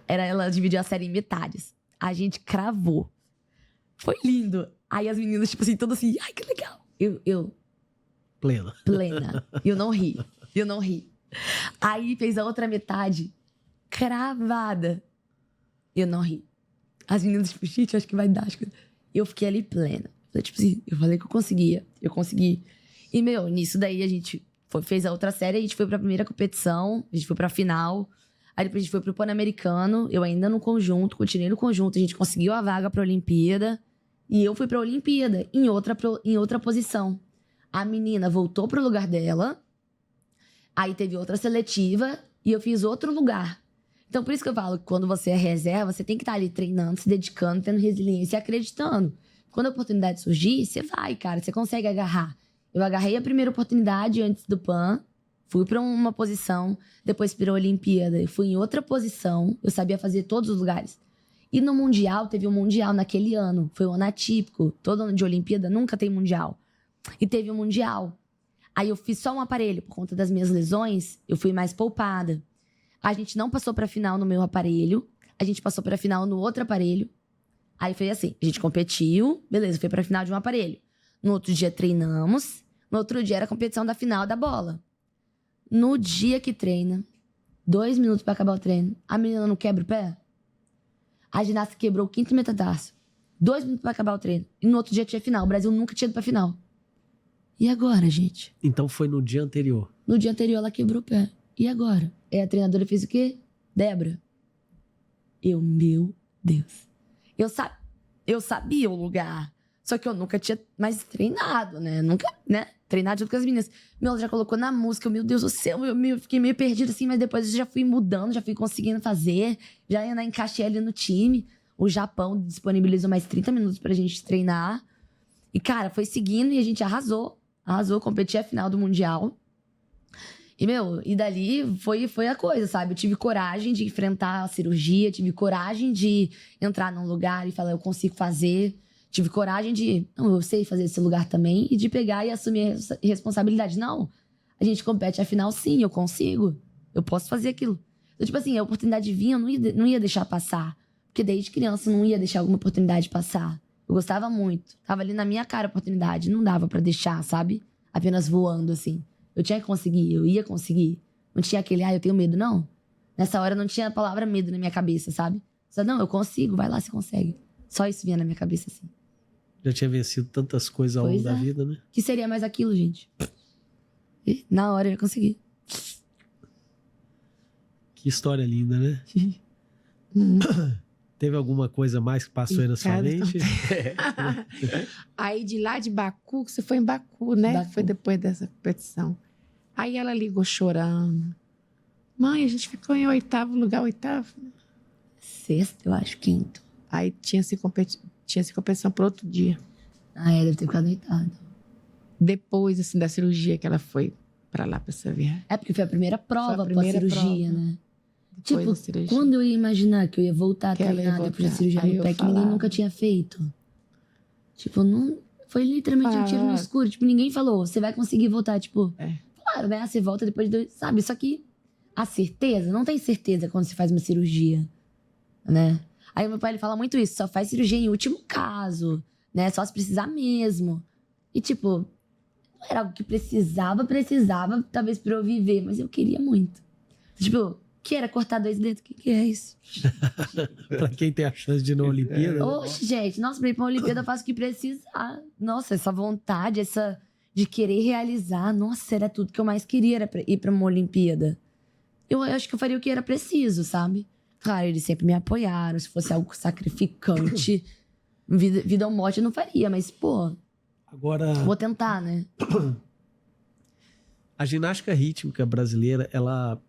Ela dividiu a série em metades. A gente cravou. Foi lindo. Aí as meninas, tipo assim, todas assim, ai, que legal. Eu Plena. Eu não ri. Aí fez a outra metade cravada. Eu não ri. As meninas, tipo, gente, acho que vai dar. Eu fiquei ali plena. Tipo assim, eu falei que eu conseguia. Eu consegui. E, nisso daí a gente fez a outra série, a gente foi pra primeira competição, a gente foi pra final. Aí depois a gente foi pro Pan-Americano, eu ainda no conjunto, continuei no conjunto, a gente conseguiu a vaga pra Olimpíada. E eu fui pra Olimpíada, em outra posição. A menina voltou pro lugar dela, aí teve outra seletiva e eu fiz outro lugar. Então, por isso que eu falo que quando você é reserva, você tem que estar ali treinando, se dedicando, tendo resiliência e acreditando. Quando a oportunidade surgir, você vai, cara, você consegue agarrar. Eu agarrei a primeira oportunidade antes do PAN, fui pra uma posição, depois pra Olimpíada, eu fui em outra posição, eu sabia fazer todos os lugares. E no Mundial, teve um Mundial naquele ano, foi um ano atípico, todo ano de Olimpíada nunca tem Mundial. E teve um Mundial. Aí eu fiz só um aparelho, por conta das minhas lesões, eu fui mais poupada. A gente não passou pra final no meu aparelho, a gente passou pra final no outro aparelho. Aí foi assim, a gente competiu, beleza, foi pra final de um aparelho. No outro dia treinamos, no outro dia era a competição da final da bola. No dia que treina, 2 minutos pra acabar o treino, a menina não quebra o pé? A ginasta quebrou o 5º metatarso. 2 minutos pra acabar o treino. E no outro dia tinha final. O Brasil nunca tinha ido pra final. E agora, gente? Então foi no dia anterior. No dia anterior ela quebrou o pé. E agora? E a treinadora fez o quê? Débora. Meu Deus. Eu sabia o lugar. Só que eu nunca tinha mais treinado, né? Nunca, né? Treinado junto com as meninas. Ela já colocou na música. Meu Deus do céu. Eu fiquei meio perdida assim, mas depois eu já fui mudando, já fui conseguindo fazer. Já encaixei ali no time. O Japão disponibilizou mais 30 minutos pra gente treinar. E, cara, foi seguindo e a gente arrasou. Arrasou, competi a final do Mundial. E, e dali foi a coisa, sabe? Eu tive coragem de enfrentar a cirurgia, tive coragem de entrar num lugar e falar, eu consigo fazer. Tive coragem de, não, eu sei fazer esse lugar também, e de pegar e assumir a responsabilidade. Não, a gente compete a final, sim, eu consigo. Eu posso fazer aquilo. Então, tipo assim, a oportunidade vinha, eu não ia deixar passar. Porque desde criança eu não ia deixar alguma oportunidade passar. Eu gostava muito. Tava ali na minha cara a oportunidade. Não dava pra deixar, sabe? Apenas voando, assim. Eu tinha que conseguir, eu ia conseguir. Não tinha aquele, eu tenho medo, não. Nessa hora não tinha a palavra medo na minha cabeça, sabe? Só, não, eu consigo, vai lá, você consegue. Só isso vinha na minha cabeça, assim. Já tinha vencido tantas coisas ao longo da vida, né? Que seria mais aquilo, gente? E na hora eu ia conseguir. Que história linda, né? Teve alguma coisa mais que passou aí na sua mente? Aí de lá de Baku, que você foi em Baku, né? Baku. Foi depois dessa competição. Aí ela ligou chorando. Mãe, a gente ficou em 8º lugar, 8º. 6º, eu acho, 5º. Aí tinha essa competição para outro dia. Deve ter ficado 8º. Depois, assim, da cirurgia que ela foi para lá, para essa viagem. É porque foi a primeira prova Foi a primeira pós-cirurgia, prova. né? Depois Tipo, da cirurgia. quando eu ia imaginar que eu ia voltar a Que ela ia treinar depois da voltar. cirurgia Aí no eu pé, que ninguém falava. nunca tinha feito. Tipo, não... Foi literalmente um tiro no escuro. Tipo, ninguém falou, você vai conseguir voltar. Tipo, claro, né? Você volta depois de 2... Sabe, só que a certeza, não tem certeza quando você faz uma cirurgia, né? Aí meu pai, ele fala muito isso, só faz cirurgia em último caso, né? Só se precisar mesmo. E tipo, não era algo que precisava, talvez pra eu viver, mas eu queria muito. Tipo, que era cortar 2 dedos? O que é isso? Pra quem tem a chance de ir na Olimpíada. Né? Oxe, gente, nossa, pra ir pra uma Olimpíada eu faço o que precisar. Nossa, essa vontade, essa de querer realizar, nossa, era tudo que eu mais queria, era ir pra uma Olimpíada. Eu acho que eu faria o que era preciso, sabe? Claro, eles sempre me apoiaram, se fosse algo sacrificante, vida ou morte eu não faria, mas, pô, agora, vou tentar, né? A ginástica rítmica brasileira, ela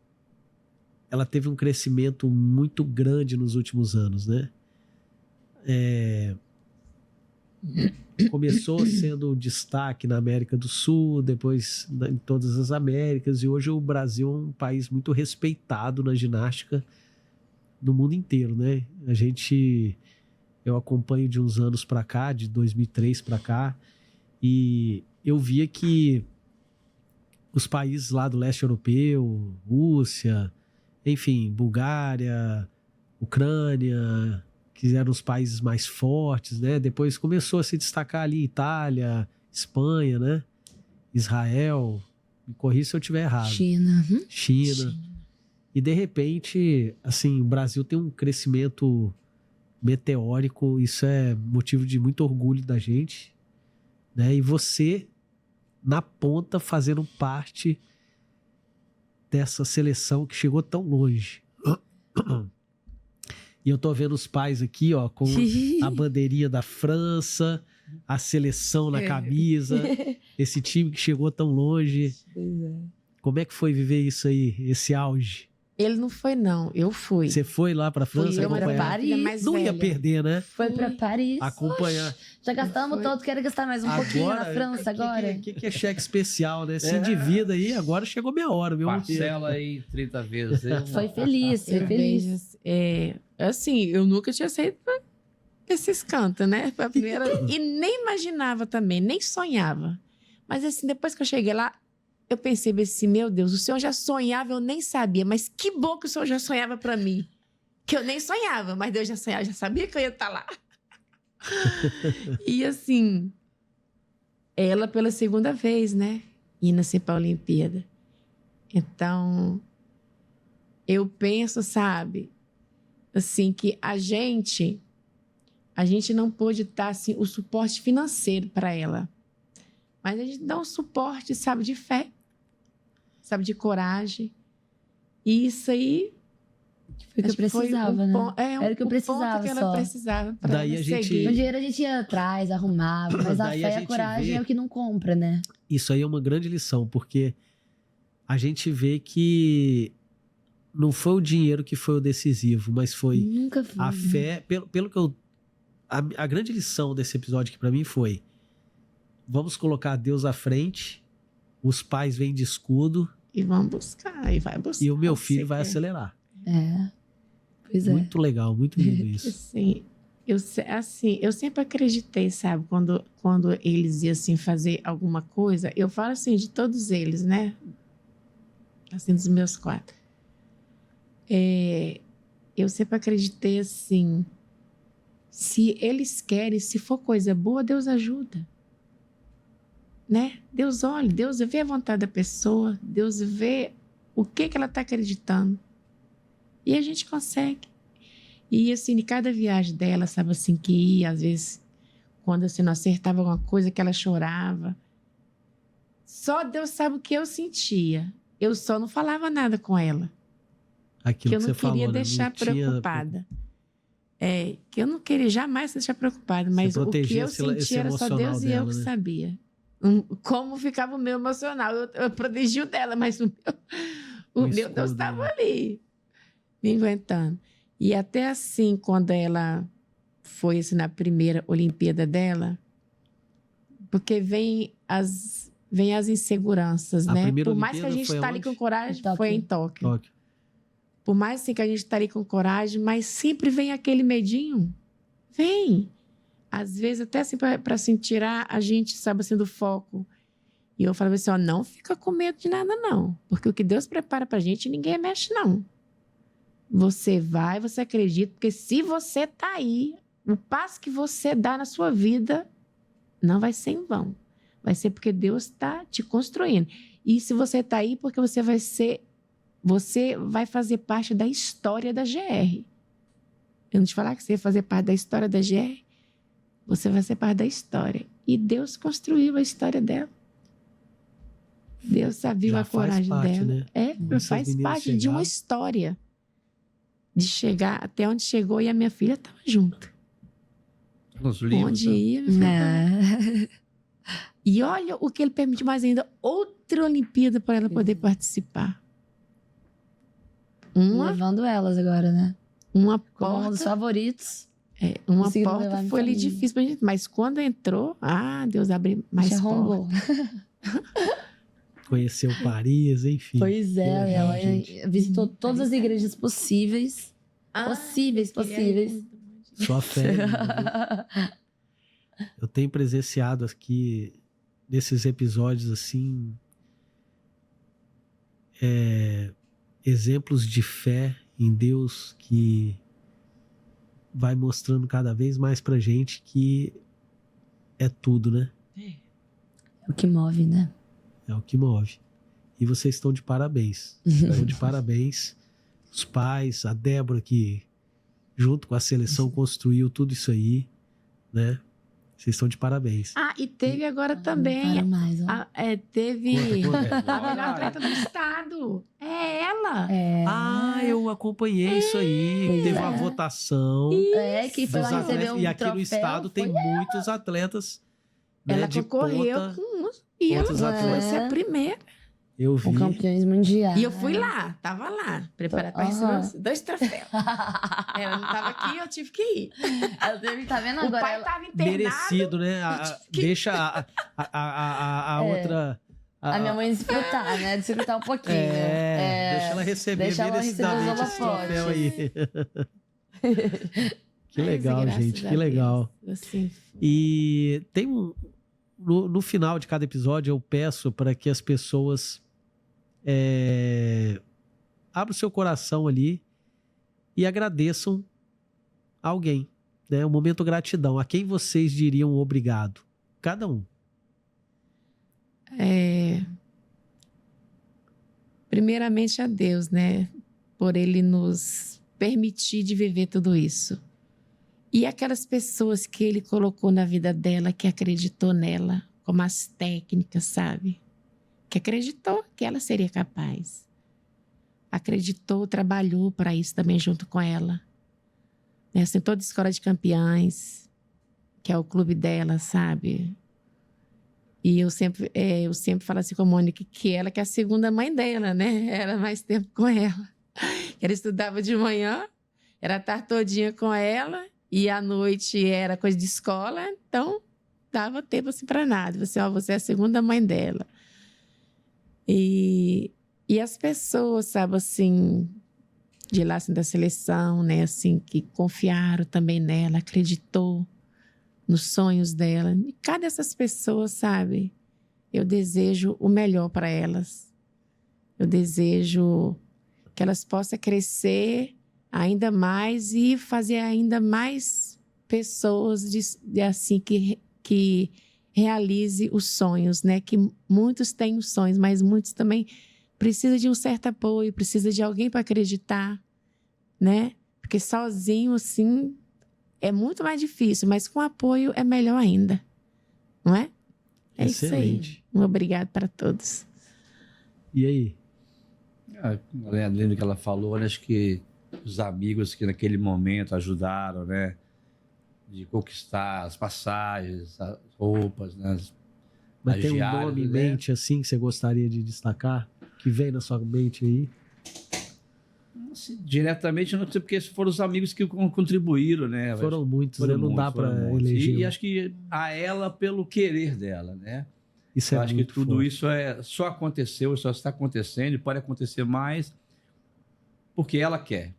teve um crescimento muito grande nos últimos anos, né? Começou sendo destaque na América do Sul, depois em todas as Américas, e hoje o Brasil é um país muito respeitado na ginástica no mundo inteiro, né? Eu acompanho de uns anos para cá, de 2003 para cá, e eu via que os países lá do leste europeu, Rússia, enfim, Bulgária, Ucrânia, que eram os países mais fortes, né? Depois começou a se destacar ali Itália, Espanha, né? Israel, me corrija se eu estiver errado. China. E de repente, assim, o Brasil tem um crescimento meteórico. Isso é motivo de muito orgulho da gente, né? E você na ponta fazendo parte dessa seleção que chegou tão longe. E eu tô vendo os pais aqui, ó, com a bandeirinha da França, a seleção na camisa, esse time que chegou tão longe. Pois é. Como é que foi viver isso aí, esse auge? Ele não foi, não. Eu fui. Você foi lá pra França Fui eu, mas acompanhar? Paris. filha mais Não ia velha. perder, né? Foi pra Paris. Acompanhar. Já gastamos Foi. todo, quero gastar mais um pouquinho na França agora. O que é cheque especial, né? Se endivida aí, agora chegou minha hora, meu Parcela aí 30 vezes. Foi feliz, foi Eu feliz. vejo, assim, eu nunca tinha saído pra esses cantos, né? Foi a primeira. E nem imaginava também, nem sonhava. Mas assim, depois que eu cheguei lá, eu pensei assim, meu Deus, o senhor já sonhava, eu nem sabia. Mas que bom que o senhor já sonhava pra mim. Que eu nem sonhava, mas Deus já sonhava, já sabia que eu ia estar lá. E assim, ela pela segunda vez, né? Indo assim pra Olimpíada. Então, eu penso, sabe? Assim, que a gente não pôde dar assim, o suporte financeiro para ela. Mas a gente dá um suporte, sabe, de fé, sabe, de coragem. E isso aí Foi o que eu acho que foi precisava, um né? pon- é, um- Era o que eu um precisava ponto que ela só. precisava para Daí a gente- seguir. O dinheiro a gente ia atrás, arrumava, mas a Daí fé a e a gente coragem vê- é o que não compra, né? Isso aí é uma grande lição, porque a gente vê que não foi o dinheiro que foi o decisivo, mas foi Nunca foi. a né? fé. Pelo que eu. A grande lição desse episódio aqui pra mim foi: vamos colocar Deus à frente, os pais vêm de escudo E vamos buscar, e vai buscar. e o meu o que filho você vai quer. acelerar. É. Pois é. Muito legal, muito lindo isso. Assim, eu sempre acreditei, sabe? Quando eles iam assim, fazer alguma coisa, eu falo assim de todos eles, né? Assim, dos meus 4. Eu sempre acreditei assim, se eles querem, se for coisa boa, Deus ajuda. Né? Deus olha, Deus vê a vontade da pessoa, Deus vê o que ela está acreditando. E a gente consegue. E assim, em cada viagem dela, sabe assim, que ia, às vezes, quando assim, não acertava alguma coisa, que ela chorava. Só Deus sabe o que eu sentia. Eu só não falava nada com ela. Aquilo Que eu que não você queria falou, né? deixar Não tinha- preocupada. Que eu não queria jamais deixar preocupada, mas o que protegia eu esse sentia era só emocional Deus e eu dela, que né? sabia. Como ficava o meu emocional. Eu protegi o dela, mas o meu Deus escudo, estava né? ali, me aguentando. E até assim, quando ela foi assim, na primeira Olimpíada dela, porque vem as inseguranças, A né? primeira Por mais que a Olimpíada gente foi está ali aonde? com coragem, Em Tóquio. foi em Tóquio. Tóquio. Por mais assim, que a gente está ali com coragem, mas sempre vem aquele medinho. Vem. Às vezes, até assim, para assim, tirar a gente, sabe, assim, do foco. E eu falava assim, ó, não fica com medo de nada, não. Porque o que Deus prepara pra gente, ninguém mexe, não. Você vai, você acredita, porque se você tá aí, o passo que você dá na sua vida não vai ser em vão. Vai ser porque Deus está te construindo. E se você tá aí, porque você vai fazer parte da história da GR. Eu não te falar que você vai fazer parte da história da GR? Você vai ser parte da história. E Deus construiu a história dela. Deus sabia Já a faz coragem parte, dela. né? Essas Faz meninas parte de uma chegaram. história. De chegar até onde chegou e a minha filha estava junto. Nos livros. Onde né? ia, minha filha tava. É. E olha o que ele permitiu mais ainda. Outra Olimpíada para ela poder participar. Levando elas agora, né? Uma Como um dos porta, favoritos. uma conseguindo levar porta minha foi ali família. difícil pra gente. Mas quando entrou, Deus abriu mais Já portas. arrombou. Conheceu Paris, enfim. Pois Que é, legal, ela gente. visitou todas as igrejas possíveis. Possíveis. Sua fé. linda, viu? Eu tenho presenciado aqui nesses episódios assim exemplos de fé em Deus que vai mostrando cada vez mais pra gente que é tudo, né? É o que move, né? É o que move. E vocês estão de parabéns. Estão de parabéns. Os pais, a Débora que junto com a seleção, construiu tudo isso aí, né? Vocês estão de parabéns. Ah, e teve agora Não também. para mais, ó. Teve. Conta. A melhor atleta do estado. É ela. Ah, eu acompanhei isso aí. Pois Teve é. uma votação Quem foi dos lá receber atletas. um E aqui troféu no estado tem foi muitos atletas, né, Ela de concorreu ponta. com uns. E ela Quantos foi atletas? ser a primeira. Eu vi. com campeões mundiais. E eu fui lá, tava lá, preparada para Aham. receber 2 troféus. Ela não tava aqui, eu tive que ir. Ela teve, tá vendo O agora? pai ela- tava internado. Merecido, né? Deixa a outra... A minha mãe desfrutar, né? Desfrutar um pouquinho. Deixa ela receber deixa ela receber os merecidamente esse troféu aí. Que Mas, legal, graças gente. a Que legal. Deus, assim, E tem no final de cada episódio eu peço para que as pessoas abram o seu coração ali e agradeçam a alguém, né? Um momento gratidão. A quem vocês diriam obrigado? Cada um. primeiramente a Deus, né? Por Ele nos permitir de viver tudo isso. E aquelas pessoas que Ele colocou na vida dela, que acreditou nela, como as técnicas, sabe? Que acreditou que ela seria capaz. Acreditou, trabalhou para isso também junto com ela. Né? Assim, toda escola de campeãs, que é o clube dela, sabe? E eu sempre falo assim com a Mônica que ela que é a segunda mãe dela, né? Era mais tempo com ela. Ela estudava de manhã, era a tarde todinha com ela, e à noite era coisa de escola, então dava tempo assim para nada. Você é a segunda mãe dela. E as pessoas, sabe, assim, de lá assim, da seleção, né, assim, que confiaram também nela, acreditou nos sonhos dela. E cada dessas pessoas, sabe, eu desejo o melhor para elas. Eu desejo que elas possam crescer ainda mais e fazer ainda mais pessoas assim que realize os sonhos, né? Que muitos têm os sonhos, mas muitos também precisam de um certo apoio, precisam de alguém para acreditar, né? Porque sozinho, assim, é muito mais difícil, mas com apoio é melhor ainda, não é? É Excelente. isso aí. Um obrigado para todos. E aí? Além do que ela falou, acho que os amigos que naquele momento ajudaram, né? De conquistar as passagens, as roupas, né? Mas as tem um diárias, nome em né? mente assim que você gostaria de destacar? Que vem na sua mente aí? Assim, diretamente, não sei porque foram os amigos que contribuíram, né? Foram muitos, Foram né? Não dá muitos, foram para muitos. eleger. E acho que a ela pelo querer dela, né? Isso Eu é acho que muito tudo forte. isso só aconteceu, só está acontecendo e pode acontecer mais porque ela quer,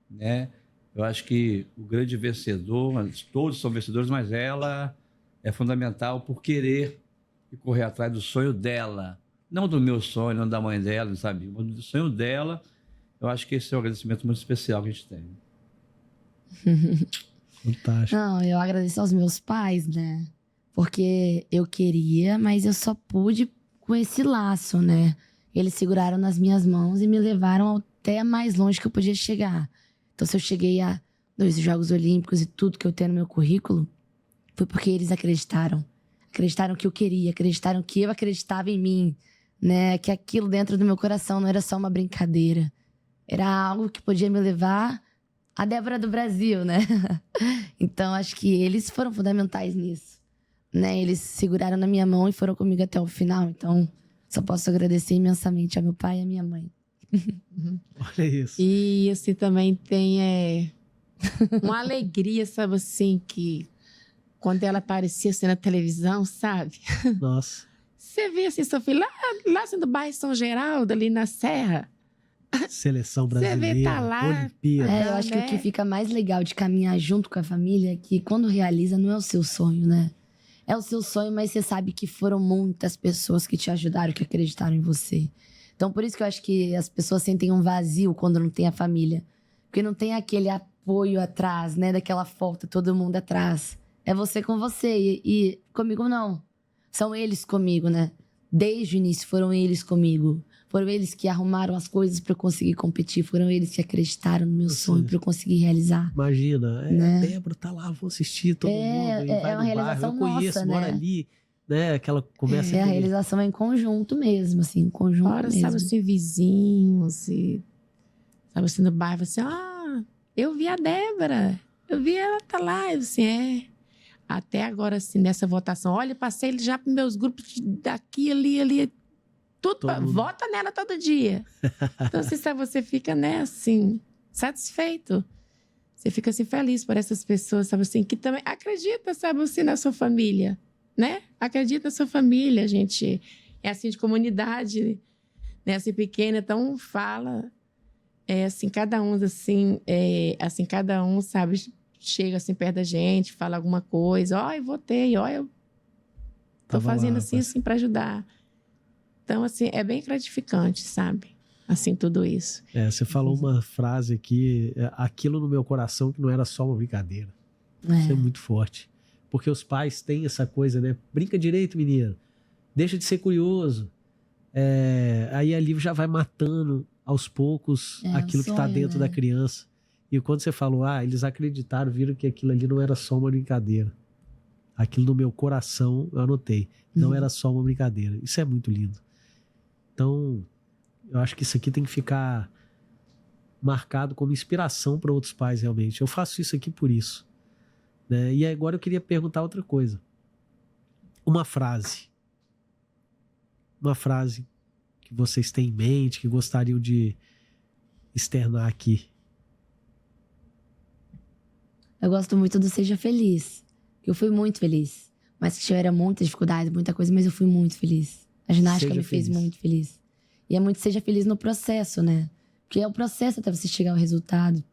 né? Eu acho que o grande vencedor, todos são vencedores, mas ela é fundamental por querer e correr atrás do sonho dela, não do meu sonho, não da mãe dela, sabe? Mas do sonho dela. Eu acho que esse é um agradecimento muito especial que a gente tem. Fantástico. Não, eu agradeço aos meus pais, né? Porque eu queria, mas eu só pude com esse laço, né? Eles seguraram nas minhas mãos e me levaram até mais longe que eu podia chegar. Então, se eu cheguei a 2 Jogos Olímpicos e tudo que eu tenho no meu currículo, foi porque eles acreditaram. Acreditaram que eu queria, acreditaram que eu acreditava em mim, né? Que aquilo dentro do meu coração não era só uma brincadeira. Era algo que podia me levar à Débora do Brasil, né? Então, acho que eles foram fundamentais nisso, né? Eles seguraram na minha mão e foram comigo até o final. Então, só posso agradecer imensamente ao meu pai e à minha mãe. Olha isso. E assim também tem uma alegria, sabe assim, que quando ela aparecia assim na televisão, sabe? Nossa. Você vê assim, Sofia, lá assim do bairro São Geraldo, ali na Serra. Seleção Você vê, brasileira, tá lá. Olimpíada. Eu acho que o que fica mais legal de caminhar junto com a família é que quando realiza não é o seu sonho, né? É o seu sonho, mas você sabe que foram muitas pessoas que te ajudaram, que acreditaram em você. Então, por isso que eu acho que as pessoas sentem um vazio quando não tem a família. Porque não tem aquele apoio atrás, né? Daquela foto, todo mundo atrás. É você com você. E comigo não. São eles comigo, né? Desde o início foram eles comigo. Foram eles que arrumaram as coisas para eu conseguir competir. Foram eles que acreditaram no meu sonho para eu conseguir realizar. Imagina, Né? A Débora tá lá, vou assistir todo mundo. E vai uma no realização bairro, eu conheço, nossa, mora né? ali, né? Aquela começa A realização é em conjunto mesmo, assim, em conjunto Fora, mesmo. sabe assim, vizinhos, e, sabe assim, no bairro, assim, eu vi a Débora, eu vi ela tá lá, eu assim, Até agora, assim, nessa votação, olha, passei já para meus grupos daqui, ali, tudo, vota nela todo dia. Então, assim, sabe, você fica, né, assim, satisfeito. Você fica, assim, feliz por essas pessoas, sabe, assim, que também acredita, sabe, assim, na sua família, né? Acredita na sua família, gente. É assim, de comunidade, né, assim, pequena, então fala, assim, cada um, assim, cada um, sabe, chega, assim, perto da gente, fala alguma coisa, eu votei, eu tô fazendo assim, para ajudar. Então, assim, é bem gratificante, sabe? Assim, tudo isso. Você falou uma frase aqui, aquilo no meu coração que não era só uma brincadeira. Isso é muito forte. Porque os pais têm essa coisa, né? Brinca direito, menino. Deixa de ser curioso. Aí ali já vai matando aos poucos aquilo que está dentro da criança. E quando você falou, eles acreditaram, viram que aquilo ali não era só uma brincadeira. Aquilo no meu coração, eu anotei, não era só uma brincadeira. Isso é muito lindo. Então, eu acho que isso aqui tem que ficar marcado como inspiração para outros pais, realmente. Eu faço isso aqui por isso. Né? E agora eu queria perguntar outra coisa. Uma frase que vocês têm em mente, que gostariam de externar aqui. Eu gosto muito do Seja Feliz. Eu fui muito feliz. Mas que tiveram muita dificuldade, muita coisa, mas eu fui muito feliz. A ginástica me fez muito feliz. E é muito seja feliz no processo, né? Porque é o processo até você chegar ao resultado.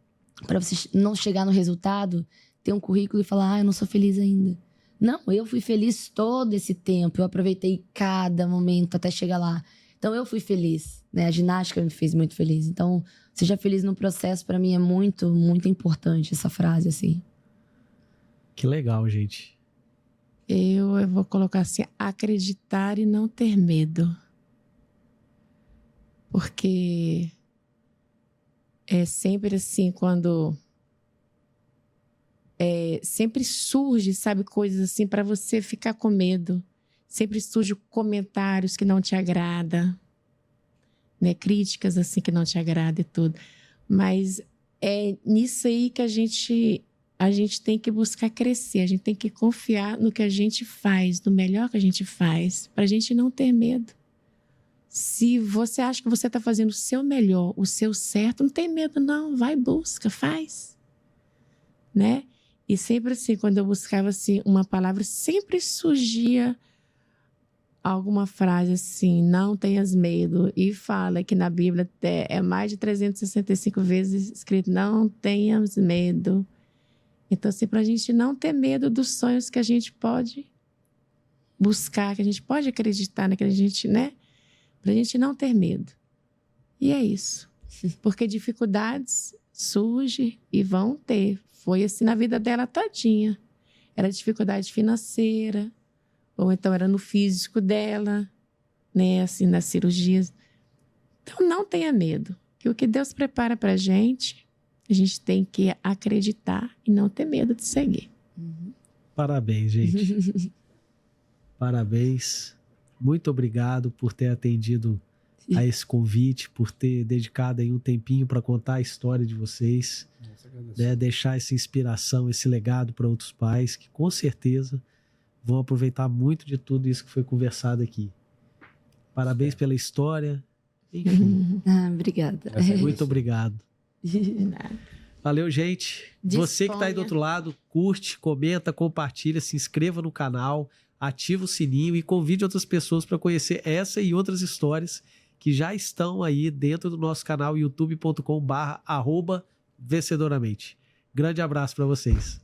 Para você não chegar no resultado, ter um currículo e falar, eu não sou feliz ainda. Não, eu fui feliz todo esse tempo. Eu aproveitei cada momento até chegar lá. Então eu fui feliz, né? A ginástica me fez muito feliz. Então, seja feliz no processo, para mim é muito, muito importante essa frase, assim. Que legal, gente. Eu vou colocar assim, acreditar e não ter medo. Porque é sempre assim, quando sempre surge, sabe, coisas assim para você ficar com medo. Sempre surgem comentários que não te agradam, né? Críticas assim que não te agradam e tudo. Mas é nisso aí que a gente tem que buscar crescer, a gente tem que confiar no que a gente faz, no melhor que a gente faz, para a gente não ter medo. Se você acha que você está fazendo o seu melhor, o seu certo, não tem medo não, vai, busca, faz. Né? E sempre assim, quando eu buscava assim, uma palavra, sempre surgia alguma frase assim, não tenhas medo. E fala que na Bíblia é mais de 365 vezes escrito, não tenhas medo. Então, assim, para a gente não ter medo dos sonhos que a gente pode buscar, que a gente pode acreditar naquele gente, né? Para a gente não ter medo. E é isso. Porque dificuldades surgem e vão ter. Foi assim na vida dela todinha. Era dificuldade financeira, ou então era no físico dela, né? Assim, nas cirurgias. Então, não tenha medo. Que o que Deus prepara para a gente tem que acreditar e não ter medo de seguir. Parabéns, gente. Parabéns. Muito obrigado por ter atendido a esse convite, por ter dedicado aí um tempinho para contar a história de vocês, né? Deixar essa inspiração, esse legado para outros pais que com certeza vão aproveitar muito de tudo isso que foi conversado aqui. Parabéns pela história. Enfim. Obrigada. Muito obrigado. Valeu, gente. Disponha. Você que está aí do outro lado, curte, comenta, compartilha, se inscreva no canal, ativa o sininho e convide outras pessoas para conhecer essa e outras histórias que já estão aí dentro do nosso canal youtube.com/vencedoramente. Grande abraço para vocês.